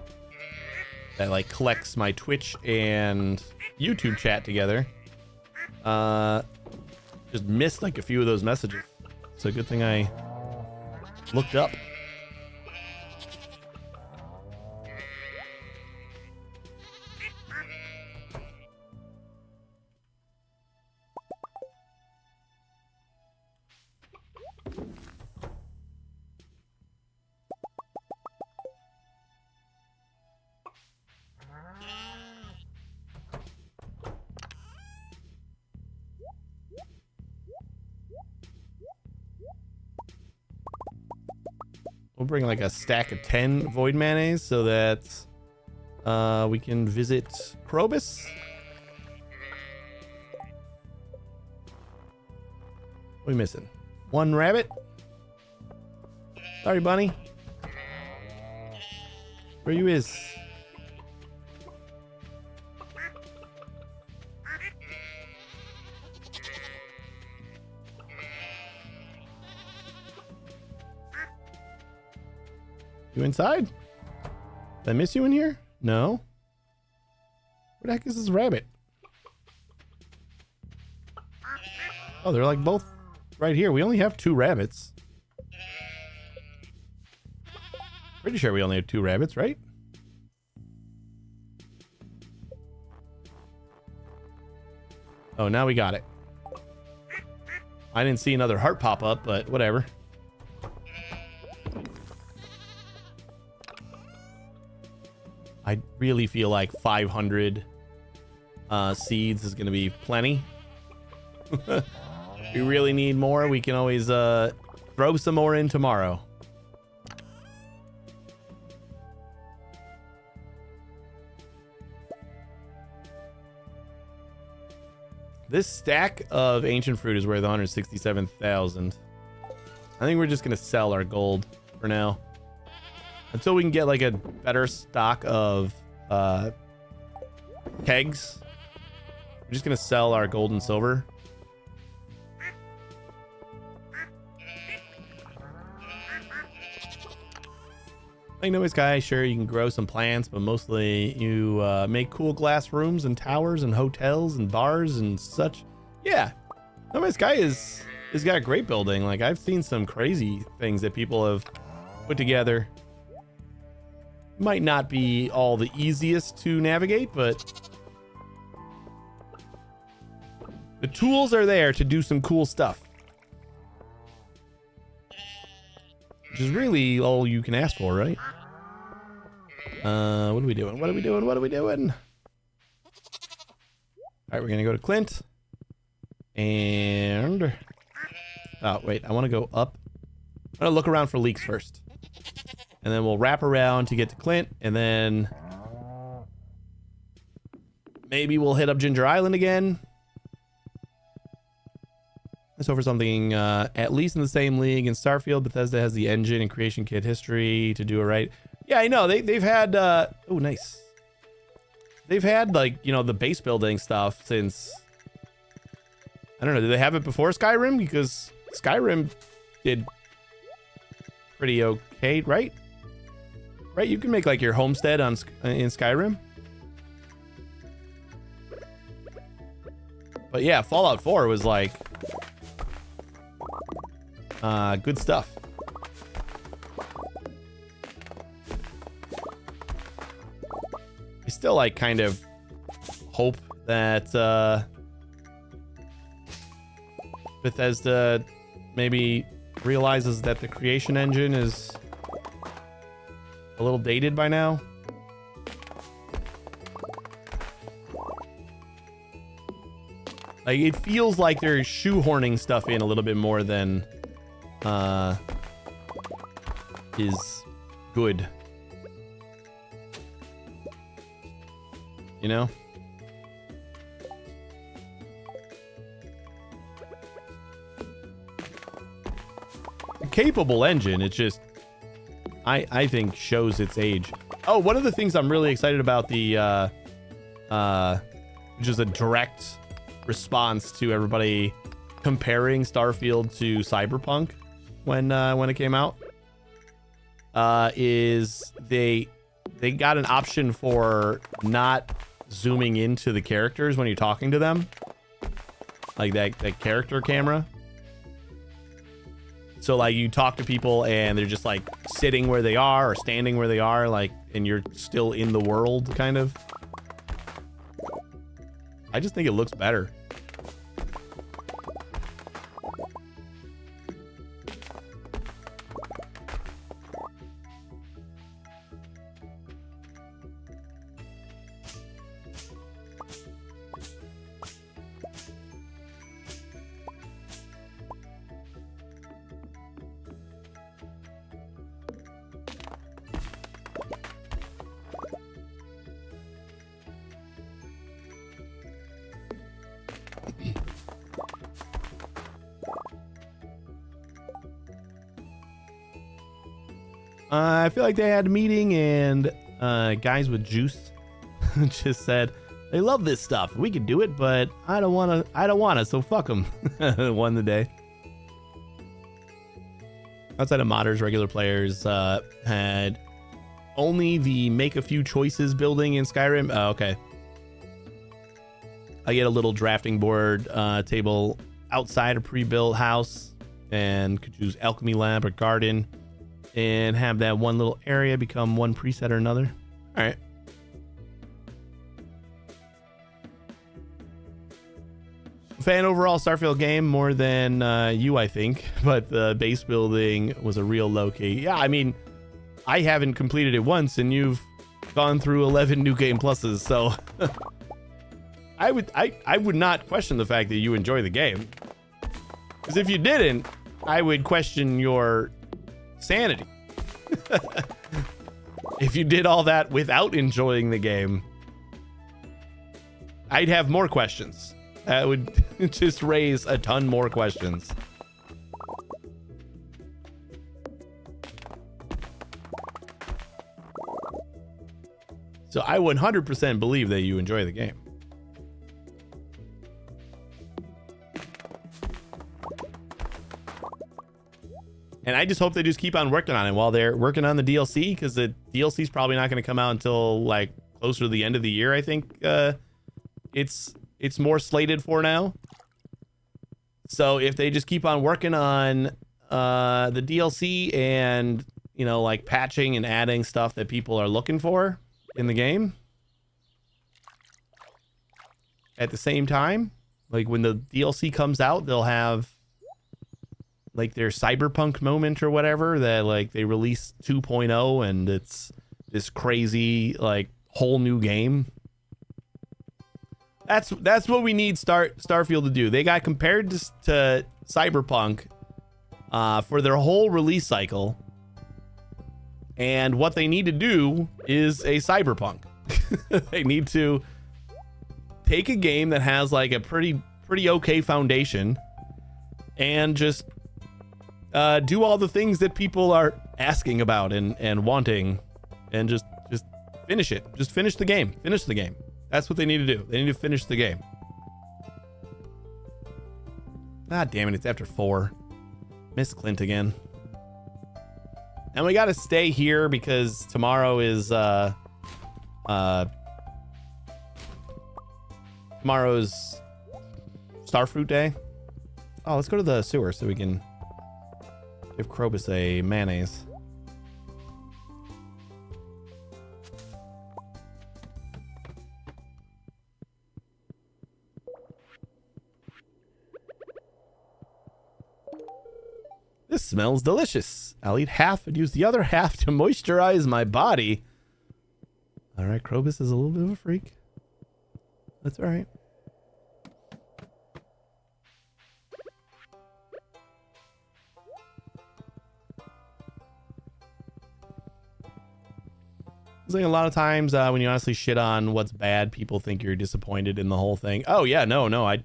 like collects my Twitch and YouTube chat together just missed like a few of those messages. So good thing I looked up. We'll bring like a stack of 10 void mayonnaise so that we can visit Krobus. What are we missing? 1 rabbit? Sorry, bunny. Where you is? You inside? Did I miss you in here? No. Where the heck is this rabbit? Oh, they're like both right here. We only have 2 rabbits. Pretty sure we only have 2 rabbits, right? Oh, now we got it. I didn't see another heart pop up, but whatever. I really feel like 500 seeds is going to be plenty. We really need more. We can always throw some more in tomorrow. This stack of ancient fruit is worth 167,000. I think we're just going to sell our gold for now. Until we can get like a better stock of kegs. We're just going to sell our gold and silver. Like No Man's Sky, sure, you can grow some plants, but mostly you make cool glass rooms and towers and hotels and bars and such. Yeah, No Man's Sky is got a great building. Like I've seen some crazy things that people have put together. Might not be all the easiest to navigate, but the tools are there to do some cool stuff. Which is really all you can ask for, right? What are we doing? What are we doing? What are we doing? Alright, we're gonna go to Clint. And... oh, wait, I want to go up. I'm gonna look around for leaks first. And then we'll wrap around to get to Clint, and then maybe we'll hit up Ginger Island again. Let's hope for something at least in the same league in Starfield. Bethesda has the engine and creation kit history to do it right. Yeah, I know. They've had... oh, nice. They've had, like, you know, the base building stuff since... I don't know. Did they have it before Skyrim? Because Skyrim did pretty okay, right? Right, you can make like your homestead in Skyrim. But yeah, Fallout 4 was like good stuff. I still like kind of hope that Bethesda maybe realizes that the creation engine is a little dated by now. Like, it feels like they're shoehorning stuff in a little bit more than is good. You know? capable engine. It's just, I think shows its age. Oh, one of the things I'm really excited about the, which is a direct response to everybody comparing Starfield to Cyberpunk when it came out, is they got an option for not zooming into the characters when you're talking to them, like that character camera. So like you talk to people and they're just like sitting where they are or standing where they are, like, and you're still in the world kind of. I just think it looks better. I feel like they had a meeting and guys with juice just said they love this stuff. We can do it, but I don't want to. So fuck them. Won the day. Outside of modders, regular players had only the make a few choices building in Skyrim. Oh, okay. I get a little drafting board table outside a pre-built house and could choose alchemy lab or garden and have that one little area become one preset or another. All right. Fan overall Starfield game more than you, I think, but the base building was a real low key. Yeah, I mean, I haven't completed it once and you've gone through 11 new game pluses, so I would not question the fact that you enjoy the game. Because if you didn't, I would question your sanity. If you did all that without enjoying the game, I'd have more questions. That would just raise a ton more questions. So I 100% believe that you enjoy the game. And I just hope they just keep on working on it while they're working on the DLC, because the DLC is probably not going to come out until like closer to the end of the year. I think it's more slated for now. So if they just keep on working on the DLC and, you know, like patching and adding stuff that people are looking for in the game at the same time, like when the DLC comes out, they'll have like their cyberpunk moment or whatever, that like they release 2.0 and it's this crazy like whole new game. That's what we need Starfield to do. They got compared to Cyberpunk for their whole release cycle, and what they need to do is a Cyberpunk. They need to take a game that has like a pretty okay foundation and just do all the things that people are asking about and wanting, and just finish it. Just finish the game. Finish the game. That's what they need to do. They need to finish the game. Ah, damn it. It's after 4. Miss Clint again. And we got to stay here because tomorrow is tomorrow's Starfruit Day. Oh, let's go to the sewer so we can give Krobus a mayonnaise. This smells delicious. I'll eat half and use the other half to moisturize my body. All right, Krobus is a little bit of a freak. That's all right. It's like a lot of times when you honestly shit on what's bad, people think you're disappointed in the whole thing. Oh yeah, no, I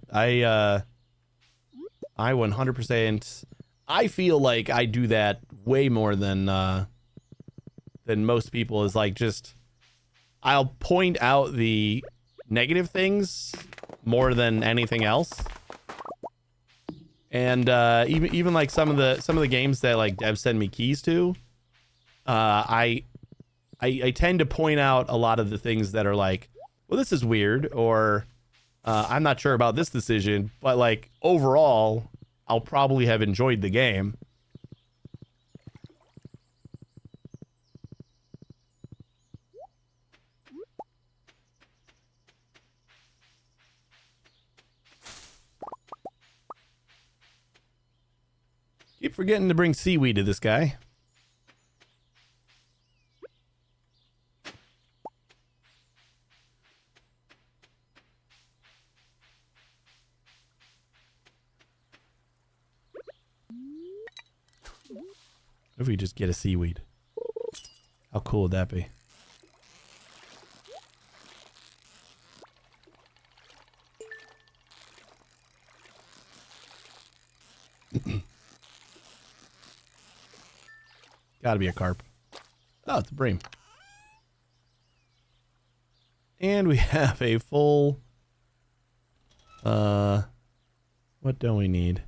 100%. I feel like I do that way more than most people. Is like, just I'll point out the negative things more than anything else. And even like some of the games that like devs send me keys to, I tend to point out a lot of the things that are like, well, this is weird, or I'm not sure about this decision, but like overall, I'll probably have enjoyed the game. Keep forgetting to bring seaweed to this guy. What if we just get a seaweed? How cool would that be? Gotta be a carp. Oh, it's a bream. And we have a full... what don't we need?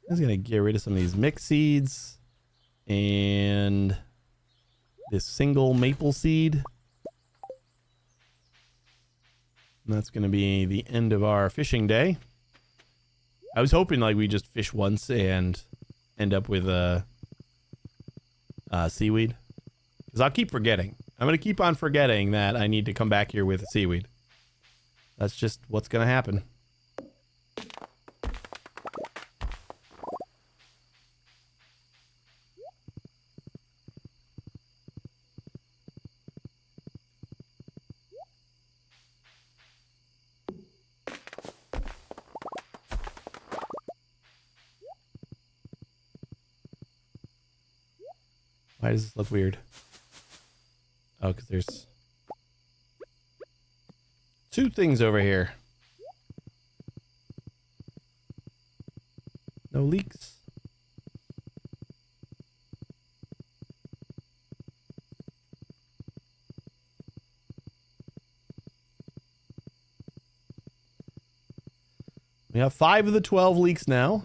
I was gonna get rid of some of these mixed seeds. And this single maple seed. And that's gonna be the end of our fishing day. I was hoping like we just fish once and end up with a seaweed, because I'll keep forgetting. I'm gonna keep on forgetting that I need to come back here with seaweed. That's just what's gonna happen. Why does this look weird? Oh, because there's two things over here. No leaks. We have 5 of the 12 leaks now.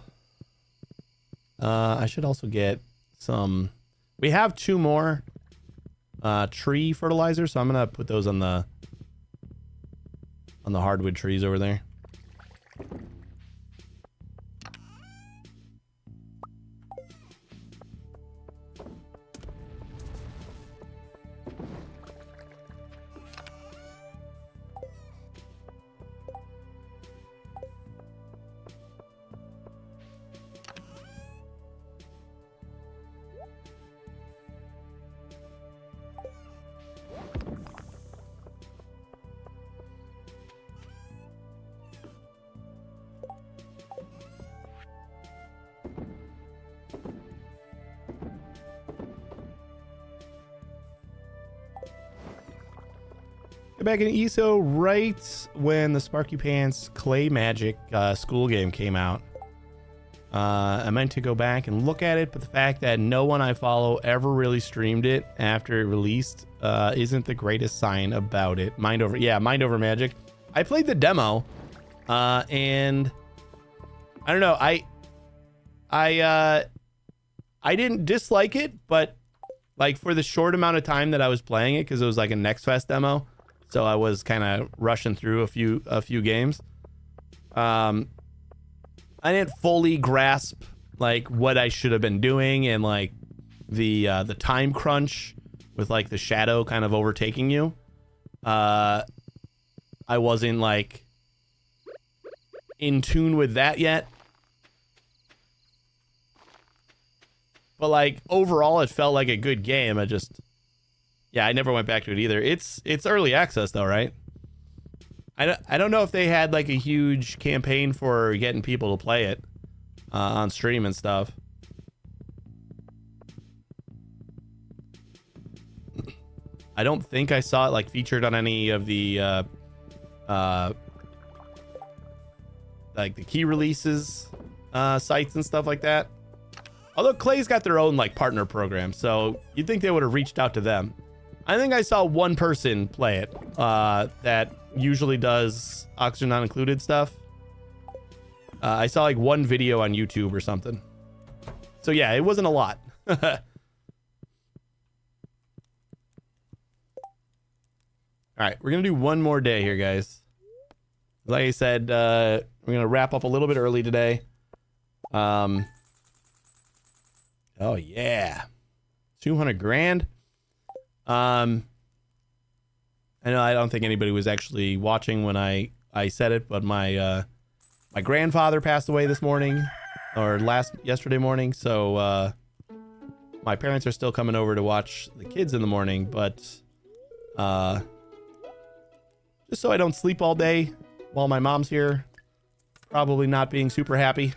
I should also get some... We have 2 more tree fertilizer, so I'm gonna put those on the hardwood trees over there. Back in ESO right when the Sparky Pants Clay Magic school game came out. I meant to go back and look at it, but the fact that no one I follow ever really streamed it after it released isn't the greatest sign about it. Mind Over Magic. I played the demo, and I don't know. I didn't dislike it, but like for the short amount of time that I was playing it, because it was like a Next Fest demo. So I was kind of rushing through a few games. I didn't fully grasp like what I should have been doing, and like the time crunch with like the shadow kind of overtaking you. I wasn't like in tune with that yet. But like overall, it felt like a good game. I never went back to it either. It's early access though, right? I don't know if they had like a huge campaign for getting people to play it on stream and stuff. I don't think I saw it like featured on any of the like the key releases sites and stuff like that. Although Clay's got their own like partner program, so you'd think they would have reached out to them. I think I saw one person play it that usually does Oxygen Not Included stuff. I saw like one video on YouTube or something. So yeah, it wasn't a lot. All right, we're going to do one more day here, guys. Like I said, we're going to wrap up a little bit early today. Oh yeah. 200 grand. I know I don't think anybody was actually watching when I said it, but my my grandfather passed away this morning or yesterday morning, so my parents are still coming over to watch the kids in the morning, but just so I don't sleep all day while my mom's here, probably not being super happy.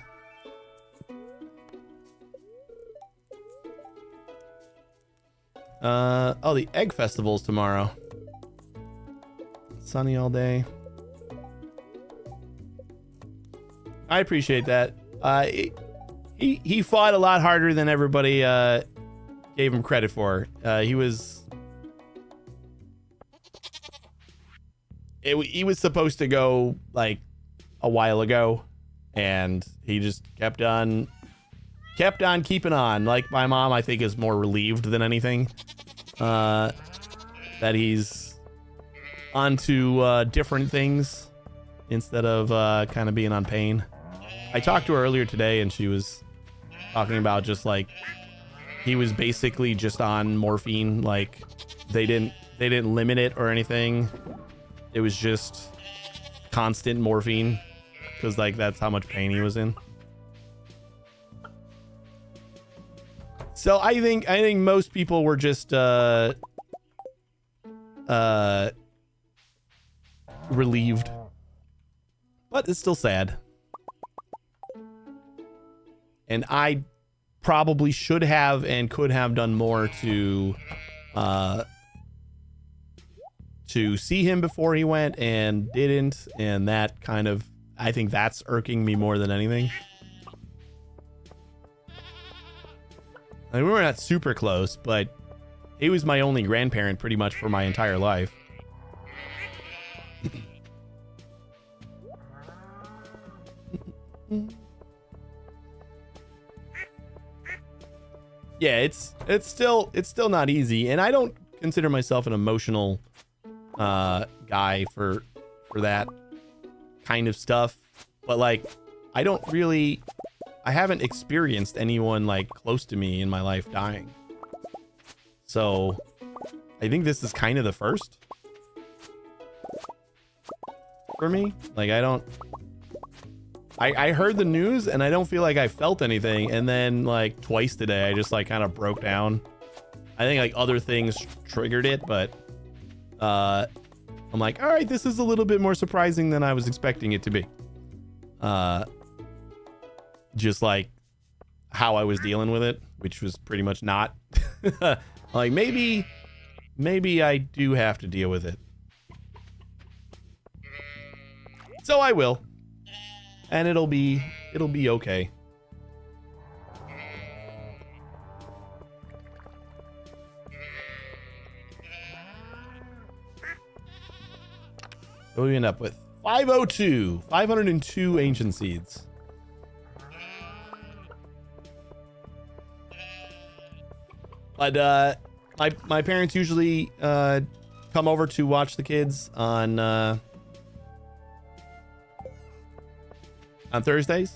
Oh, the egg festival's tomorrow. Sunny all day. I appreciate that. He fought a lot harder than everybody gave him credit for. He was supposed to go like a while ago, and he just kept on keeping on. Like my mom, I think, is more relieved than anything that he's onto different things instead of kind of being on pain. I talked to her earlier today, and she was talking about just like he was basically just on morphine. Like they didn't limit it or anything. It was just constant morphine because like that's how much pain he was in. So I think most people were just relieved, but it's still sad. And I probably should have and could have done more to see him before he went and didn't, and that kind of, I think that's irking me more than anything. I mean, we were not super close, but he was my only grandparent pretty much for my entire life. Yeah, it's still not easy, and I don't consider myself an emotional guy for that kind of stuff, but like I haven't experienced anyone like close to me in my life dying, so I think this is kind of the first for me. Like I heard the news and I don't feel like I felt anything, and then like twice today I just like kind of broke down. I think like other things triggered it, but I'm like, all right, this is a little bit more surprising than I was expecting it to be. Just like how I was dealing with it, which was pretty much not. Like maybe I do have to deal with it, so I will. And it'll be okay. So we end up with 502 ancient seeds. But my parents usually come over to watch the kids on Thursdays,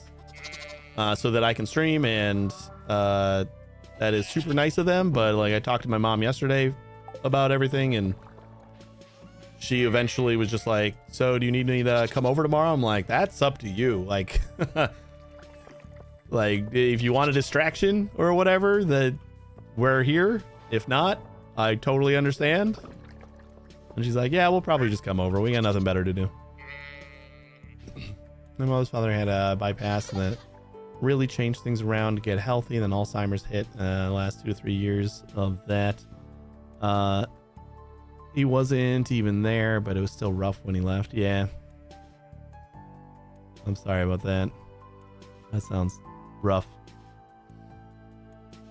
so that I can stream, and that is super nice of them. But like I talked to my mom yesterday about everything, and she eventually was just like, so do you need me to come over tomorrow? I'm like, that's up to you. Like like if you want a distraction or whatever, that we're here. If not, I totally understand. And she's like, yeah, we'll probably just come over, we got nothing better to do. My mother's father had a bypass, and that really changed things around to get healthy. And then Alzheimer's hit the last 2 to 3 years of that. He wasn't even there, but it was still rough when he left. Yeah. I'm sorry about that. That sounds rough.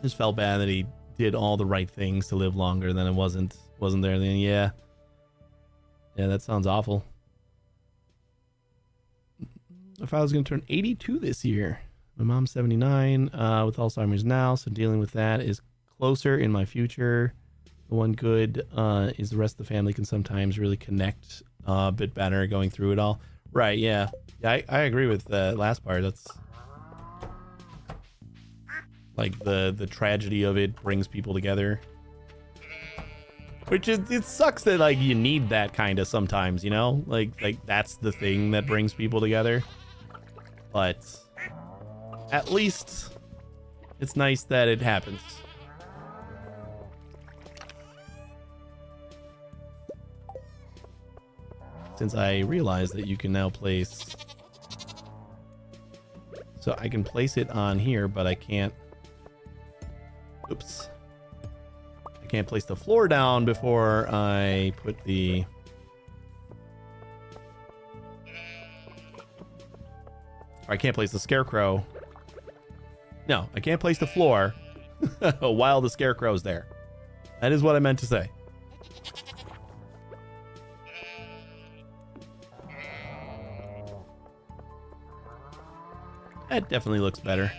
Just felt bad that he did all the right things to live longer, then it wasn't there then. Yeah, that sounds awful. If I was going to turn 82 this year, my mom's 79 with Alzheimer's now, so dealing with that is closer in my future. The one good is the rest of the family can sometimes really connect a bit better going through it all. Right, yeah. I agree with the last part. That's like the tragedy of it brings people together. Which is, it sucks that like you need that kind of sometimes, you know? Like that's the thing that brings people together. But at least it's nice that it happens. Since I realized that you can now place... So I can place it on here, but I can't... Oops. I can't place the floor down before I put the... Or I can't place the scarecrow. No, I can't place the floor while the scarecrow's there. That is what I meant to say. That definitely looks better.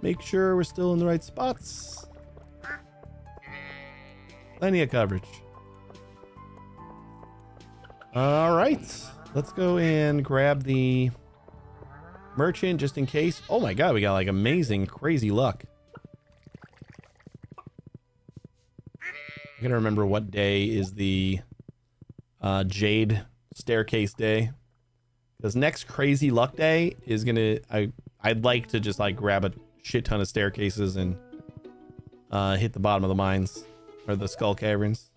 Make sure we're still in the right spots. Plenty of coverage. All right, let's go and grab the merchant just in case. Oh my god, we got like amazing, crazy luck. I gotta remember what day is the Jade staircase day, because next crazy luck day is gonna. I'd like to just like grab a shit ton of staircases and hit the bottom of the mines or the skull caverns.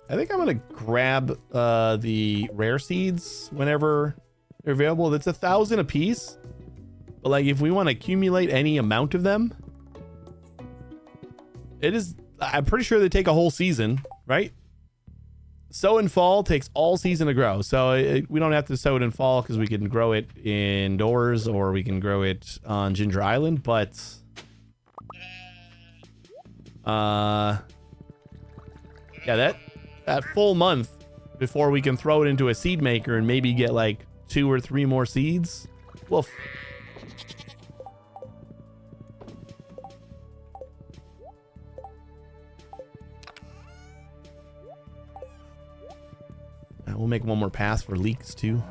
I think I'm gonna grab the rare seeds whenever they're available. It's 1,000 a piece. But like, if we want to accumulate any amount of them, it is, I'm pretty sure they take a whole season, right? Sow in fall takes all season to grow. So we don't have to sow it in fall because we can grow it indoors or we can grow it on Ginger Island. But yeah, that full month before we can throw it into a seed maker and maybe get like 2 or 3 more seeds. Woof. We'll make one more pass for leaks too.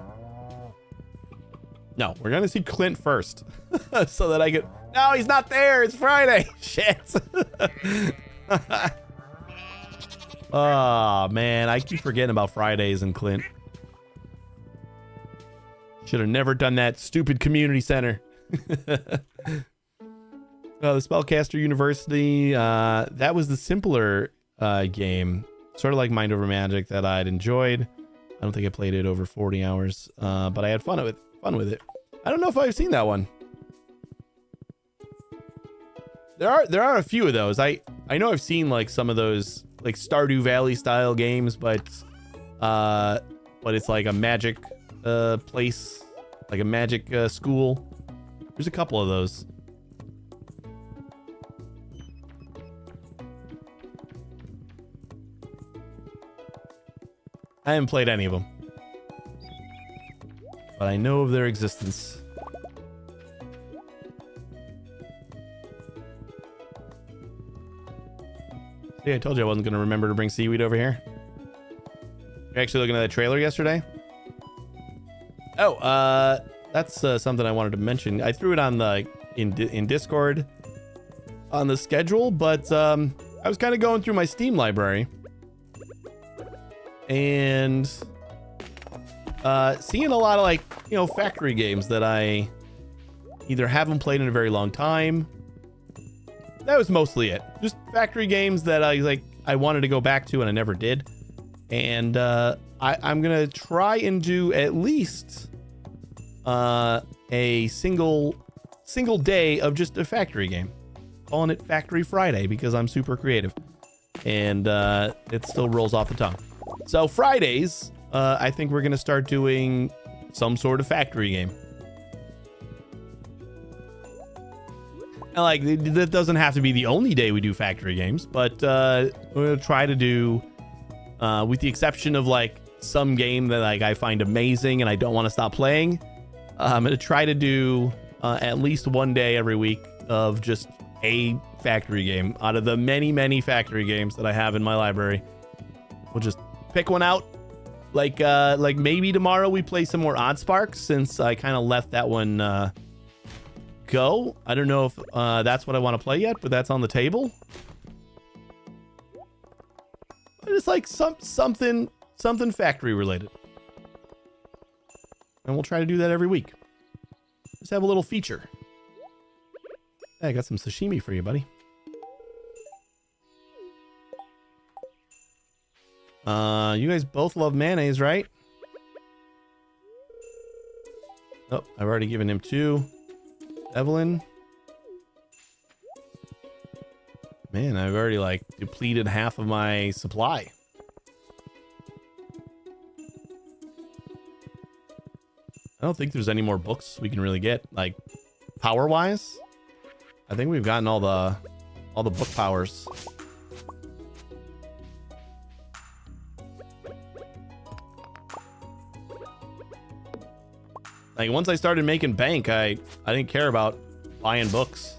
No, we're gonna see Clint first, so that I can. No, he's not there. It's Friday. Shit. Oh man, I keep forgetting about Fridays and Clint. Should have never done that stupid community center. The Spellcaster University. That was the simpler game, sort of like Mind Over Magic that I'd enjoyed. I don't think I played it over 40 hours, but I had fun with it. I don't know if I've seen that one. There are a few of those. I know I've seen like some of those like Stardew Valley style games, but it's like a magic place, like a magic school. There's a couple of those. I haven't played any of them, but I know of their existence. See, I told you I wasn't going to remember to bring seaweed over here. You're actually looking at that trailer yesterday? Oh, that's something I wanted to mention. I threw it on the in Discord on the schedule, but I was kind of going through my Steam library and seeing a lot of like, you know, factory games that I either haven't played in a very long time. That was mostly it. Just factory games that I wanted to go back to and I never did. And I'm gonna try and do at least a single day of just a factory game. calling it Factory Friday because I'm super creative. And it still rolls off the tongue. So Fridays, I think we're going to start doing some sort of factory game. And like, that doesn't have to be the only day we do factory games, but we're going to try to do, with the exception of like some game that like I find amazing and I don't want to stop playing, I'm going to try to do at least one day every week of just a factory game out of the many factory games that I have in my library. We'll just pick one out. Like maybe tomorrow we play some more Odd Sparks since I kind of let that one go. I don't know if that's what I want to play yet, but that's on the table. But it's like something factory related. And we'll try to do that every week. Just have a little feature. Hey, I got some sashimi for you, buddy. You guys both love mayonnaise, right? Oh, I've already given him 2. Evelyn. Man, I've already like depleted half of my supply. I don't think there's any more books we can really get, like power wise. I think we've gotten all the book powers. Like once I started making bank, I didn't care about buying books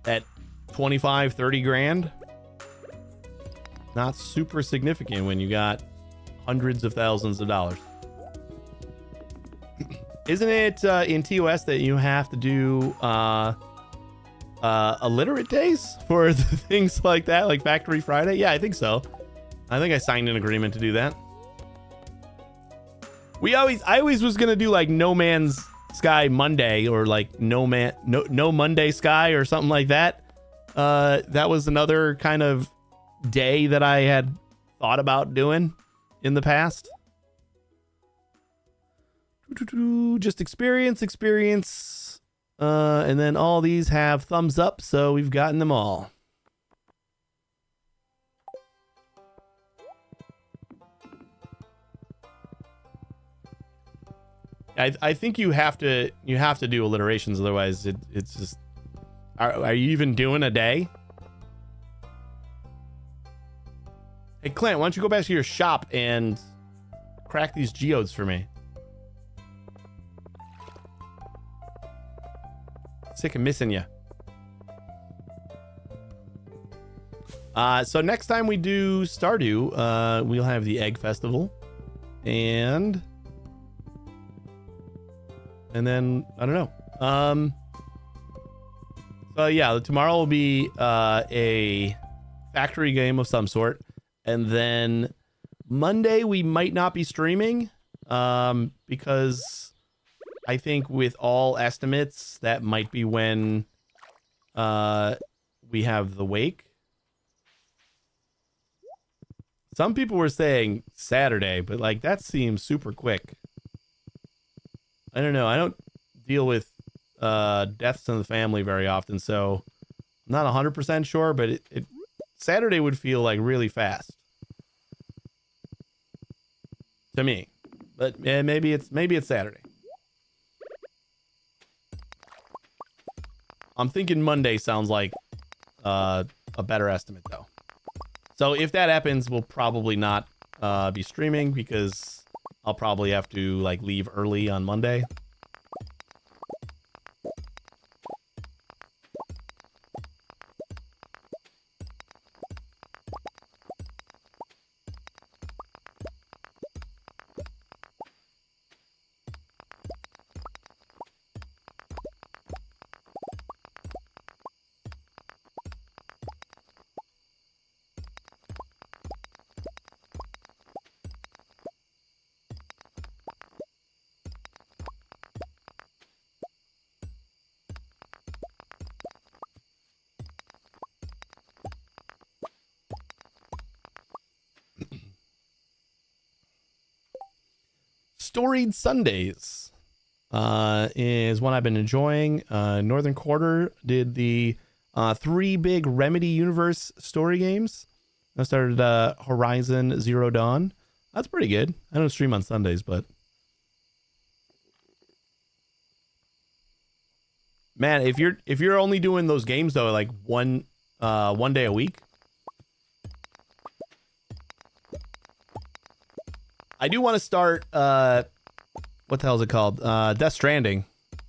at 25, 30 grand. Not super significant when you got hundreds of thousands of dollars. Isn't it in TOS that you have to do illiterate days for things like that, like Factory Friday? Yeah, I think so. I think I signed an agreement to do that. I always was gonna do like No Man's Sky Monday or like No Monday Sky or something like that. That was another kind of day that I had thought about doing in the past. Just experience. And then all these have thumbs up, so we've gotten them all. I think you have to do alliterations, otherwise it's just. Are you even doing a day? Hey Clint, why don't you go back to your shop and crack these geodes for me? Sick of missing you. So next time we do Stardew, we'll have the Egg Festival, and then I don't know. So yeah, tomorrow will be a factory game of some sort, and then Monday we might not be streaming because I think with all estimates that might be when we have the wake. Some people were saying Saturday, but like that seems super quick. I don't know. I don't deal with deaths in the family very often, so I'm not 100% sure, but it Saturday would feel like really fast to me. But maybe it's Saturday. I'm thinking Monday sounds like a better estimate though. So if that happens, we'll probably not be streaming because I'll probably have to like leave early on Monday. Storied Sundays is one I've been enjoying. Northern Quarter did the 3 big Remedy Universe story games. I started Horizon Zero Dawn. That's pretty good. I don't stream on Sundays, but man, if you're only doing those games though, like one day a week, I do want to start. What the hell is it called? Death Stranding.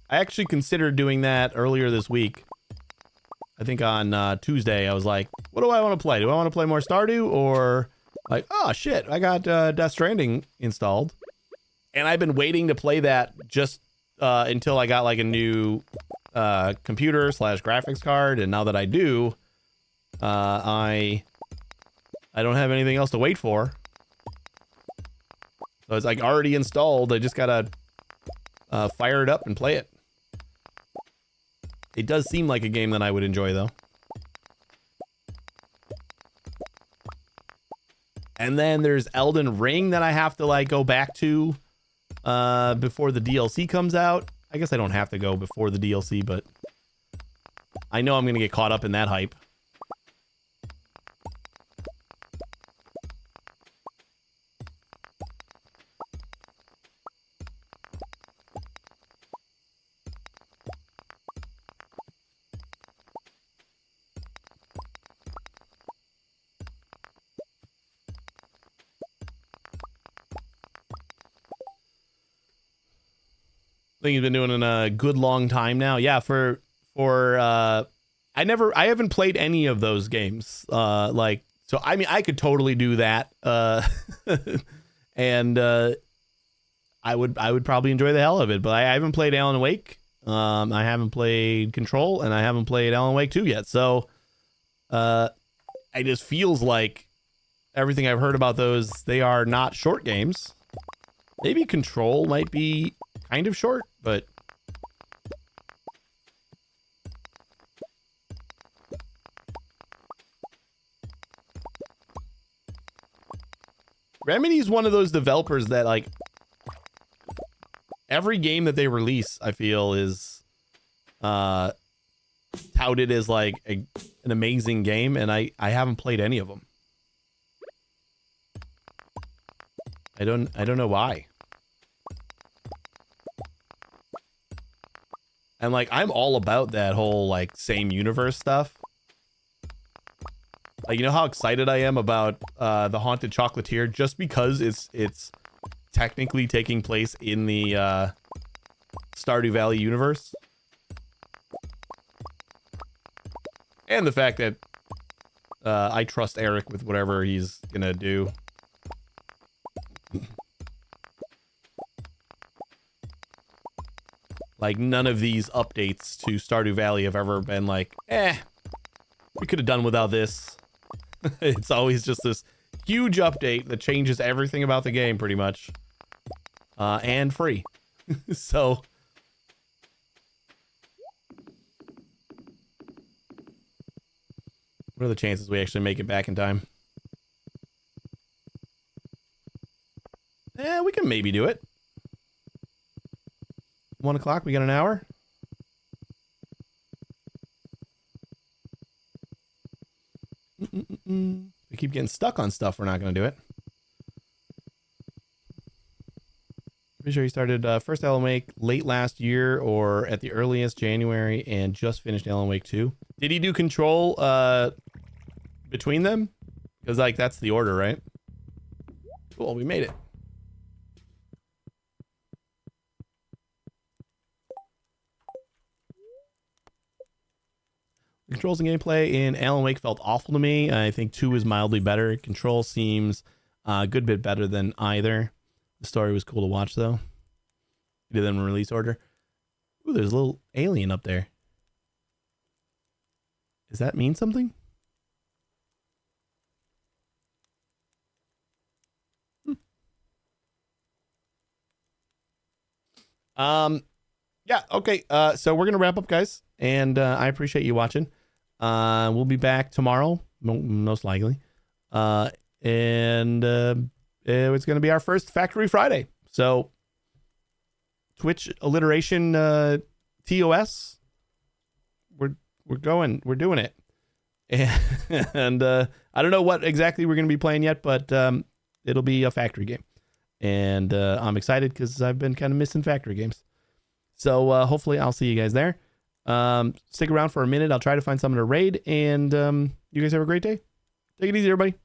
I actually considered doing that earlier this week. I think on Tuesday, I was like, what do I want to play? Do I want to play more Stardew or like, oh shit, I got Death Stranding installed. And I've been waiting to play that just until I got like a new computer / graphics card. And now that I do, I don't have anything else to wait for. So it's like already installed. I just gotta fire it up and play it. It does seem like a game that I would enjoy, though. And then there's Elden Ring that I have to like go back to before the DLC comes out. I guess I don't have to go before the DLC, but I know I'm gonna get caught up in that hype. I think he's been doing it in a good long time now. Yeah, I haven't played any of those games. Like, so I mean, I could totally do that. And I would probably enjoy the hell of it. But I haven't played Alan Wake. I haven't played Control, and I haven't played Alan Wake 2 yet. So, it just feels like everything I've heard about those, they are not short games. Maybe Control might be kind of short, but Remedy's one of those developers that like every game that they release, I feel is touted as like an amazing game, and I haven't played any of them. I don't know why. And like I'm all about that whole like same universe stuff. Like, you know how excited I am about the Haunted Chocolatier just because it's technically taking place in the Stardew Valley universe. And the fact that I trust Eric with whatever he's gonna do. Like, none of these updates to Stardew Valley have ever been like, we could have done without this. It's always just this huge update that changes everything about the game, pretty much. And free. So. What are the chances we actually make it back in time? We can maybe do it. 1 o'clock, we got an hour. We keep getting stuck on stuff, we're not going to do it. Pretty sure he started first Alan Wake late last year or at the earliest January and just finished Alan Wake 2. Did he do Control between them? Because like that's the order, right? Cool, we made it. Controls and gameplay in Alan Wake felt awful to me. I think 2 is mildly better. Control seems a good bit better than either. The story was cool to watch, though. Did them in release order. Ooh, there's a little alien up there. Does that mean something? Yeah, okay. So we're going to wrap up, guys. And I appreciate you watching. We'll be back tomorrow, most likely. And it's going to be our first Factory Friday. So Twitch alliteration TOS. We're we're doing it. And I don't know what exactly we're going to be playing yet, but it'll be a factory game. And I'm excited because I've been kind of missing factory games. So hopefully I'll see you guys there. Stick around for a minute. I'll try to find someone to raid. And you guys have a great day. Take it easy, everybody.